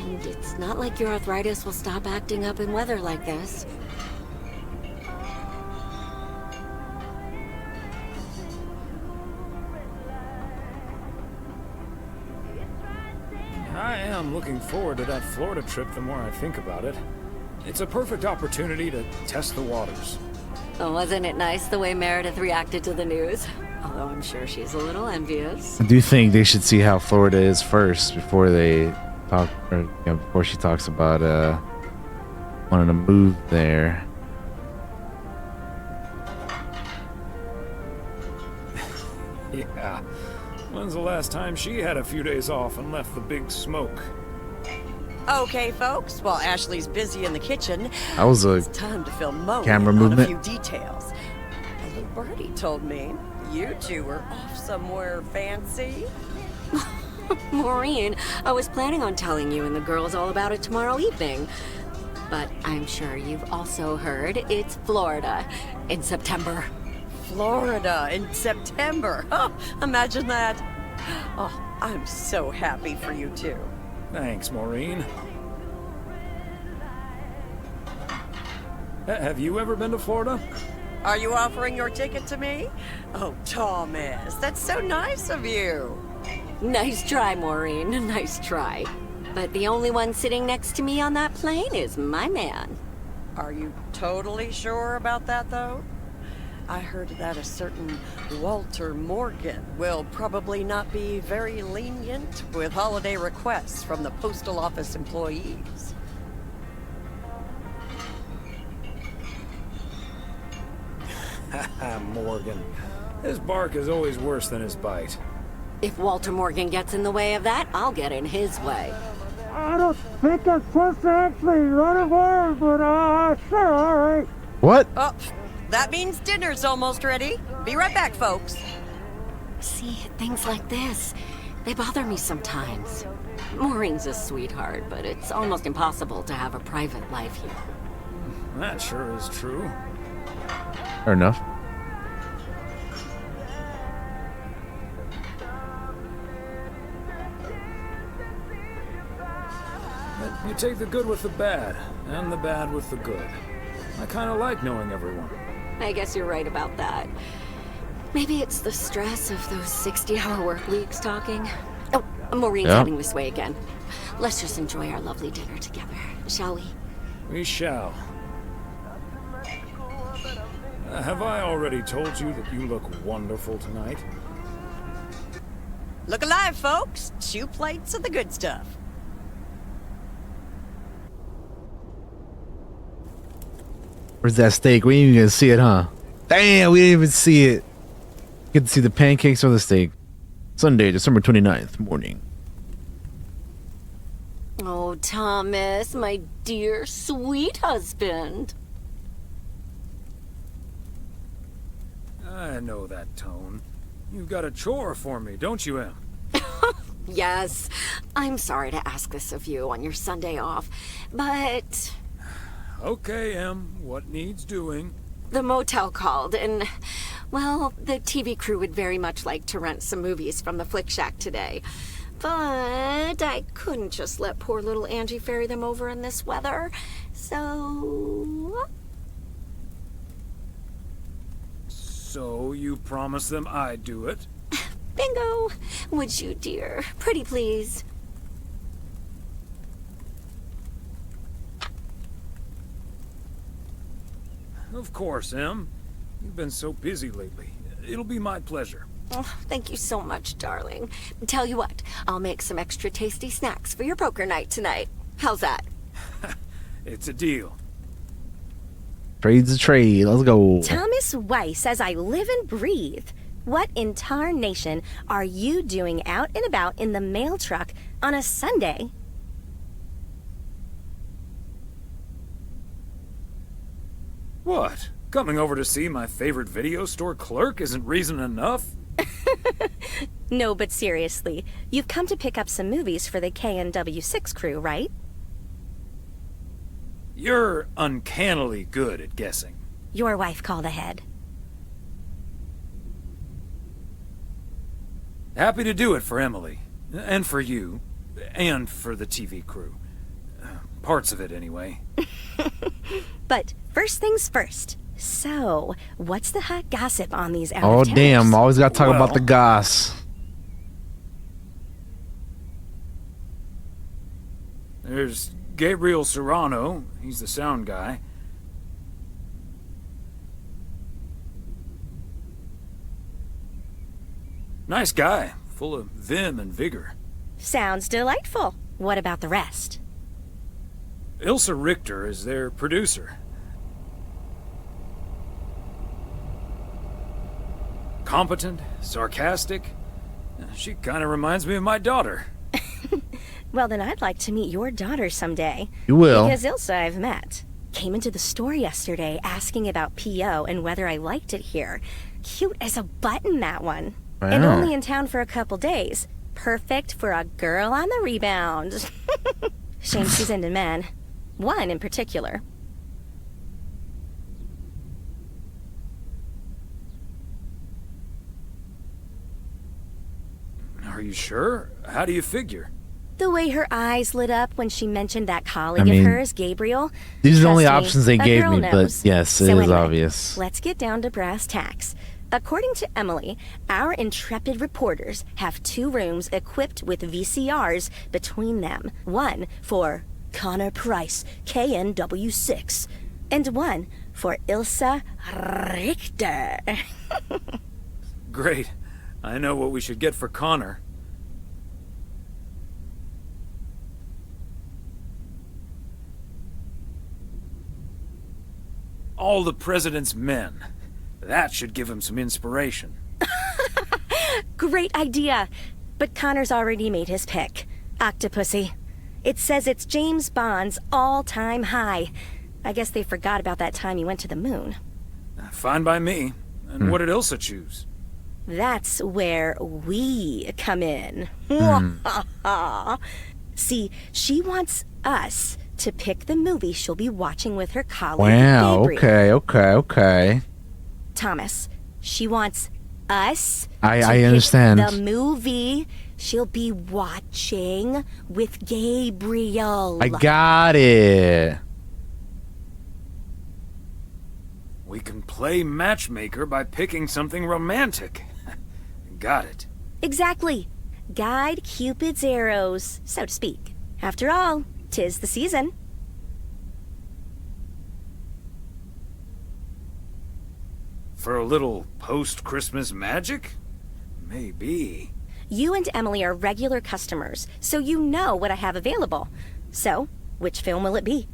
And it's not like your arthritis will stop acting up in weather like this. I am looking forward to that Florida trip the more I think about it. It's a perfect opportunity to test the waters. Oh, wasn't it nice the way Meredith reacted to the news? Although I'm sure she's a little envious. I do think they should see how Florida is first before they talk, or before she talks about wanting to move there. Yeah. When's the last time she had a few days off and left the big smoke? Okay, folks. While Ashley's busy in the kitchen, That was a it's time to film Mo camera on movement. a few details. A little birdie told me you two were off somewhere fancy. Maureen, I was planning on telling you and the girls all about it tomorrow evening. But I'm sure you've also heard it's Florida in September. Florida in September. Oh, imagine that. Oh, I'm so happy for you two. Thanks, Maureen. Have you ever been to Florida? Are you offering your ticket to me? Oh, Thomas, that's so nice of you. Nice try, Maureen. Nice try. But the only one sitting next to me on that plane is my man. Are you totally sure about that, though? I heard that a certain Walter Morgan will probably not be very lenient with holiday requests from the postal office employees. Morgan. His bark is always worse than his bite. If Walter Morgan gets in the way of that, I'll get in his way. I don't think I'm supposed to actually run a bar, but sure, all right. What? Oh, that means dinner's almost ready. Be right back, folks. See, things like this, they bother me sometimes. Maureen's a sweetheart, but it's almost impossible to have a private life here. That sure is true. Fair enough. You take the good with the bad, and the bad with the good. I kind of like knowing everyone. I guess you're right about that. Maybe it's the stress of those 60-hour work weeks talking. Oh, Maureen's heading this way again. Let's just enjoy our lovely dinner together, shall we? We shall. Have I already told you that you look wonderful tonight? Look alive, folks. 2 plates of the good stuff. Where's that steak? We ain't even gonna see it, huh? Damn, we didn't even see it. Get to see the pancakes or the steak. Sunday, December 29th, morning. Oh, Thomas, my dear, sweet husband. I know that tone. You've got a chore for me, don't you, Em? Yes, I'm sorry to ask this of you on your Sunday off, but... Okay, Em, what needs doing? The motel called, and, well, the TV crew would very much like to rent some movies from the Flick Shack today. But I couldn't just let poor little Angie ferry them over in this weather, so... So you promised them I'd do it? Bingo! Would you, dear? Pretty please. Of course, Em. You've been so busy lately. It'll be my pleasure. Oh, thank you so much, darling. Tell you what, I'll make some extra tasty snacks for your poker night tonight. How's that? It's a deal. Trade's a trade. Let's go. Thomas Weiss, as I live and breathe. What in tarnation are you doing out and about in the mail truck on a Sunday? What? Coming over to see my favorite video store clerk isn't reason enough? No, but seriously, you've come to pick up some movies for the KNW6 crew, right? You're uncannily good at guessing. Your wife called ahead. Happy to do it for Emily. And for you. And for the TV crew. Parts of it, anyway. But first things first. So, what's the hot gossip on these out Oh, of towners? damn. Always got to talk about the goss. There's Gabriel Serrano. He's the sound guy. Nice guy. Full of vim and vigor. Sounds delightful. What about the rest? Ilsa Richter is their producer. Competent, sarcastic. She kind of reminds me of my daughter. Well, then I'd like to meet your daughter someday. You will. Because Ilsa I've met. Came into the store yesterday asking about P.O. and whether I liked it here. Cute as a button, that one. Wow. And only in town for a couple days. Perfect for a girl on the rebound. Shame she's into men. One in particular. Are you sure? How do you figure? The way her eyes lit up when she mentioned that colleague I mean, of hers, Gabriel. These are the only Trust me, options they a gave girl me, knows. but yes, it So is anyway, obvious. Let's get down to brass tacks. According to Emily, our intrepid reporters have 2 rooms equipped with VCRs between them. One for Connor Price, KNW6, and one for Ilsa Richter. Great. I know what we should get for Connor. All the President's Men. That should give him some inspiration. Great idea. But Connor's already made his pick. Octopussy. It says it's James Bond's all-time high. I guess they forgot about that time he went to the moon. Fine by me. And what did Ilsa choose? That's where we come in. See, she wants us to pick the movie she'll be watching with her colleague, Wow, Gabriel. okay. Thomas, she wants us I to pick understand. the movie she'll be watching with Gabriel. I got it. We can play matchmaker by picking something romantic. Got it. Exactly. Guide Cupid's arrows, so to speak. After all, 'tis the season. For a little post-Christmas magic? Maybe. You and Emily are regular customers, so you know what I have available. So, which film will it be?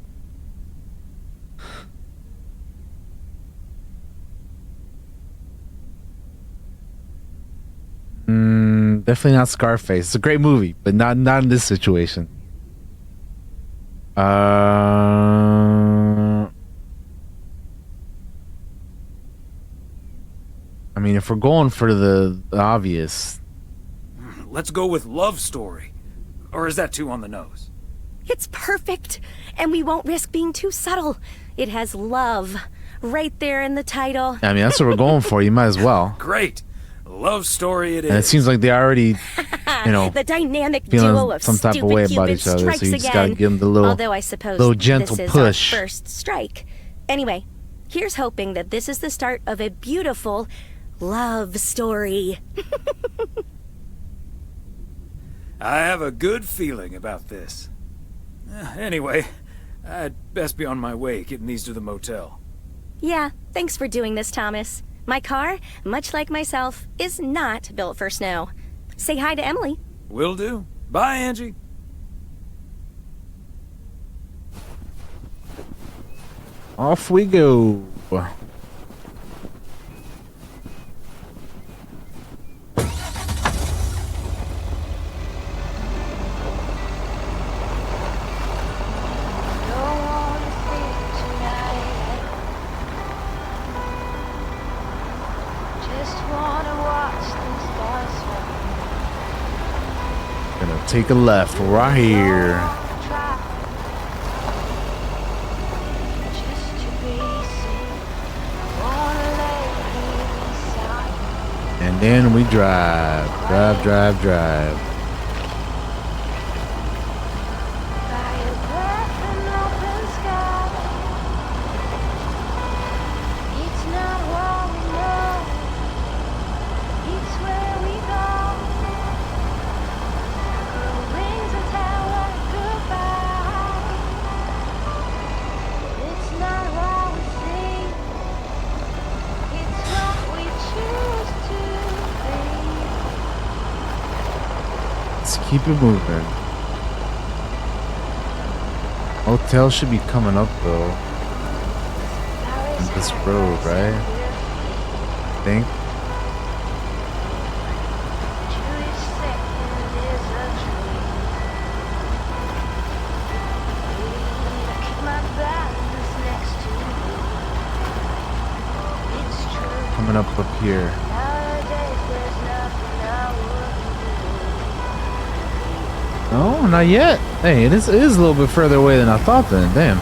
Definitely not Scarface. It's a great movie, but not in this situation. I mean, if we're going for the obvious, Let's go with Love Story. Or is that too on the nose? It's perfect, and we won't risk being too subtle. It has love right there in the title. I mean, that's what we're going for. You might as well. Great. Love Story it is. And it seems like they already, the dynamic feeling duo of some type of stupid way about Cupid each other, so strikes you just again. gotta give them the little, Although I suppose little gentle this is push. our first strike. Anyway, here's hoping that this is the start of a beautiful love story. I have a good feeling about this. Anyway, I'd best be on my way, getting these to the motel. Yeah, thanks for doing this, Thomas. My car, much like myself, is not built for snow. Say hi to Emily. Will do. Bye, Angie. Off we go. Gonna take a left right here. And then we drive. Let's keep it moving. Hotel should be coming up though. On this road, right? I think. Coming up here. No, not yet. Hey, it is a little bit further away than I thought then. Damn.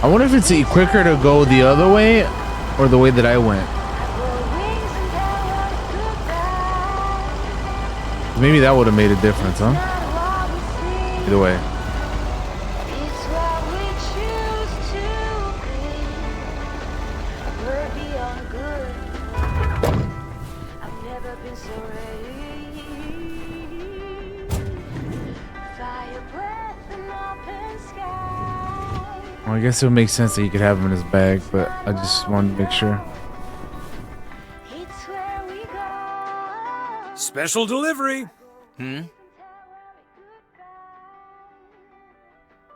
I wonder if it's quicker to go the other way or the way that I went. Maybe that would have made a difference, huh? Either way. Well, I guess it would make sense that he could have him in his bag, but I just wanted to make sure. Special delivery.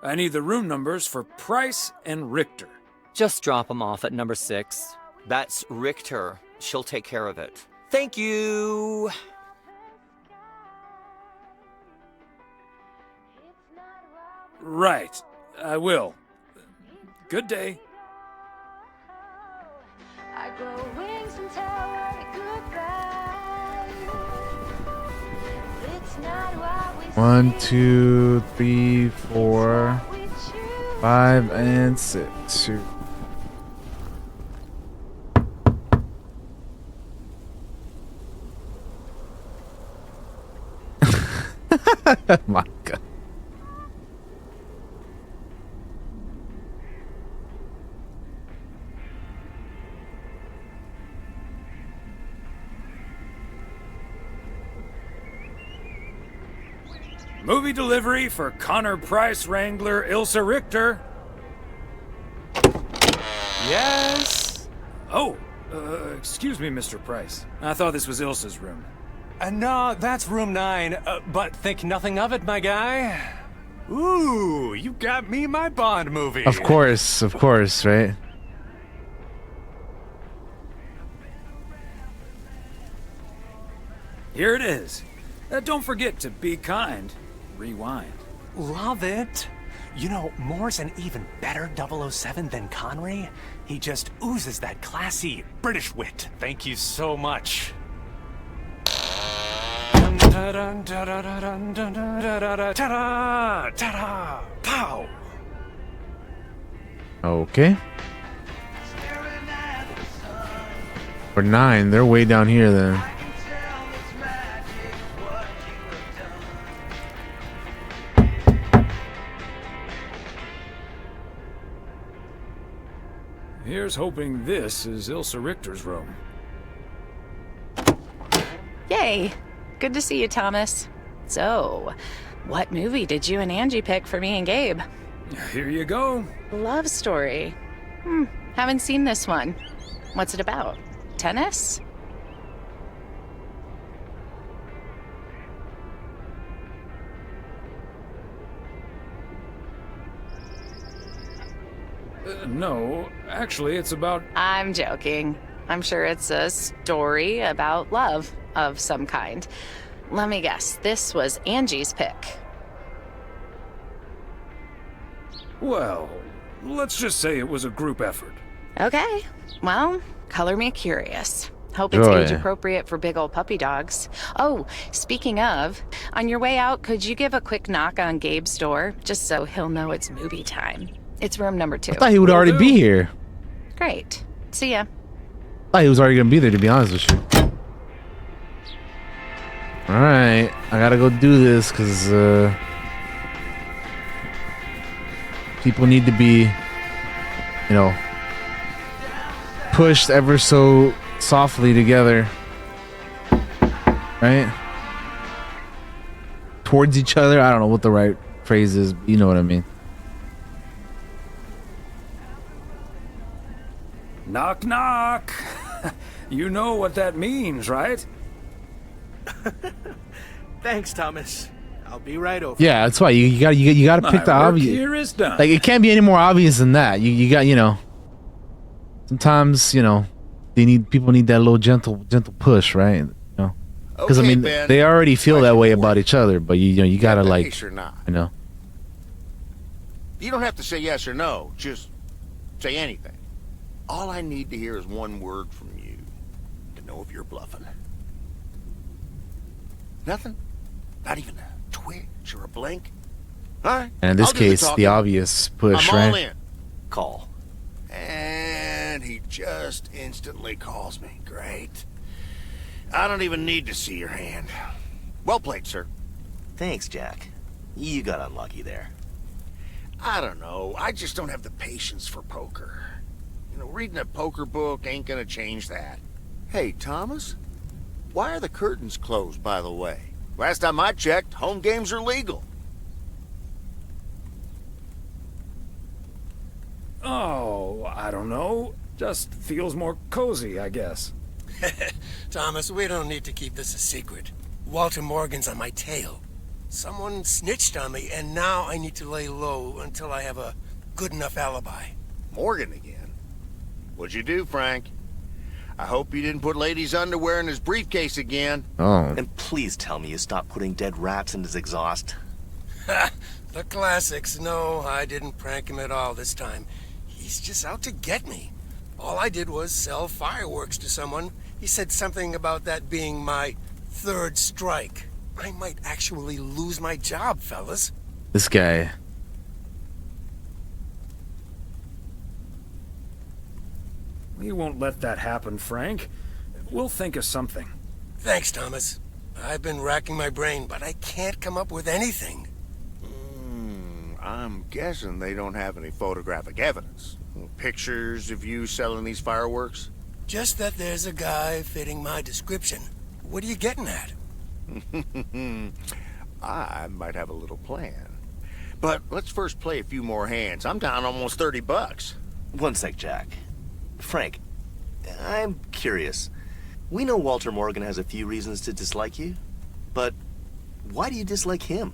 I need the room numbers for Price and Richter. Just drop them off at number 6. That's Richter. She'll take care of it. Thank you. Right. I will. Good day. I grow wings and tell her goodbye. It's not what we 1, 2, 3, 4, 5, and 6. My God. Movie delivery for Connor Price Wrangler Ilsa Richter. Yes? Oh, excuse me, Mr. Price. I thought this was Ilsa's room. No, that's room 9, but think nothing of it, my guy. Ooh, you got me my Bond movie. Of course, right? Here it is. Don't forget to be kind. Rewind. Love it. You know, Moore's an even better 007 than Connery. He just oozes that classy British wit. Thank you so much. Ta-da! Pow! Okay. For 9, they're way down here then. Here's hoping this is Ilsa Richter's room. Yay! Good to see you, Thomas. So, what movie did you and Angie pick for me and Gabe? Here you go. Love story. Haven't seen this one. What's it about? Tennis? No, actually, it's about... I'm joking. I'm sure it's a story about love of some kind. Let me guess, this was Angie's pick. Well, let's just say it was a group effort. Okay, well, color me curious. Hope it's Joy. age appropriate for big old puppy dogs. Oh, speaking of, on your way out, could you give a quick knock on Gabe's door, just so he'll know it's movie time? It's room number 2. I thought he would already be here. Great. See ya. I thought he was already gonna be there, to be honest with you. Alright, I gotta go do this because people need to be, you know, pushed ever so softly together. Right? Towards each other. I don't know what the right phrase is, but you know what I mean. Knock, knock. You know what that means, right? Thanks, Thomas. I'll be right over. Yeah, that's why you gotta pick the My work obvious. here is done. Like it can't be any more obvious than that. You got, you know. Sometimes, you know, people need that little gentle push, right? You know, because I Okay, mean Ben. they already feel that way about each other, but you know you gotta like, Yes or not? you know. You don't have to say yes or no. Just say anything. All I need to hear is one word from you to know if you're bluffing. Nothing? Not even a twitch or a blink? All right. And in this I'll do the case, the talking. obvious push, I'm all right? in. Call. And he just instantly calls me. Great. I don't even need to see your hand. Well played, sir. Thanks, Jack. You got unlucky there. I don't know. I just don't have the patience for poker. You know, reading a poker book ain't gonna change that. Hey, Thomas? Why are the curtains closed, by the way? Last time I checked, home games are legal. Oh, I don't know. Just feels more cozy, I guess. Thomas, we don't need to keep this a secret. Walter Morgan's on my tail. Someone snitched on me, and now I need to lay low until I have a good enough alibi. Morgan again? What'd you do, Frank? I hope you didn't put Lady's underwear in his briefcase again. Oh. And please tell me you stopped putting dead rats in his exhaust. The classics. No, I didn't prank him at all this time. He's just out to get me. All I did was sell fireworks to someone. He said something about that being my third strike. I might actually lose my job, fellas. This guy. We won't let that happen, Frank. We'll think of something. Thanks, Thomas. I've been racking my brain, but I can't come up with anything. I'm guessing they don't have any photographic evidence. Pictures of you selling these fireworks? Just that there's a guy fitting my description. What are you getting at? I might have a little plan. But let's first play a few more hands. I'm down almost $30. One sec, Jack. Frank, I'm curious. We know Walter Morgan has a few reasons to dislike you, but why do you dislike him?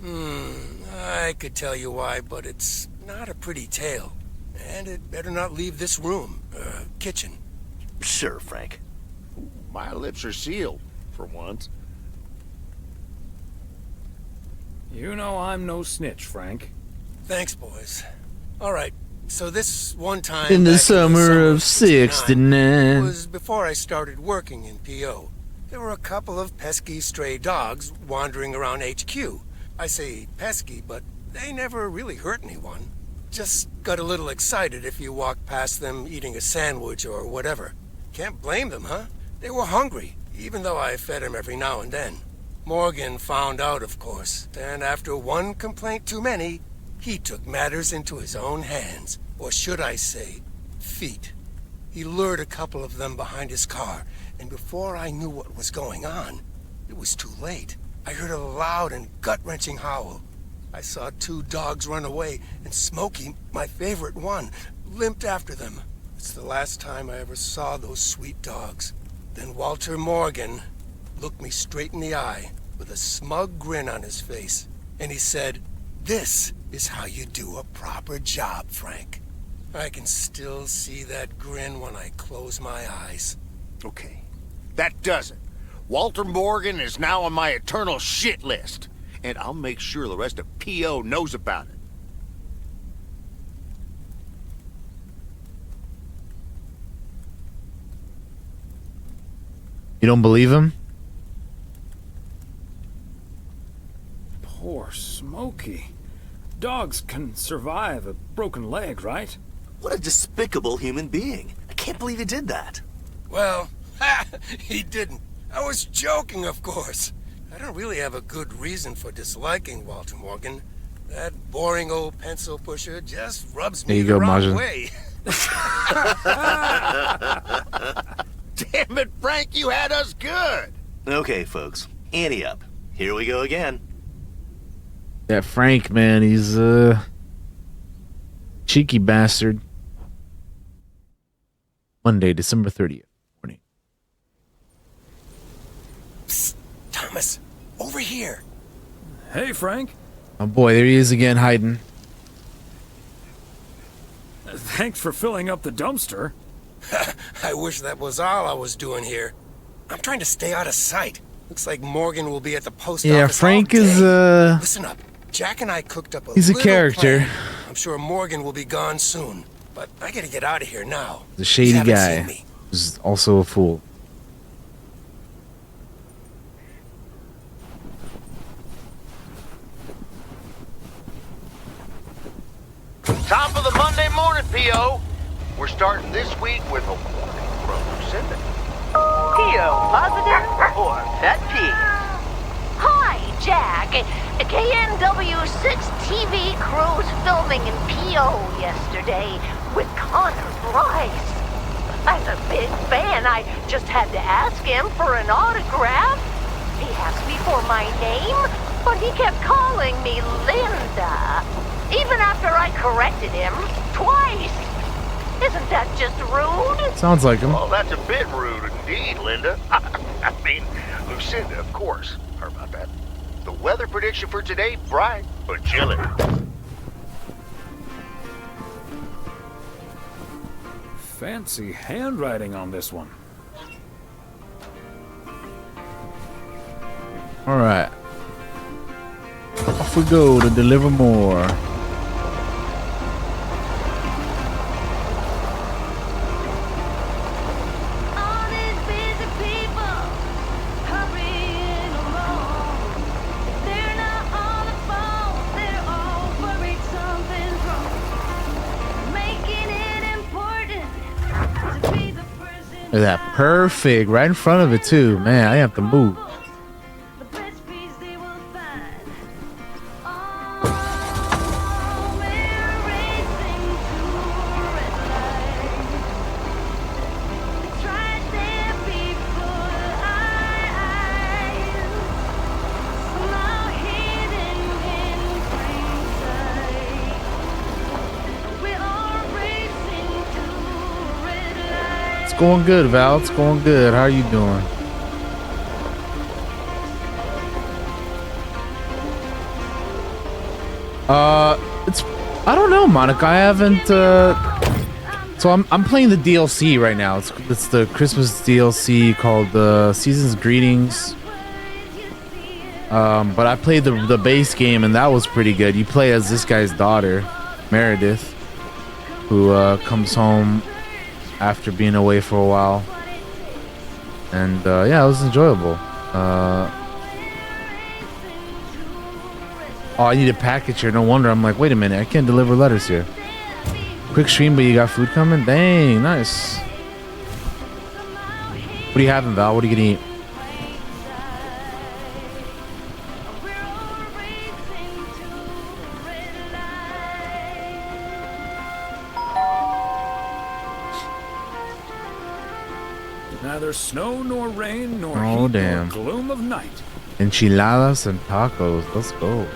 I could tell you why, but it's not a pretty tale. And it better not leave this room, kitchen. Sure, Frank. My lips are sealed, for once. You know I'm no snitch, Frank. Thanks, boys. All right, so this one time In the back summer of 69. was before I started working in PO. There were a couple of pesky stray dogs wandering around HQ. I say pesky, but they never really hurt anyone. Just got a little excited if you walked past them eating a sandwich or whatever. Can't blame them, huh? They were hungry, even though I fed them every now and then. Morgan found out, of course, and after one complaint too many, he took matters into his own hands. Or should I say, feet. He lured a couple of them behind his car, and before I knew what was going on, it was too late. I heard a loud and gut-wrenching howl. I saw 2 dogs run away, and Smokey, my favorite one, limped after them. It's the last time I ever saw those sweet dogs. Then Walter Morgan looked me straight in the eye with a smug grin on his face, and he said, "This is how you do a proper job, Frank." I can still see that grin when I close my eyes. Okay, that does it. Walter Morgan is now on my eternal shit list, and I'll make sure the rest of P.O. knows about it. You don't believe him? Poor Smokey. Dogs can survive a broken leg, right? What a despicable human being. I can't believe he did that. Well, he didn't. I was joking, of course. I don't really have a good reason for disliking Walter Morgan. That boring old pencil pusher just rubs me the wrong way. Damn it, Frank, you had us good. Okay, folks. Ante up. Here we go again. That Frank, man, he's a cheeky bastard. Monday, December 30th. Morning. Psst, Thomas, over here. Hey, Frank. Oh boy, there he is again, hiding. Thanks for filling up the dumpster. I wish that was all I was doing here. I'm trying to stay out of sight. Looks like Morgan will be at the post office. Yeah, Frank all day. is Listen up. Jack and I cooked up a he's a little character. plan. I'm sure Morgan will be gone soon, but I gotta get out of here now. The shady guy who's also a fool. Top of the Monday morning, P.O. We're starting this week with a warning from Lucinda. P.O. positive or pet peeve? Hi, Jack. KNW6 TV crews filming in P.O. yesterday with Connor Bryce. As a big fan, I just had to ask him for an autograph. He asked me for my name, but he kept calling me Linda. Even after I corrected him twice. Isn't that just rude? Sounds like him. Well, that's a bit rude indeed, Linda. I mean, Lucinda, of course. Heard about that. The weather prediction for today, bright but chilly. Fancy handwriting on this one. Alright. Off we go to deliver more. Look at that, perfect, right in front of it too. Man, I have to move. It's going good, Val. It's going good. How are you doing? It's I don't know, Monica. I haven't. So I'm playing the DLC right now. It's the Christmas DLC called Season's Greetings. But I played the base game and that was pretty good. You play as this guy's daughter, Meredith, who comes home after being away for a while, and yeah, it was enjoyable. Oh, I need a package here. No wonder. I'm like, wait a minute, I can't deliver letters here. Quick stream, but you got food coming? Dang, nice. What are you having, Val? What are you gonna eat? Neither snow nor rain nor Oh, heat damn. nor gloom of night. Enchiladas and tacos. Let's go.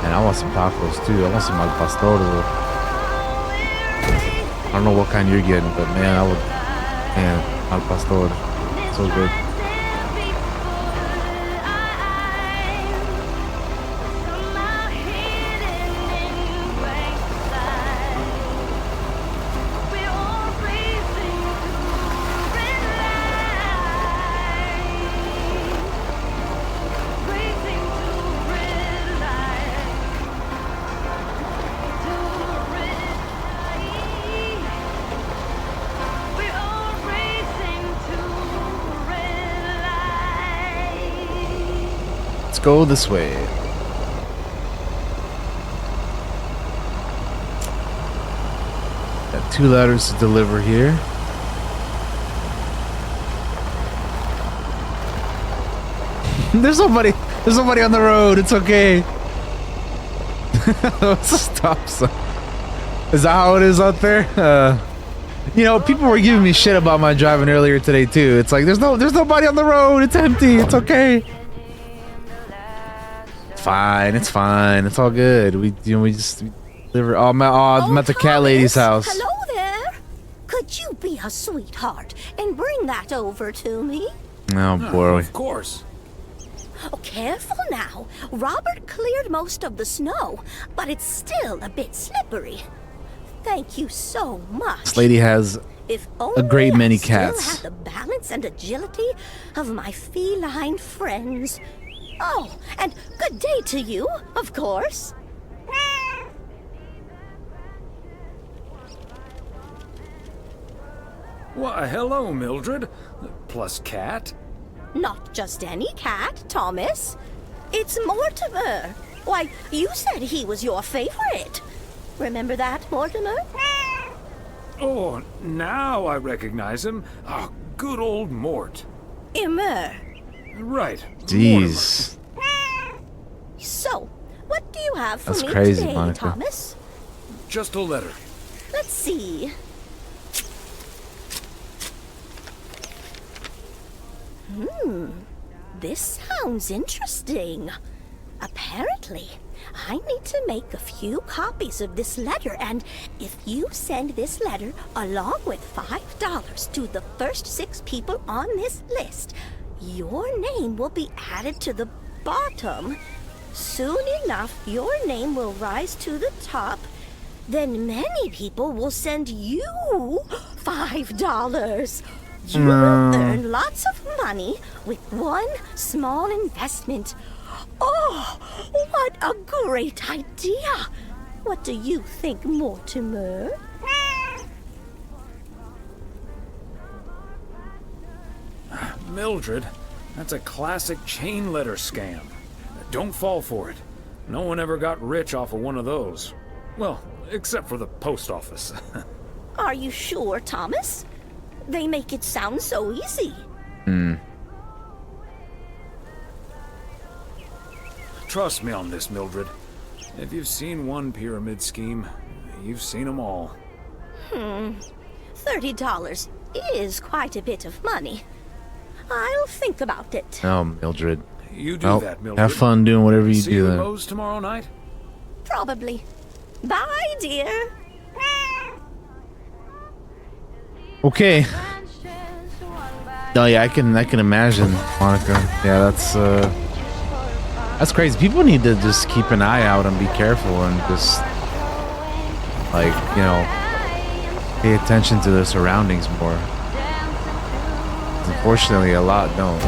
And I want some tacos too. I want some al pastor. I don't know what kind you're getting, but man, al pastor. So good. Go this way. Got 2 letters to deliver here. There's somebody on the road. It's okay. What's a stop sign? Is that how it is out there? You know, people were giving me shit about my driving earlier today too. It's like there's nobody on the road. It's empty. It's okay. Fine, it's fine. It's all good. We deliver. I'm at the cat lady's house. Hello there. Could you be a sweetheart and bring that over to me? Oh boy. Of course. Oh, careful now. Robert cleared most of the snow, but it's still a bit slippery. Thank you so much. This lady has If a great many I still cats. had the balance and agility of my feline friends. Oh, and good day to you, of course. Why, hello, Mildred. Plus cat. Not just any cat, Thomas. It's Mortimer. Why, you said he was your favorite. Remember that, Mortimer? Oh, now I recognize him. Ah, good old Mort. Immer. Right. Jeez. So, what do you have for That's me crazy, today, Monica. Thomas? Just a letter. Let's see. This sounds interesting. Apparently, I need to make a few copies of this letter, and if you send this letter along with $5 to the first 6 people on this list, your name will be added to the bottom. Soon enough, your name will rise to the top. Then many people will send you $5. You will earn lots of money with one small investment. Oh, what a great idea! What do you think, Mortimer? Mildred, that's a classic chain letter scam. Don't fall for it. No one ever got rich off of one of those. Well, except for the post office. Are you sure, Thomas? They make it sound so easy. Trust me on this, Mildred. If you've seen one pyramid scheme, you've seen them all. $30 is quite a bit of money. I'll think about it. Oh, Mildred. You do Well, that, Mildred. have fun doing whatever you See do you then. at Moe's tomorrow night? Probably. Bye, dear. Okay. Oh yeah, I can imagine, Monica. Yeah, that's crazy. People need to just keep an eye out and be careful and just like, you know, pay attention to their surroundings more. Unfortunately, a lot don't.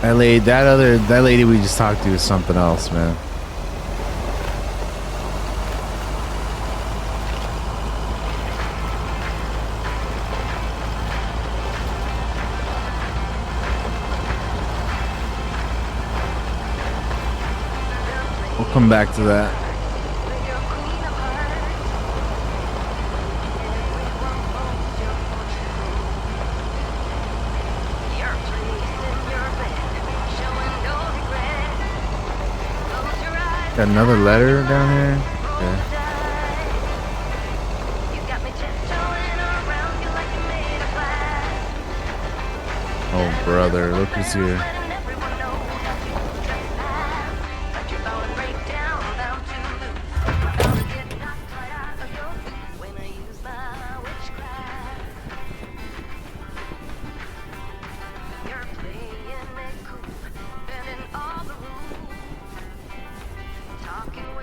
That lady we just talked to is something else, man. We'll come back to that. Got another letter down here. Okay. Oh, brother, look who's here.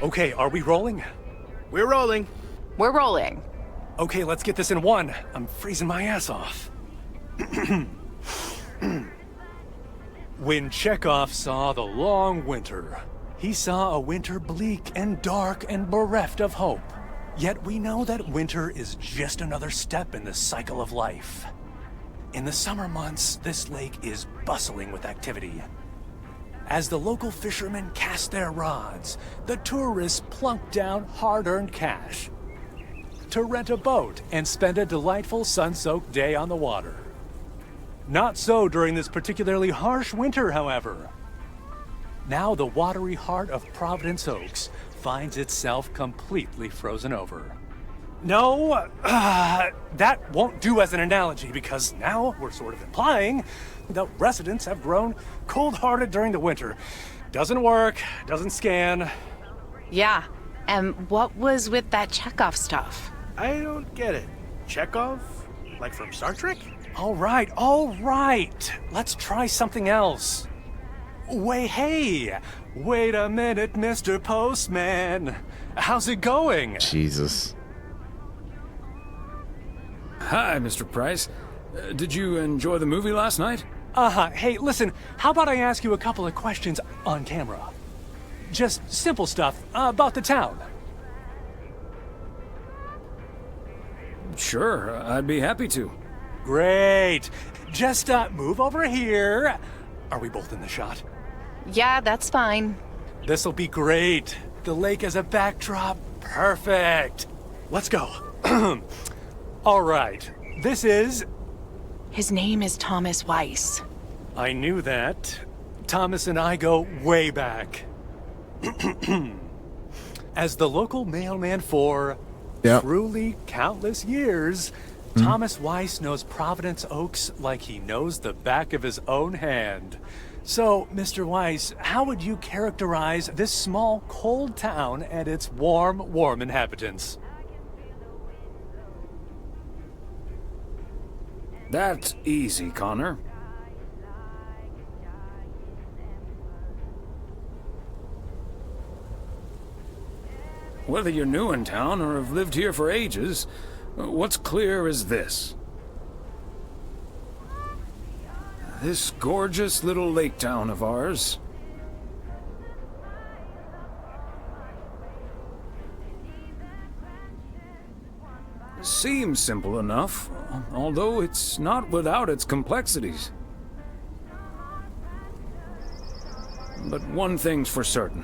Okay, are we rolling? We're rolling. We're rolling. Okay, let's get this in one. I'm freezing my ass off. When Chekhov saw the long winter, he saw a winter bleak and dark and bereft of hope. Yet we know that winter is just another step in the cycle of life. In the summer months, this lake is bustling with activity. As the local fishermen cast their rods, the tourists plunk down hard-earned cash to rent a boat and spend a delightful sun-soaked day on the water. Not so during this particularly harsh winter, however. Now the watery heart of Providence Oaks finds itself completely frozen over. No, that won't do as an analogy, because now we're sort of implying the residents have grown cold-hearted during the winter. Doesn't work, doesn't scan. Yeah, and what was with that Chekhov stuff? I don't get it. Chekhov? Like from Star Trek? All right. Let's try something else. Wait a minute, Mr. Postman. How's it going? Jesus. Hi, Mr. Price. Did you enjoy the movie last night? Hey, listen, how about I ask you a couple of questions on camera? Just simple stuff about the town. Sure, I'd be happy to. Great. Just move over here. Are we both in the shot? Yeah, that's fine. This'll be great. The lake as a backdrop. Perfect. Let's go. All right. This is... His name is Thomas Weiss. I knew that. Thomas and I go way back. As the local mailman for truly countless years, Thomas Weiss knows Providence Oaks like he knows the back of his own hand. So, Mr. Weiss, how would you characterize this small, cold town and its warm inhabitants? That's easy, Connor. Whether you're new in town or have lived here for ages, what's clear is this. This gorgeous little lake town of ours seems simple enough, although it's not without its complexities. But one thing's for certain.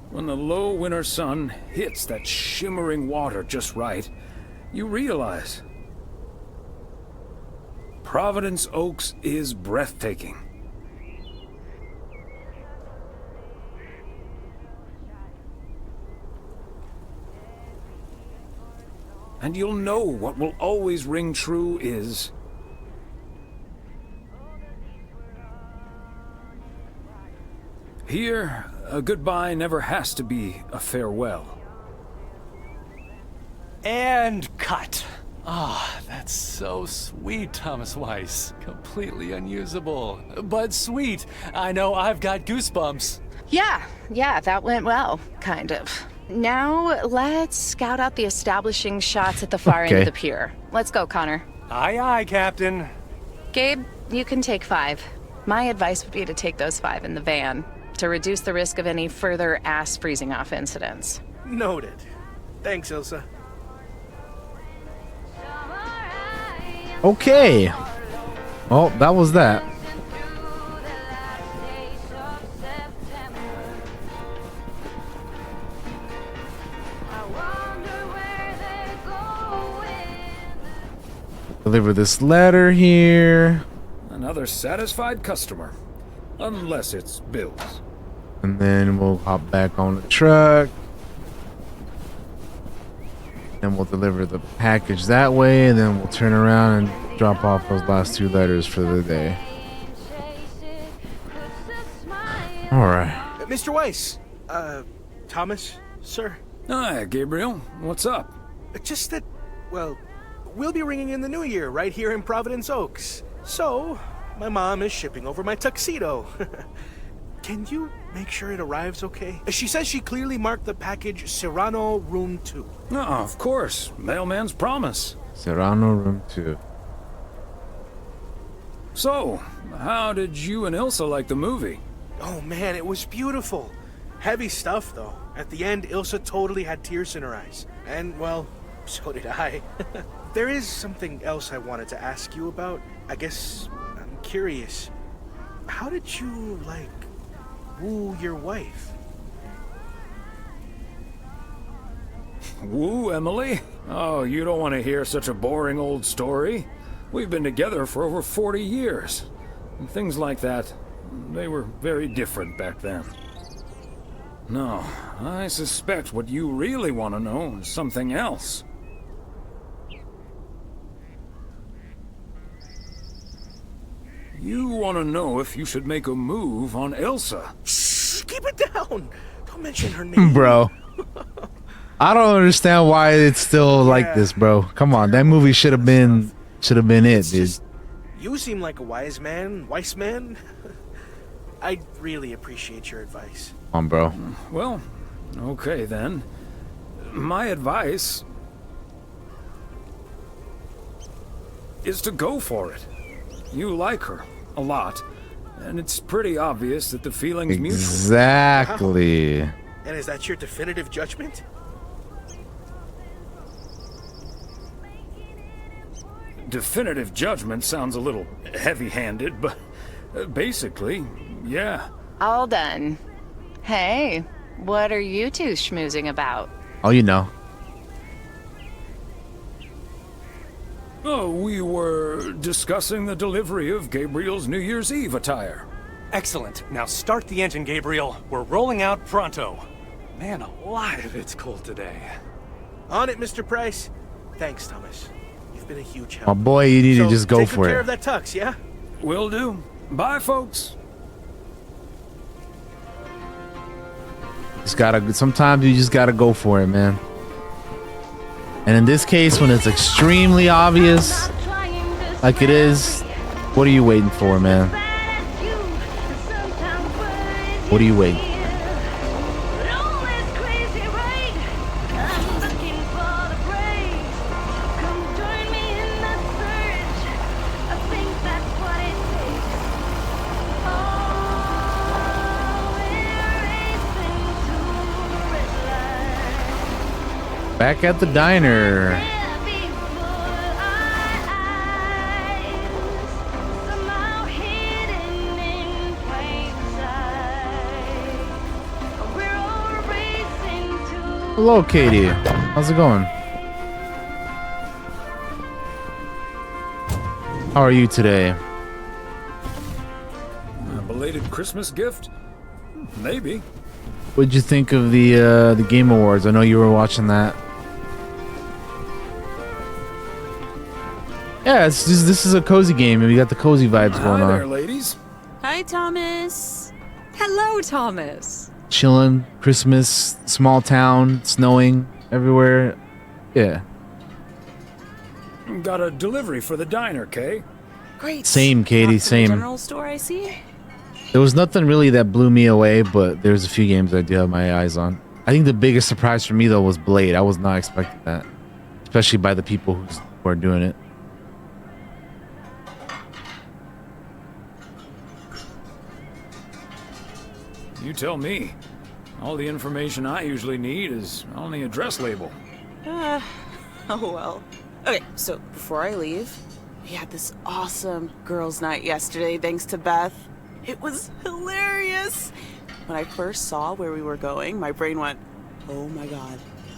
When the low winter sun hits that shimmering water just right, you realize Providence Oaks is breathtaking. And you'll know what will always ring true is here, a goodbye never has to be a farewell. And cut. That's so sweet, Thomas Weiss. Completely unusable, but sweet. I know I've got goosebumps. Yeah, that went well, kind of. Now, let's scout out the establishing shots at the far end of the pier. Let's go, Connor. Aye, aye, Captain. Gabe, you can take 5. My advice would be to take those 5 in the van to reduce the risk of any further ass freezing off incidents. Noted. Thanks, Ilsa. Okay. Well, that was that. Deliver this letter here. Another satisfied customer. Unless it's Bill's. And then we'll hop back on the truck. Then we'll deliver the package that way, and then we'll turn around and drop off those last 2 letters for the day. Alright. Mr. Weiss. Thomas, sir. Hi, Gabriel. What's up? Just that, well, we'll be ringing in the new year right here in Providence Oaks. So, my mom is shipping over my tuxedo. Can you make sure it arrives okay? She says she clearly marked the package Serrano Room 2. Oh, of course. Mailman's promise. Serrano Room 2. So, how did you and Ilsa like the movie? Oh man, it was beautiful. Heavy stuff though. At the end, Ilsa totally had tears in her eyes. And, well, so did I. There is something else I wanted to ask you about. I guess I'm curious. How did you, like, woo your wife? Woo, Emily? Oh, you don't want to hear such a boring old story. We've been together for over 40 years. And things like that, they were very different back then. No, I suspect what you really want to know is something else. You want to know if you should make a move on Ilsa. Shh, keep it down. Don't mention her name. Bro. I don't understand why it's still like this, bro. Come on, that movie should have been it, dude. You seem like a wise man. I really appreciate your advice. Come on, bro. Well, okay then. My advice is to go for it. You like her a lot, and it's pretty obvious that the feeling's mutual. Exactly. Wow. And is that your definitive judgment? Definitive judgment sounds a little heavy-handed, but basically, yeah. All done. Hey, what are you two schmoozing about? Oh, you know. Oh, we were discussing the delivery of Gabriel's New Year's Eve attire. Excellent. Now start the engine, Gabriel. We're rolling out pronto. Man alive, it's cold today. On it, Mr. Price. Thanks, Thomas. You've been a huge help. My boy, you need to just go for take care it. of that tux, yeah? Will do. Bye, folks. Sometimes you just gotta go for it, man. And in this case, when it's extremely obvious, like it is, what are you waiting for, man? What are you waiting for? Back at the diner. Hello, Katie. How's it going? How are you today? A belated Christmas gift? Maybe. What'd you think of the Game Awards? I know you were watching that. Yeah, this is a cozy game, and we got the cozy vibes going on. Hi there, ladies. Hi, Thomas. Hello, Thomas. Chilling, Christmas, small town, snowing everywhere. Yeah. Got a delivery for the diner, Kay. Great. Same, Katie, same. General store, I see. There was nothing really that blew me away, but there's a few games I do have my eyes on. I think the biggest surprise for me though was Blade. I was not expecting that, especially by the people who are doing it. You tell me. All the information I usually need is on the address label. Oh well. Okay, so before I leave, we had this awesome girls' night yesterday thanks to Beth. It was hilarious. When I first saw where we were going, my brain went, oh my god.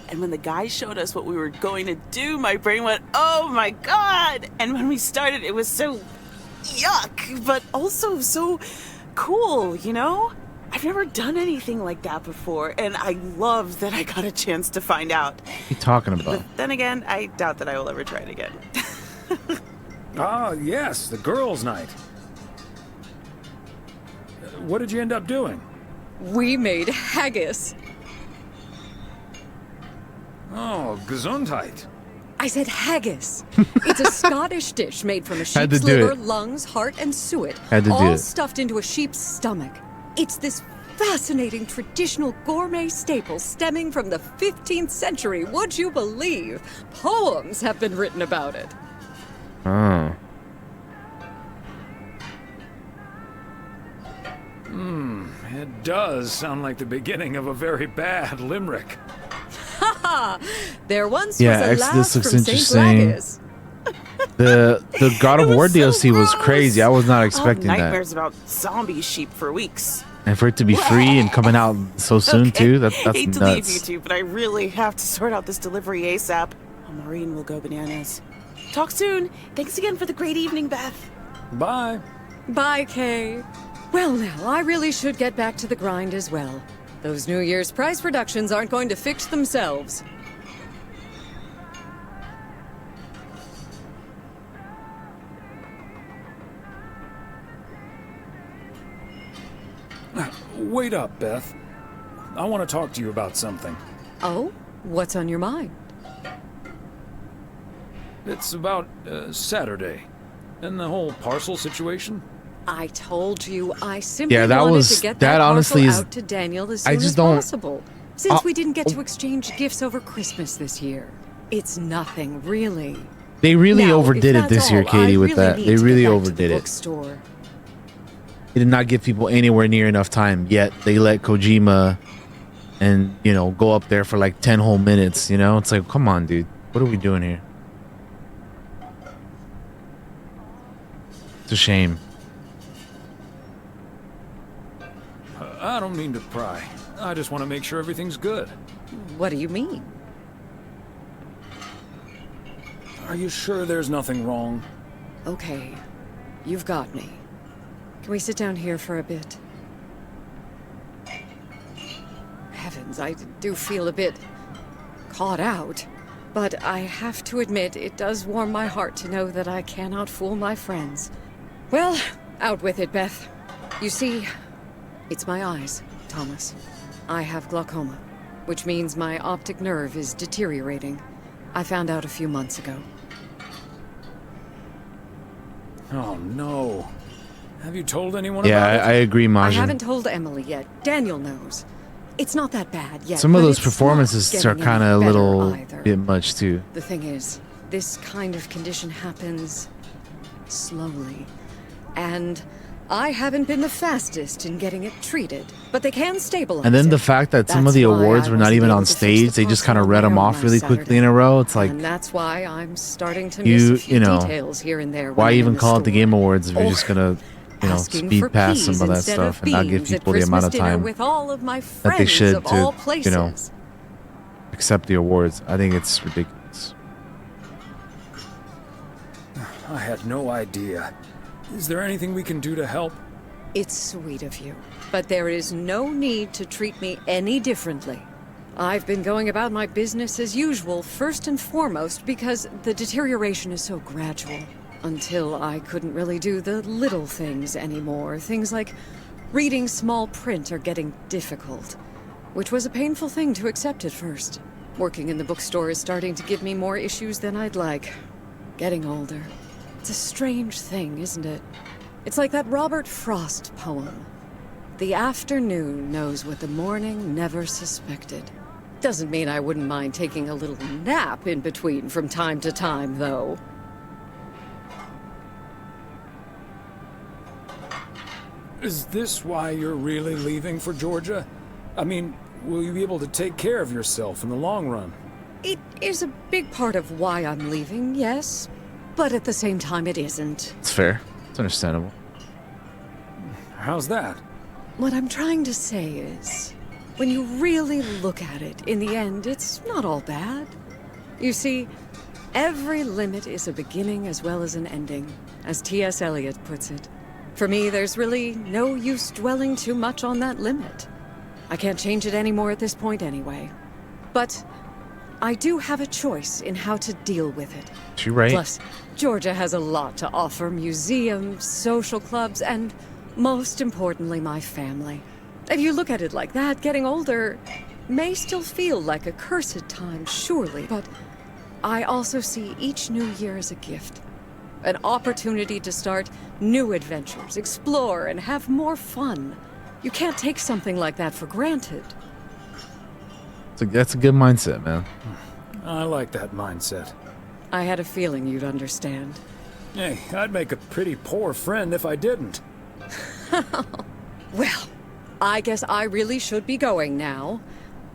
And when the guy showed us what we were going to do, my brain went, oh my god. And when we started, it was so yuck, but also so cool, you know? I've never done anything like that before, and I love that I got a chance to find out. What are you talking about? But then again, I doubt that I will ever try it again. Ah, yes, the girls' night. What did you end up doing? We made haggis. Oh, gesundheit. I said haggis. It's a Scottish dish made from a Had to sheep's do liver, it. lungs, heart, and suet, Had to do all it. stuffed into a sheep's stomach. It's this fascinating traditional gourmet staple stemming from the 15th century. Would you believe? Poems have been written about it. Oh. It does sound like the beginning of a very bad limerick. Haha! There once Yeah, was a Exodus lass looks from St. interesting. Glagis. The God of War DLC was crazy. I was not expecting that. Nightmares about zombie sheep for weeks. And for it to be free and coming out so soon too, that's Hate to leave you nuts. two, but I really have to sort out this delivery ASAP. Oh, Maureen will go bananas. Talk soon. Thanks again for the great evening, Beth. Bye. Bye, Kay. Well, now, I really should get back to the grind as well. Those New Year's prize reductions aren't going to fix themselves. Wait up, Beth. I want to talk to you about something. Oh? What's on your mind? It's about Saturday and the whole parcel situation. I told you I simply Yeah, that wanted was- to get that honestly parcel is- out to Daniel as I soon just as don't- possible. Since we didn't get to exchange gifts over Christmas this year. It's nothing, really. They really Now, if overdid it that's this year, all, Katie, I with really that. need They to really get back to overdid the it. bookstore. They did not give people anywhere near enough time, yet they let Kojima and, you know, go up there for like 10 whole minutes, you know? It's like, come on, dude. What are we doing here? It's a shame. I don't mean to pry. I just want to make sure everything's good. What do you mean? Are you sure there's nothing wrong? Okay, you've got me. Can we sit down here for a bit? Heavens, I do feel a bit caught out. But I have to admit, it does warm my heart to know that I cannot fool my friends. Well, out with it, Beth. You see, it's my eyes, Thomas. I have glaucoma, which means my optic nerve is deteriorating. I found out a few months ago. Oh, no. Have you told anyone Yeah, about it? I agree, I Majin. haven't told Emily yet. Daniel knows. It's not that bad yet. Some of but those it's not performances getting are kind of a any better little either. bit much too. The thing is, this kind of condition happens slowly. And I haven't been the fastest in getting it treated, but they can stabilize And then it. the fact that some of That's the why awards I were not wasn't even able on to fix stage, the they just parcel kind of on read my them own off last really quickly Saturday. in a row. It's like, And that's why I'm starting to miss a you few know, details here and there. when why I'm in even the call it the store. Game Awards if you're Or just gonna, you know, asking speed for past some peas of that instead stuff of and not give beans at people the amount of Christmas dinner time with all of my that they friends should of all to, places. you know, accept the awards. I think it's ridiculous. I had no idea. Is there anything we can do to help? It's sweet of you, but there is no need to treat me any differently. I've been going about my business as usual, first and foremost, because the deterioration is so gradual. Until I couldn't really do the little things anymore. Things like reading small print are getting difficult, which was a painful thing to accept at first. Working in the bookstore is starting to give me more issues than I'd like. Getting older. It's a strange thing, isn't it? It's like that Robert Frost poem. The afternoon knows what the morning never suspected. Doesn't mean I wouldn't mind taking a little nap in between from time to time, though. Is this why you're really leaving for Georgia? I mean, will you be able to take care of yourself in the long run? It is a big part of why I'm leaving, yes. But at the same time, it isn't. It's fair. It's understandable. How's that? What I'm trying to say is, when you really look at it, in the end, it's not all bad. You see, every limit is a beginning as well as an ending, as T.S. Eliot puts it. For me, there's really no use dwelling too much on that limit. I can't change it anymore at this point anyway. But I do have a choice in how to deal with it. She right. Plus, Georgia has a lot to offer: museums, social clubs, and most importantly, my family. If you look at it like that, getting older may still feel like a cursed time, surely, but I also see each new year as a gift. An opportunity to start new adventures, explore, and have more fun. You can't take something like that for granted. That's a good mindset, man. I like that mindset. I had a feeling you'd understand. Hey, I'd make a pretty poor friend if I didn't. Well, I guess I really should be going now.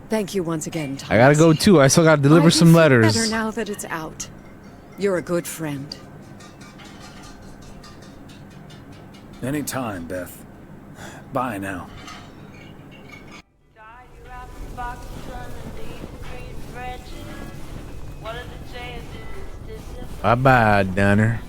Thank you once again, Thomas. I gotta go too. I still gotta deliver some letters. Better now that it's out. You're a good friend. Anytime, Beth. Bye now. Bye-bye, Dunner.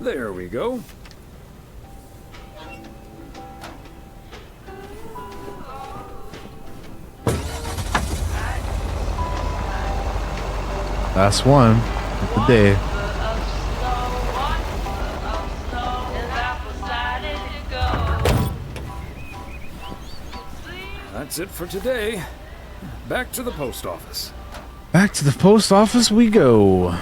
There we go. Last one of the day. That's it for today. Back to the post office. Back to the post office we go.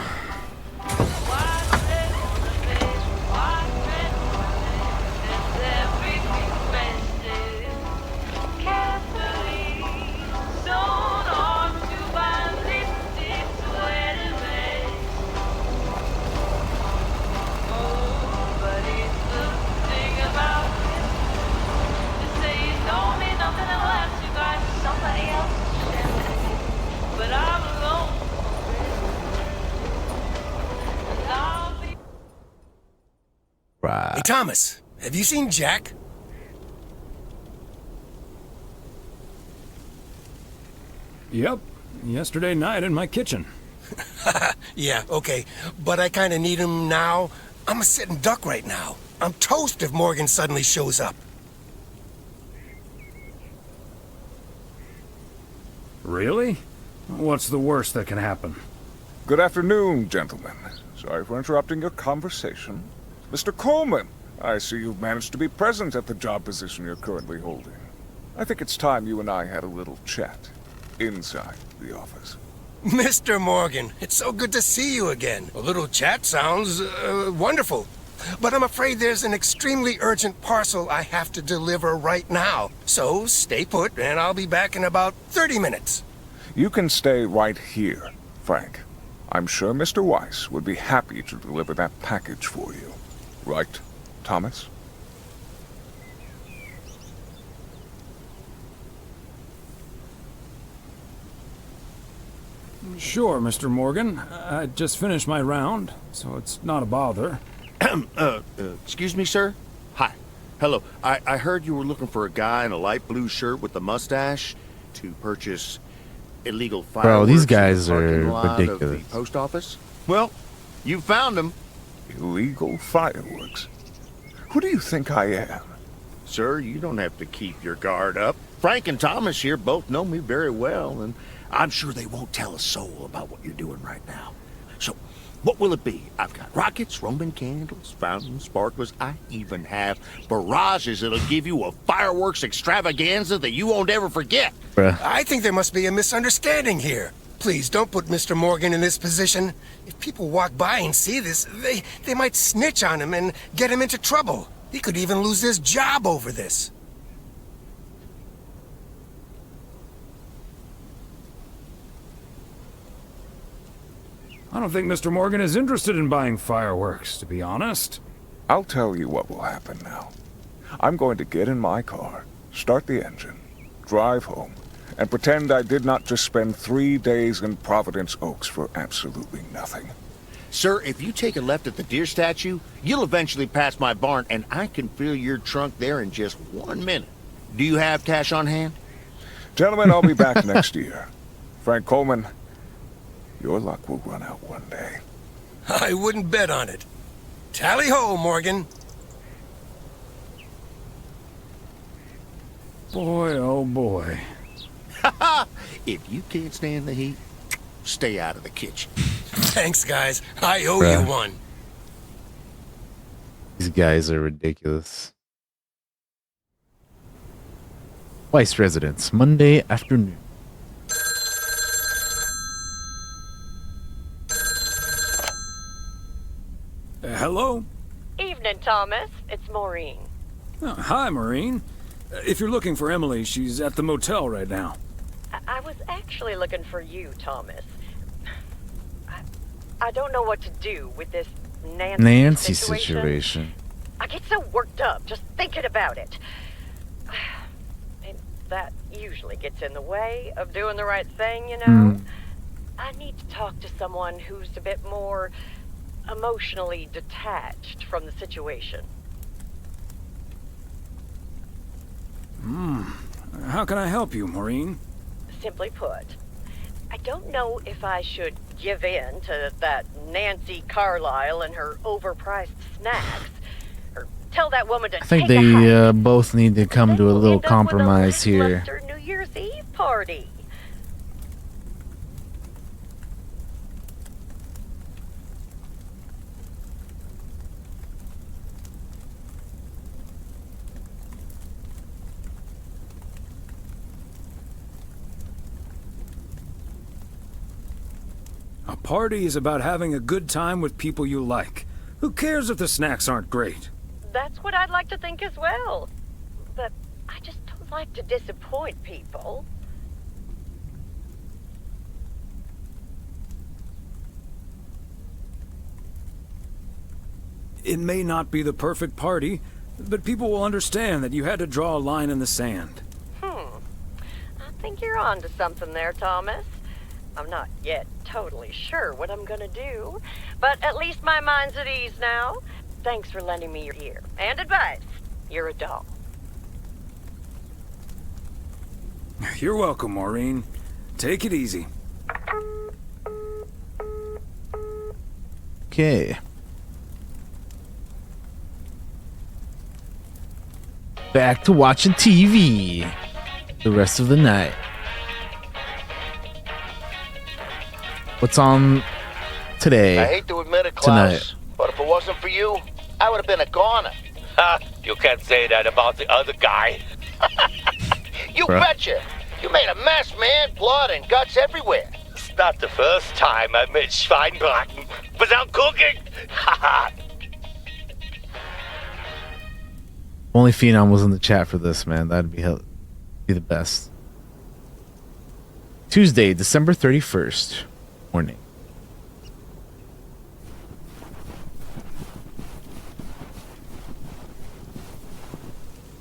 Hey, Thomas, have you seen Jack? Yep. Yesterday night in my kitchen. Yeah, okay. But I kind of need him now. I'm a sitting duck right now. I'm toast if Morgan suddenly shows up. Really? What's the worst that can happen? Good afternoon, gentlemen. Sorry for interrupting your conversation. Mr. Coleman, I see you've managed to be present at the job position you're currently holding. I think it's time you and I had a little chat inside the office. Mr. Morgan, it's so good to see you again. A little chat sounds wonderful. But I'm afraid there's an extremely urgent parcel I have to deliver right now. So stay put, and I'll be back in about 30 minutes. You can stay right here, Frank. I'm sure Mr. Weiss would be happy to deliver that package for you. Right, Thomas? Sure, Mr. Morgan. I just finished my round, so it's not a bother. Excuse me, sir? Hi. Hello. I heard you were looking for a guy in a light blue shirt with a mustache to purchase illegal fireworks. Bro, these guys in the parking are lot ridiculous. Of the post office? Well, you found him. Illegal fireworks? Who do you think I am? Sir, you don't have to keep your guard up. Frank and Thomas here both know me very well, and I'm sure they won't tell a soul about what you're doing right now. So, what will it be? I've got rockets, Roman candles, fountains, sparklers. I even have barrages that'll give you a fireworks extravaganza that you won't ever forget. Bruh. I think there must be a misunderstanding here. Please, don't put Mr. Morgan in this position. If people walk by and see this, they might snitch on him and get him into trouble. He could even lose his job over this. I don't think Mr. Morgan is interested in buying fireworks, to be honest. I'll tell you what will happen now. I'm going to get in my car, start the engine, drive home, and pretend I did not just spend 3 days in Providence Oaks for absolutely nothing. Sir, if you take a left at the deer statue, you'll eventually pass my barn, and I can fill your trunk there in just 1 minute. Do you have cash on hand? Gentlemen, I'll be back next year. Frank Coleman, your luck will run out one day. I wouldn't bet on it. Tally-ho, Morgan. Boy, oh boy. If you can't stand the heat, stay out of the kitchen. Thanks, guys. I owe Bruh. you one. These guys are ridiculous. Weiss residence, Monday afternoon. Hello? Evening, Thomas. It's Maureen. Oh, hi, Maureen. If you're looking for Emily, she's at the motel right now. I was actually looking for you, Thomas. I don't know what to do with this Nancy situation. I get so worked up just thinking about it. And that usually gets in the way of doing the right thing, you know? I need to talk to someone who's a bit more emotionally detached from the situation. How can I help you, Maureen? Simply put, I don't know if I should give in to that Nancy Carlisle and her overpriced snacks, or tell that woman to I think take a hike. they both need to come to a little compromise here. Lackluster New Year's Eve party. A party is about having a good time with people you like. Who cares if the snacks aren't great? That's what I'd like to think as well. But I just don't like to disappoint people. It may not be the perfect party, but people will understand that you had to draw a line in the sand. I think you're on to something there, Thomas. I'm not yet totally sure what I'm gonna do, but at least my mind's at ease now. Thanks for lending me your ear and advice. You're a doll. You're welcome, Maureen. Take it easy. Okay. Back to watching TV the rest of the night. What's on today? I hate to admit it, Klaus, tonight. but if it wasn't for you, I would have been a goner. You can't say that about the other guy. You Bruh. betcha. You made a mess, man. Blood and guts everywhere. It's not the first time I made Schweinbraten without cooking. Only Phenom was in the chat for this, man. That'd be the best. Tuesday, December 31st, morning.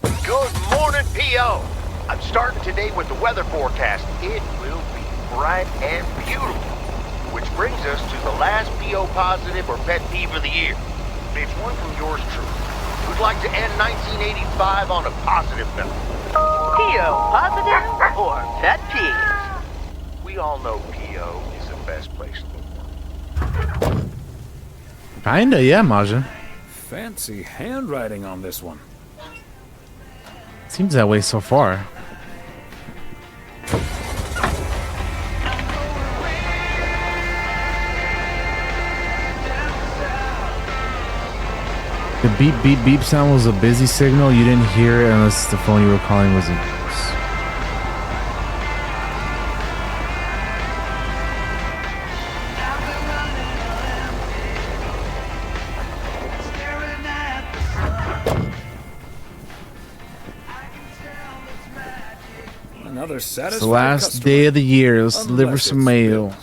Good morning, P.O. I'm starting today with the weather forecast. It will be bright and beautiful. brings us to the last PO positive or pet peeve of the year. It's one from yours truly, who'd like to end 1985 on a positive note. PO positive or pet peeve? We all know PO is the best place in the world. Kinda, yeah, Majin. Fancy handwriting on this one. Seems that way so far. The beep beep beep sound was a busy signal. You didn't hear it unless the phone you were calling was in use. Another satisfied It's the last customer. day of the year. Let's deliver Unless some it's mail. bills.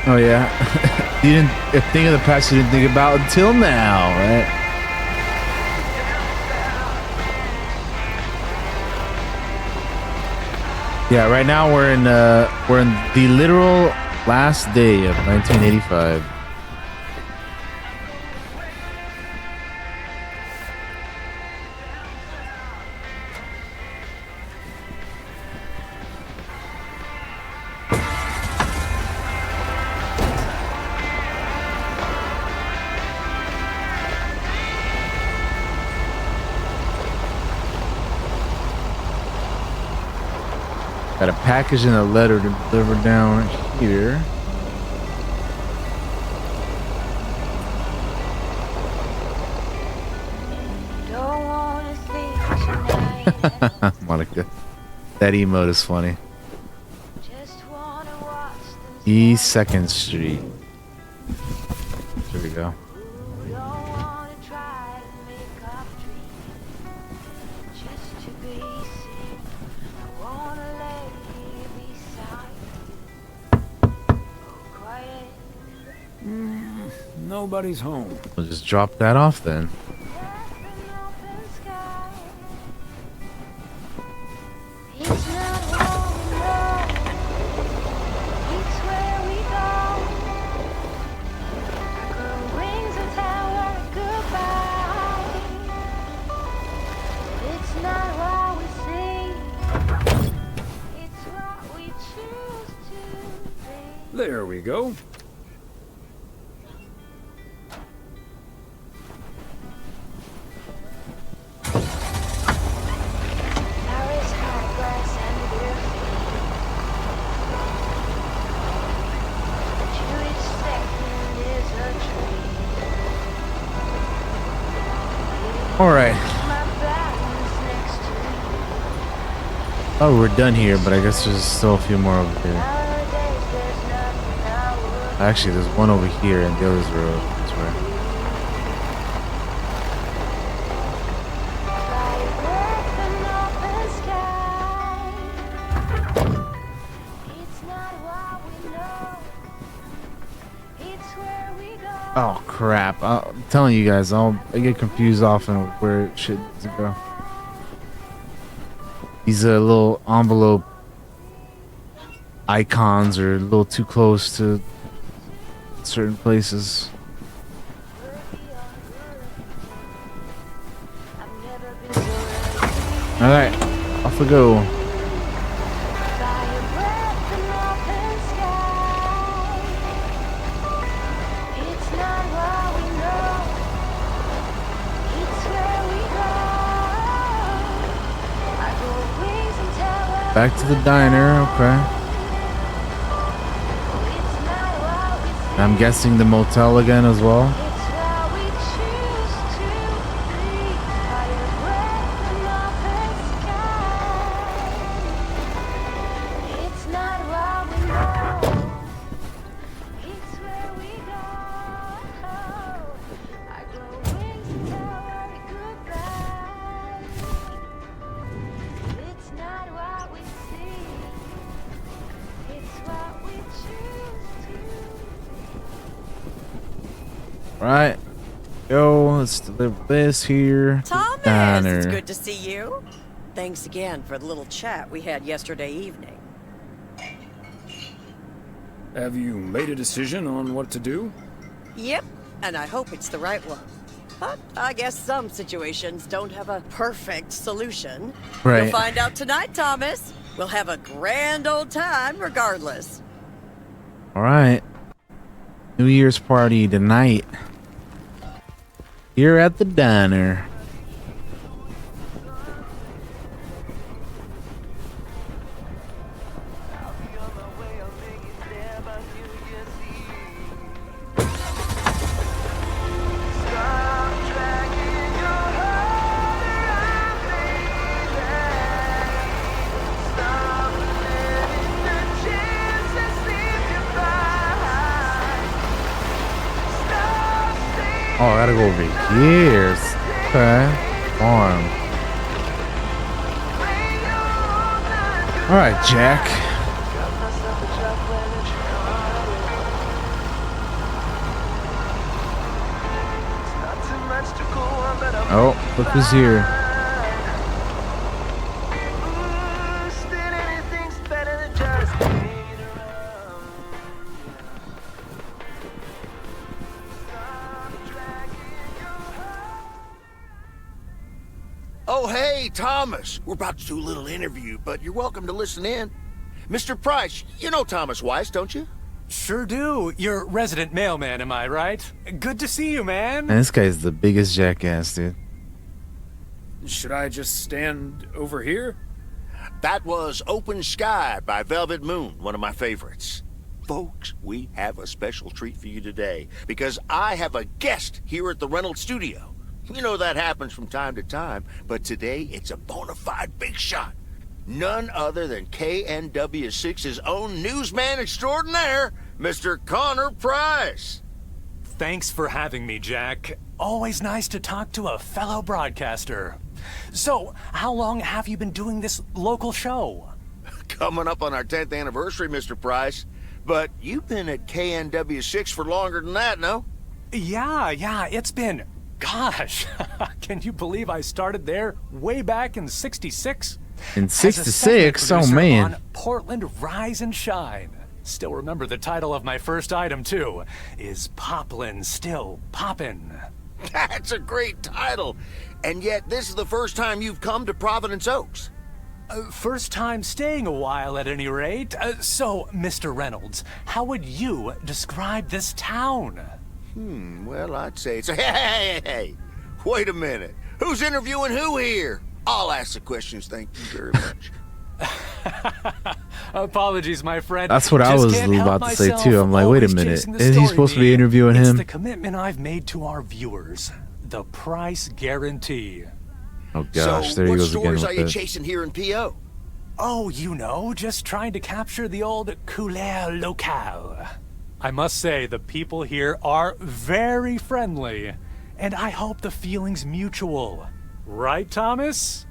Oh yeah, you didn't think of the past you didn't think about until now, right? Yeah, right now we're in the literal last day of 1985. Got a package and a letter to deliver down here. Monica. That emote is funny. East 2nd Street. There we go. Nobody's home. We'll just drop that off then. There we go. All right. Oh, we're done here, but I guess there's still a few more over here. Actually, there's one over here, and the others are over this way. Oh crap! I'm telling you guys, I get confused often with where shit needs to go. These little envelope icons are a little too close to certain places. All right, off we go. Back to the diner, okay. I'm guessing the motel again as well. Right. Go, let's deliver this here. Thomas, Diner. it's good to see you. Thanks again for the little chat we had yesterday evening. Have you made a decision on what to do? Yep, and I hope it's the right one. But I guess some situations don't have a perfect solution. Right. You'll find out tonight, Thomas. We'll have a grand old time regardless. All right. New Year's party tonight. Here at the diner. Oh, I gotta go over here. Okay. Farm. Alright, Jack. Oh, look who's here. Oh, hey, Thomas. We're about to do a little interview, but you're welcome to listen in. Mr. Price, you know Thomas Weiss, don't you? Sure do. You're resident mailman, am I right? Good to see you, man. Man, this guy's the biggest jackass, dude. Should I just stand over here? That was Open Sky by Velvet Moon, one of my favorites. Folks, we have a special treat for you today, because I have a guest here at the Reynolds Studio. You know that happens from time to time, but today it's a bona fide big shot. None other than KNW6's own newsman extraordinaire, Mr. Connor Price. Thanks for having me, Jack. Always nice to talk to a fellow broadcaster. So, how long have you been doing this local show? Coming up on our 10th anniversary, Mr. Price. But you've been at KNW6 for longer than that, no? Yeah, it's been... Gosh, can you believe I started there way back in '66? In '66? Oh, man. On Portland Rise and Shine. Still remember the title of my first item, too. Is Poplin Still Poppin'? That's a great title. And yet, this is the first time you've come to Providence Oaks. First time staying a while, at any rate. So, Mr. Reynolds, how would you describe this town? Well, I'd say it's a... Hey, wait a minute. Who's interviewing who here? I'll ask the questions, thank you very much. Apologies, my friend. That's what I was about to say, too. I'm like, wait a minute. Is he supposed to be interviewing him? It's the commitment I've made to our viewers. The price guarantee. Oh, gosh. There he goes again with it. So what stories are you chasing here in P.O.? Oh, you know, just trying to capture the old couleur locale. I must say, the people here are very friendly, and I hope the feeling's mutual. Right, Thomas?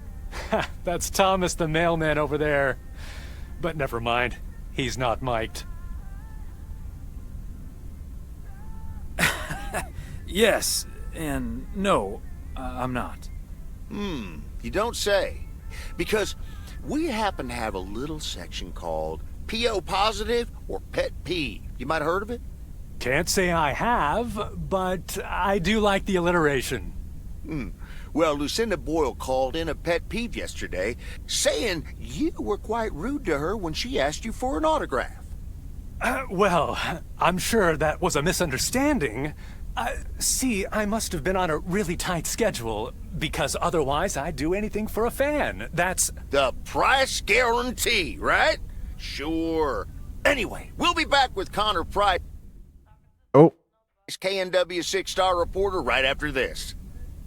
That's Thomas the mailman over there. But never mind, he's not mic'd. Yes, and no, I'm not. You don't say. Because we happen to have a little section called P.O. Positive or Pet Peeve. You might have heard of it? Can't say I have, but I do like the alliteration. Well, Lucinda Boyle called in a pet peeve yesterday, saying you were quite rude to her when she asked you for an autograph. Well, I'm sure that was a misunderstanding. See, I must have been on a really tight schedule, because otherwise I'd do anything for a fan. That's... The price guarantee, right? Sure. Anyway, we'll be back with Connor Price. Oh. KNW 6-star reporter right after this.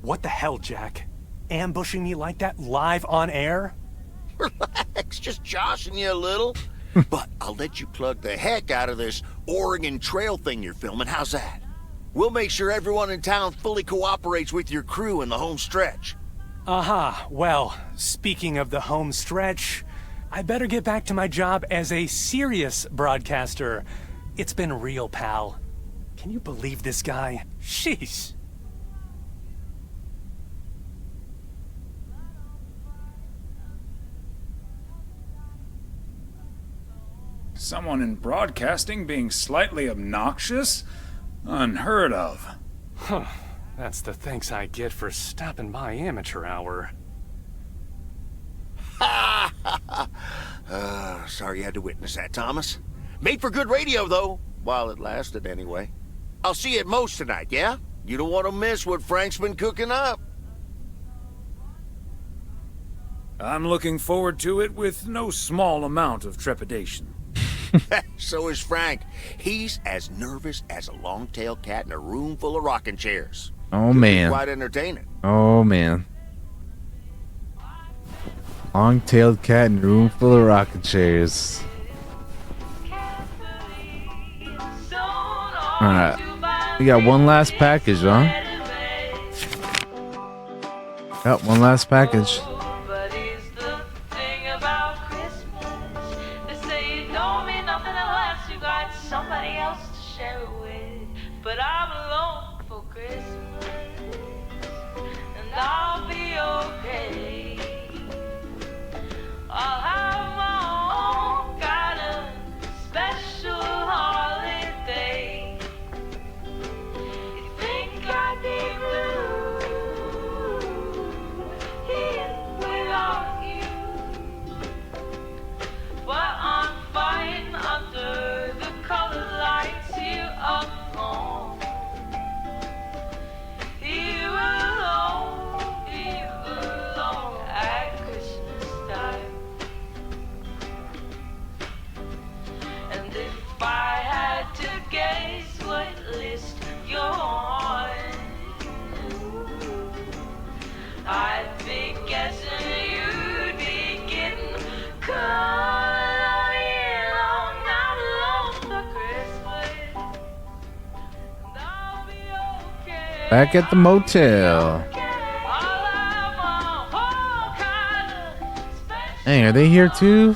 What the hell, Jack? Ambushing me like that live on air? Relax, just joshing you a little. But I'll let you plug the heck out of this Oregon Trail thing you're filming. How's that? We'll make sure everyone in town fully cooperates with your crew in the home stretch. Well, speaking of the home stretch, I better get back to my job as a serious broadcaster. It's been real, pal. Can you believe this guy? Sheesh. Someone in broadcasting being slightly obnoxious? Unheard of. Huh. That's the thanks I get for stopping by amateur hour. Sorry you had to witness that, Thomas. Made for good radio, though. While it lasted, anyway. I'll see you at Moe's tonight, yeah? You don't want to miss what Frank's been cooking up. I'm looking forward to it with no small amount of trepidation. So is Frank. He's as nervous as a long-tailed cat in a room full of rocking chairs. Oh, Could be man. quite entertaining. Oh, man. Long-tailed cat in a room full of rocking chairs. Alright. We got one last package, huh? Got one last package. Somebody else to share it with, but I'm alone for Christmas, and I'll be okay. I'll have my own kind of special holiday. You think I'd be blue here without you, but I'm fine under the color lights you up on. Here alone at Christmas time. And if I had to guess what list you're on, I'd be guessing you'd be getting caught in on not alone for Christmas. Back at the motel. Hey, are they here too?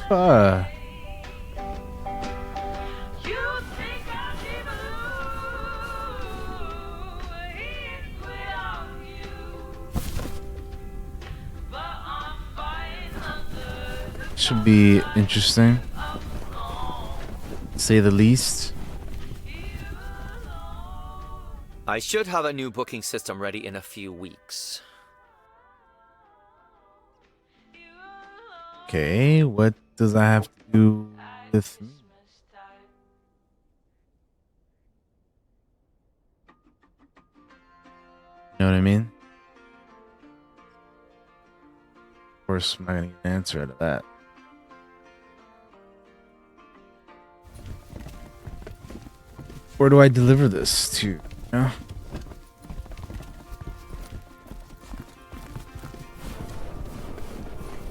Should be interesting, to say the least. I should have a new booking system ready in a few weeks. Okay, what does that have to do with me? You know what I mean? Of course, I'm not gonna get an answer out of that. Where do I deliver this to? Yeah.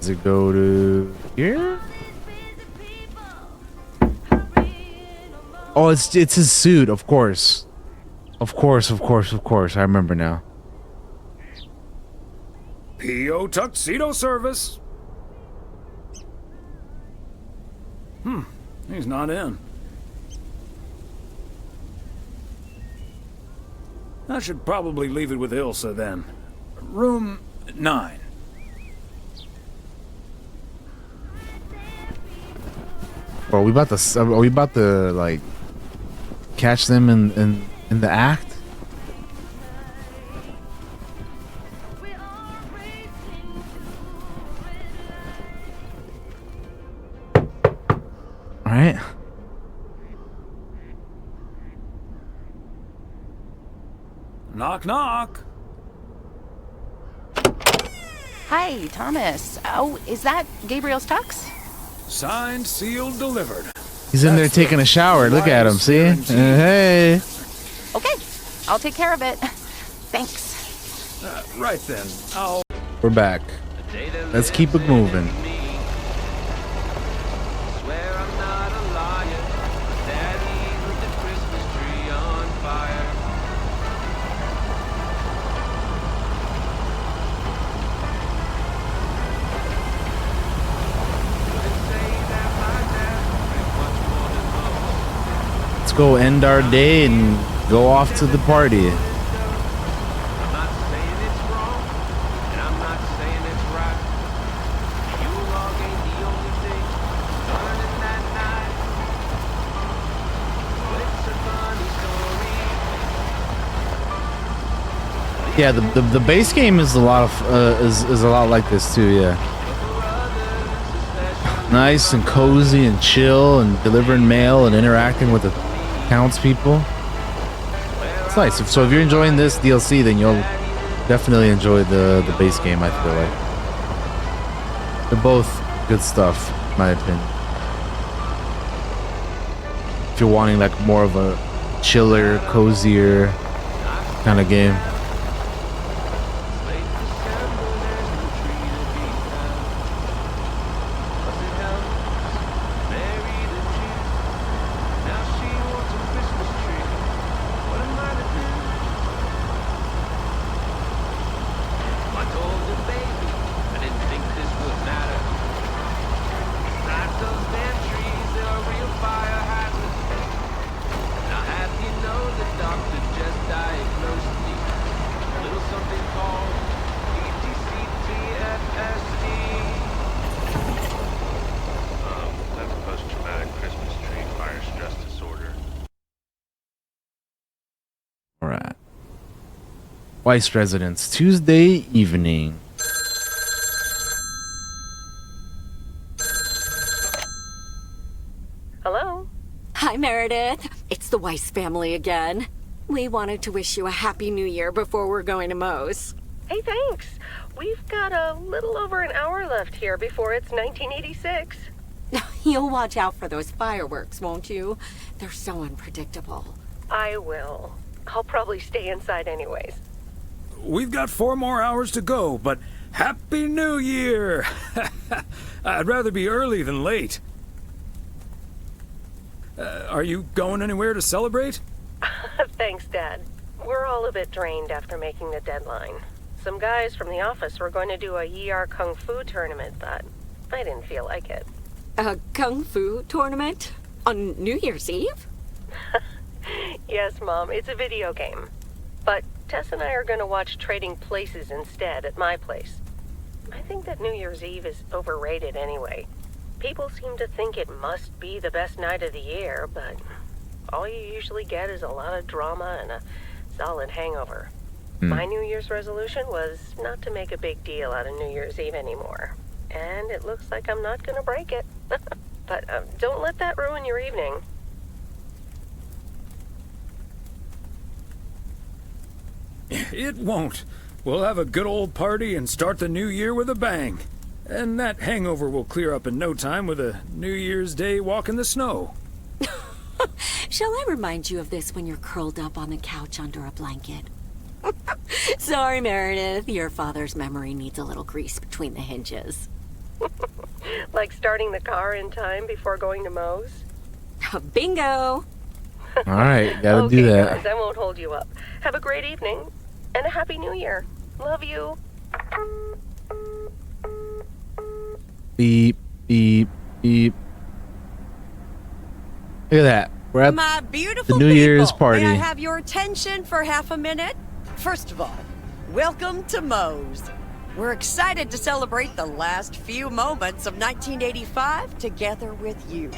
Does it go to here? Oh, it's his suit, of course. Of course. I remember now. P.O. Tuxedo Service. He's not in. I should probably leave it with Ilsa then. Room 9. Are we about to like catch them in the act? All right. Knock, knock. Hi, Thomas. Oh, is that Gabriel's tux? Signed, sealed, delivered. He's in there taking a shower. Look at him. See? Hey. Okay, I'll take care of it. Thanks. Right then. We're back. Let's keep it moving. Let's go end our day and go off to the party. Yeah, the base game is a lot of is a lot like this too. Yeah, nice and cozy and chill and delivering mail and interacting with the townspeople. It's nice. So if you're enjoying this DLC, then you'll definitely enjoy the base game. I feel like they're both good stuff, in my opinion. If you're wanting like more of a chiller, cozier kind of game. Weiss residence, Tuesday evening. Hello? Hi, Meredith. It's the Weiss family again. We wanted to wish you a happy new year before we're going to Moe's. Hey, thanks. We've got a little over an hour left here before it's 1986. You'll watch out for those fireworks, won't you? They're so unpredictable. I will. I'll probably stay inside anyways. We've got 4 more hours to go, but Happy New Year! I'd rather be early than late. Are you going anywhere to celebrate? Thanks, Dad. We're all a bit drained after making the deadline. Some guys from the office were going to do a ER Kung Fu tournament, but I didn't feel like it. A Kung Fu tournament? On New Year's Eve? Yes, Mom, it's a video game. But Tess and I are going to watch Trading Places instead at my place. I think that New Year's Eve is overrated anyway. People seem to think it must be the best night of the year, but all you usually get is a lot of drama and a solid hangover. My New Year's resolution was not to make a big deal out of New Year's Eve anymore. And it looks like I'm not going to break it. But don't let that ruin your evening. It won't. We'll have a good old party and start the new year with a bang. And that hangover will clear up in no time with a New Year's Day walk in the snow. Shall I remind you of this when you're curled up on the couch under a blanket? Sorry, Meredith. Your father's memory needs a little grease between the hinges. Like starting the car in time before going to Moe's? Bingo! All right, gotta do that. Guys, I won't hold you up. Have a great evening, and a Happy New Year. Love you. Beep, beep, beep. Look at that. We're at My beautiful the New Year's party. May I have your attention for half a minute? First of all, welcome to Moe's. We're excited to celebrate the last few moments of 1985 together with you.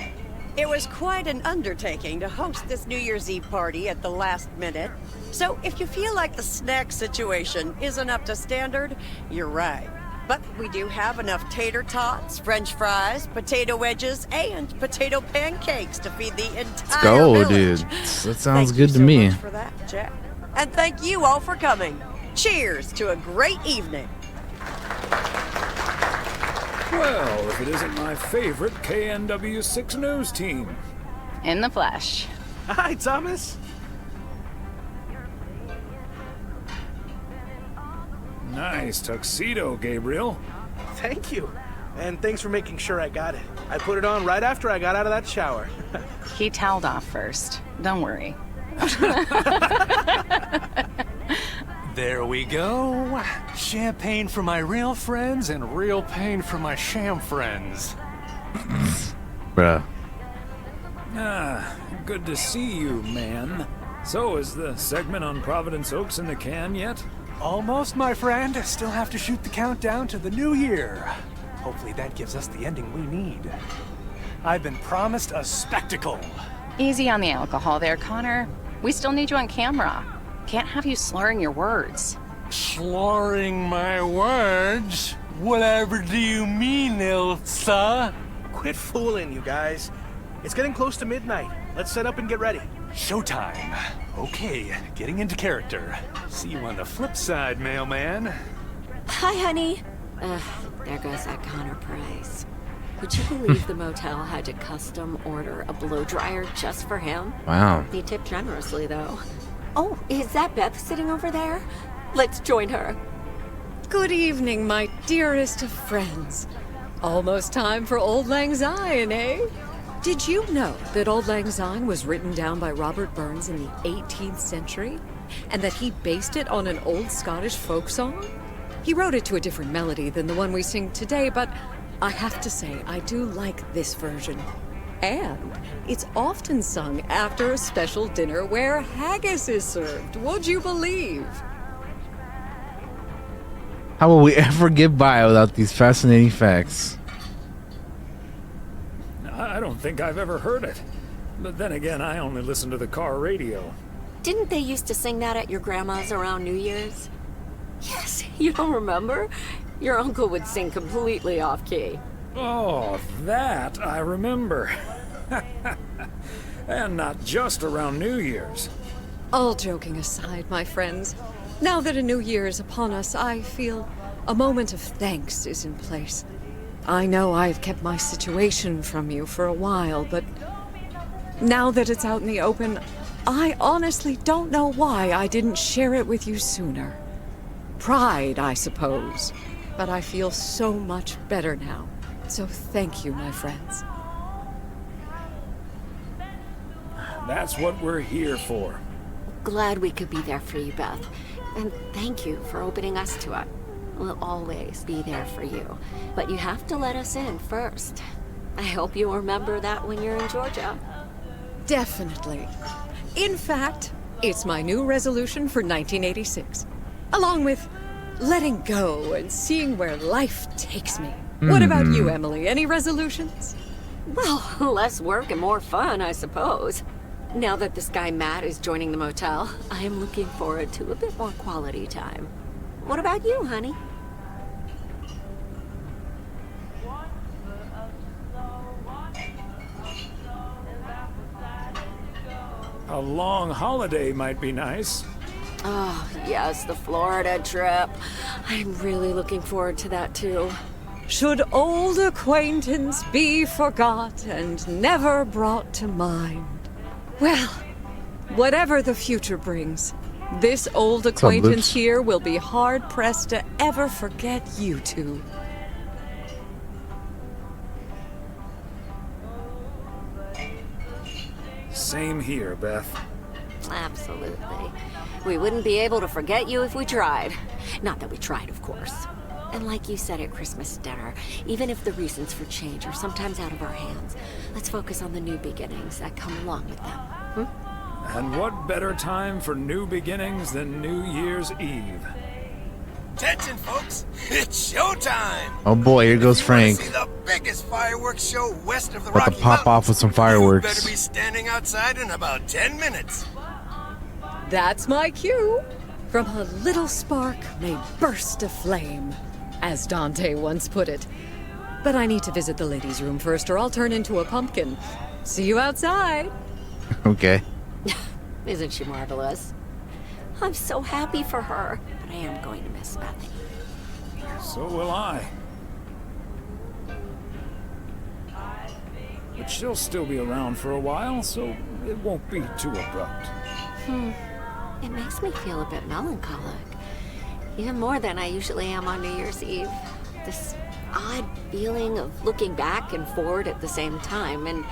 It was quite an undertaking to host this New Year's Eve party at the last minute. So if you feel like the snack situation isn't up to standard, you're right. But we do have enough tater tots, french fries, potato wedges, and potato pancakes to feed the entire Let's go, village. dude. That sounds Thank good you to so me. much for that, Jack. And thank you all for coming. Cheers to a great evening. Well, if it isn't my favorite KNW6 news team. In the flesh. Hi, Thomas. Nice tuxedo, Gabriel. Thank you. And thanks for making sure I got it. I put it on right after I got out of that shower. He toweled off first. Don't worry. There we go. Champagne for my real friends and real pain for my sham friends. Bruh. Ah, good to see you, man. So, is the segment on Providence Oaks in the can yet? Almost, my friend. Still have to shoot the countdown to the new year. Hopefully that gives us the ending we need. I've been promised a spectacle. Easy on the alcohol there, Connor. We still need you on camera. Can't have you slurring your words. Slurring my words? Whatever do you mean, Ilsa? Quit fooling, you guys. It's getting close to midnight. Let's set up and get ready. Showtime. Okay, getting into character. See you on the flip side, mailman. Hi, honey. There goes that Connor Price. Would you believe the motel had to custom order a blow dryer just for him? Wow. He tipped generously, though. Oh, is that Beth sitting over there? Let's join her. Good evening, my dearest of friends. Almost time for Auld Lang Syne, eh? Did you know that Auld Lang Syne was written down by Robert Burns in the 18th century? And that he based it on an old Scottish folk song? He wrote it to a different melody than the one we sing today, but I have to say, I do like this version. And it's often sung after a special dinner where haggis is served, would you believe? How will we ever get by without these fascinating facts? I don't think I've ever heard it. But then again, I only listen to the car radio. Didn't they used to sing that at your grandma's around New Year's? Yes, you don't remember? Your uncle would sing completely off-key. Oh, that I remember. And not just around New Year's. All joking aside, my friends, now that a new year is upon us, I feel a moment of thanks is in place. I know I've kept my situation from you for a while, but now that it's out in the open, I honestly don't know why I didn't share it with you sooner. Pride, I suppose, but I feel so much better now. So thank you, my friends. That's what we're here for. Glad we could be there for you, Beth. And thank you for opening us to it. We'll always be there for you. But you have to let us in first. I hope you remember that when you're in Georgia. Definitely. In fact, it's my new resolution for 1986. Along with letting go and seeing where life takes me. What about you, Emily? Any resolutions? Well, less work and more fun, I suppose. Now that this guy Matt is joining the motel, I am looking forward to a bit more quality time. What about you, honey? A long holiday might be nice. Oh, yes, the Florida trip. I'm really looking forward to that, too. Should old acquaintance be forgot and never brought to mind? Well, whatever the future brings, this old acquaintance here will be hard-pressed to ever forget you two. Same here, Beth. Absolutely. We wouldn't be able to forget you if we tried. Not that we tried, of course. And like you said at Christmas dinner, even if the reasons for change are sometimes out of our hands, let's focus on the new beginnings that come along with them. And what better time for new beginnings than New Year's Eve? Attention, folks! It's showtime! Oh boy, here goes Frank. See the biggest fireworks show west of the About Rocky to pop Mountains. off with some You fireworks. better be standing outside in about 10 minutes. That's my cue. From a little spark may burst a flame, as Dante once put it. But I need to visit the ladies' room first, or I'll turn into a pumpkin. See you outside. Okay. Isn't she marvelous? I'm so happy for her, but I am going to miss Bethany. So will I. But she'll still be around for a while, so it won't be too abrupt. It makes me feel a bit melancholic. Even more than I usually am on New Year's Eve. This odd feeling of looking back and forward at the same time, and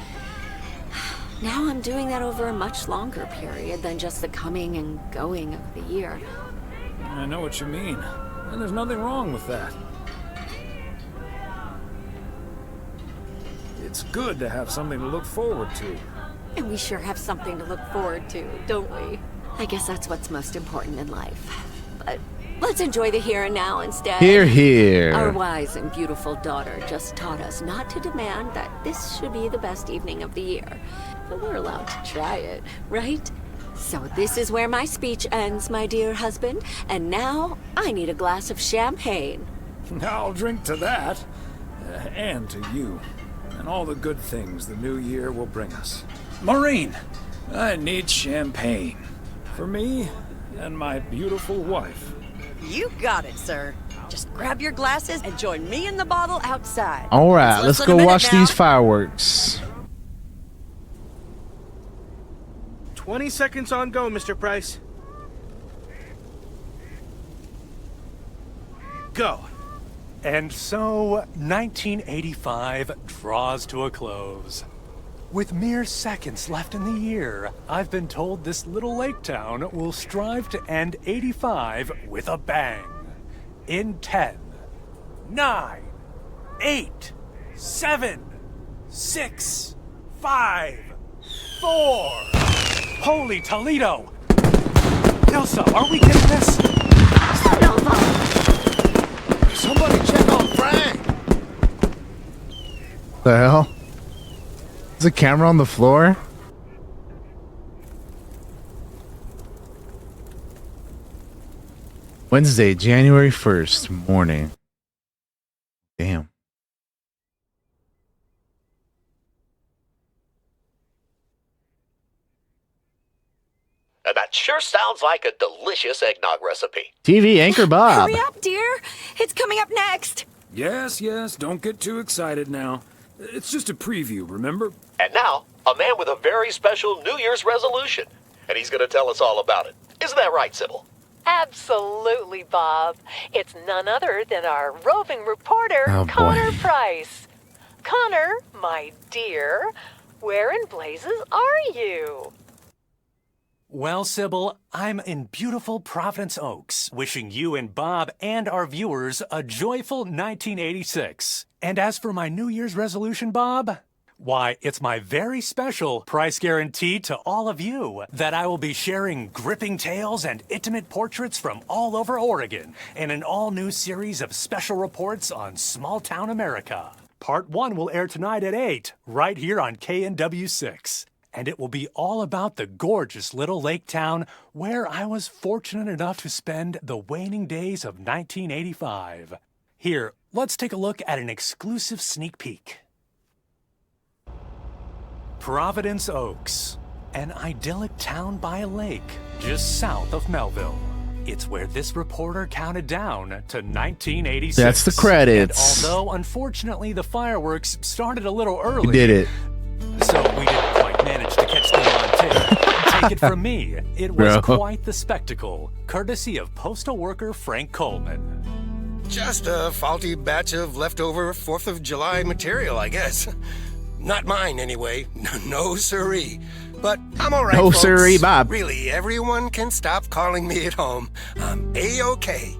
now I'm doing that over a much longer period than just the coming and going of the year. I know what you mean, and there's nothing wrong with that. It's good to have something to look forward to. And we sure have something to look forward to, don't we? I guess that's what's most important in life. But let's enjoy the here and now instead. Here, here. Our wise and beautiful daughter just taught us not to demand that this should be the best evening of the year. But we're allowed to try it, right? So this is where my speech ends, my dear husband. And now I need a glass of champagne. I'll drink to that. And to you. And all the good things the new year will bring us. Maureen, I need champagne. For me and my beautiful wife. You got it, sir. Just grab your glasses and join me in the bottle outside. All right, It's let's less than go a watch minute now. these fireworks. 20 seconds on go, Mr. Price. Go. And so, 1985 draws to a close. With mere seconds left in the year, I've been told this little lake town will strive to end 85 with a bang. In 10, 9, 8, 7, 6, 5, 4. Holy Toledo! Ilsa, are we getting this? Somebody check on Frank! The hell? Is a camera on the floor? Wednesday, January 1st, morning. Damn. And that sure sounds like a delicious eggnog recipe. TV anchor Bob. Hurry up, dear. It's coming up next. Yes, don't get too excited now. It's just a preview, remember? And now, a man with a very special New Year's resolution. And he's going to tell us all about it. Isn't that right, Sybil? Absolutely, Bob. It's none other than our roving reporter, Oh, boy. Connor Price. Connor, my dear, where in blazes are you? Well, Sybil, I'm in beautiful Providence Oaks, wishing you and Bob and our viewers a joyful 1986. And as for my New Year's resolution, Bob, why, it's my very special price guarantee to all of you that I will be sharing gripping tales and intimate portraits from all over Oregon in an all-new series of special reports on small-town America. Part 1 will air tonight at 8, right here on KNW6. And it will be all about the gorgeous little lake town where I was fortunate enough to spend the waning days of 1985. Here, let's take a look at an exclusive sneak peek. Providence Oaks, an idyllic town by a lake just south of Melville. It's where this reporter counted down to 1986. That's the credits. And although, unfortunately, the fireworks started a little early. We did it. So we didn't quite manage to catch them on tape. Take it from me, it was quite the spectacle, courtesy of postal worker Frank Coleman. Just a faulty batch of leftover 4th of July material, I guess. Not mine, anyway. No siree. But I'm all right, No folks. siree, Bob. Really, everyone can stop calling me at home. I'm A-OK.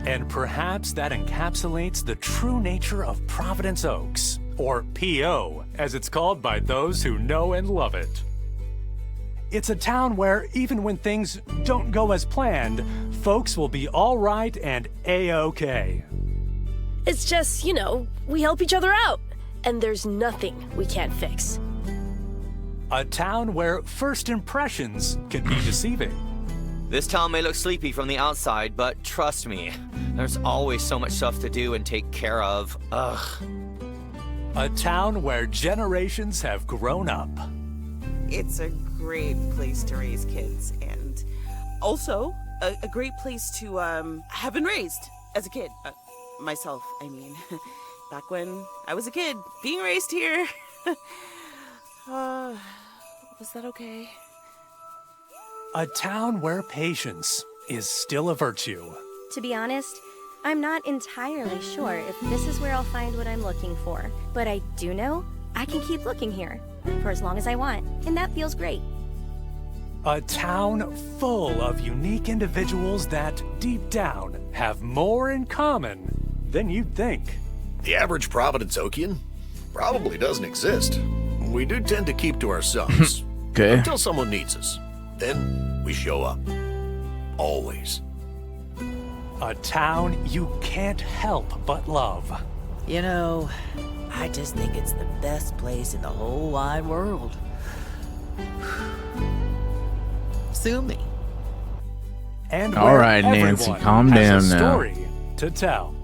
And perhaps that encapsulates the true nature of Providence Oaks, or P.O., as it's called by those who know and love it. It's a town where, even when things don't go as planned, folks will be all right and A-OK. It's just, we help each other out, and there's nothing we can't fix. A town where first impressions can be deceiving. This town may look sleepy from the outside, but trust me, there's always so much stuff to do and take care of. Ugh. A town where generations have grown up. It's a great place to raise kids, and also a great place to have been raised as a kid. Myself, I mean. Back when I was a kid, being raised here. Was that okay? A town where patience is still a virtue. To be honest, I'm not entirely sure if this is where I'll find what I'm looking for. But I do know I can keep looking here for as long as I want, and that feels great. A town full of unique individuals that, deep down, have more in common than you'd think. The average Providence Okian probably doesn't exist. We do tend to keep to ourselves. Okay. Until someone needs us. Then we show up. Always. A town you can't help but love. I just think it's the best place in the whole wide world. sue me. And All where right, Nancy, everyone calm has down a now. story to tell.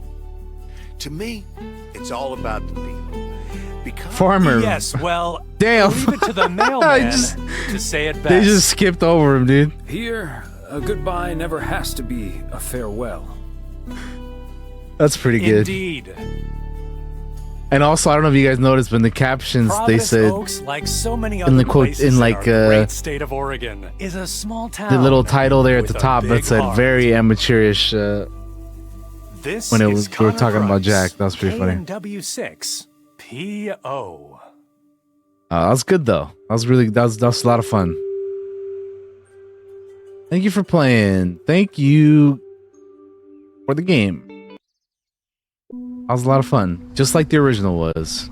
To me, it's all about the people. Because Farmer. Yes, well, Damn. leave it to the mailman to say it best. They just skipped over him, dude. Here, a goodbye never has to be a farewell. That's pretty good. Indeed. And also, I don't know if you guys noticed, but in the captions they Providence said Oaks, like so many in other the quote places in in like our great state of Oregon, is a small town. the little title there at the with a top that big said heart. very amateurish. This When it is was we were Connor talking about Price, Jack, that was pretty funny. KNW6 PO. That was good though. That was a lot of fun. Thank you for playing. Thank you for the game. That was a lot of fun, just like the original was.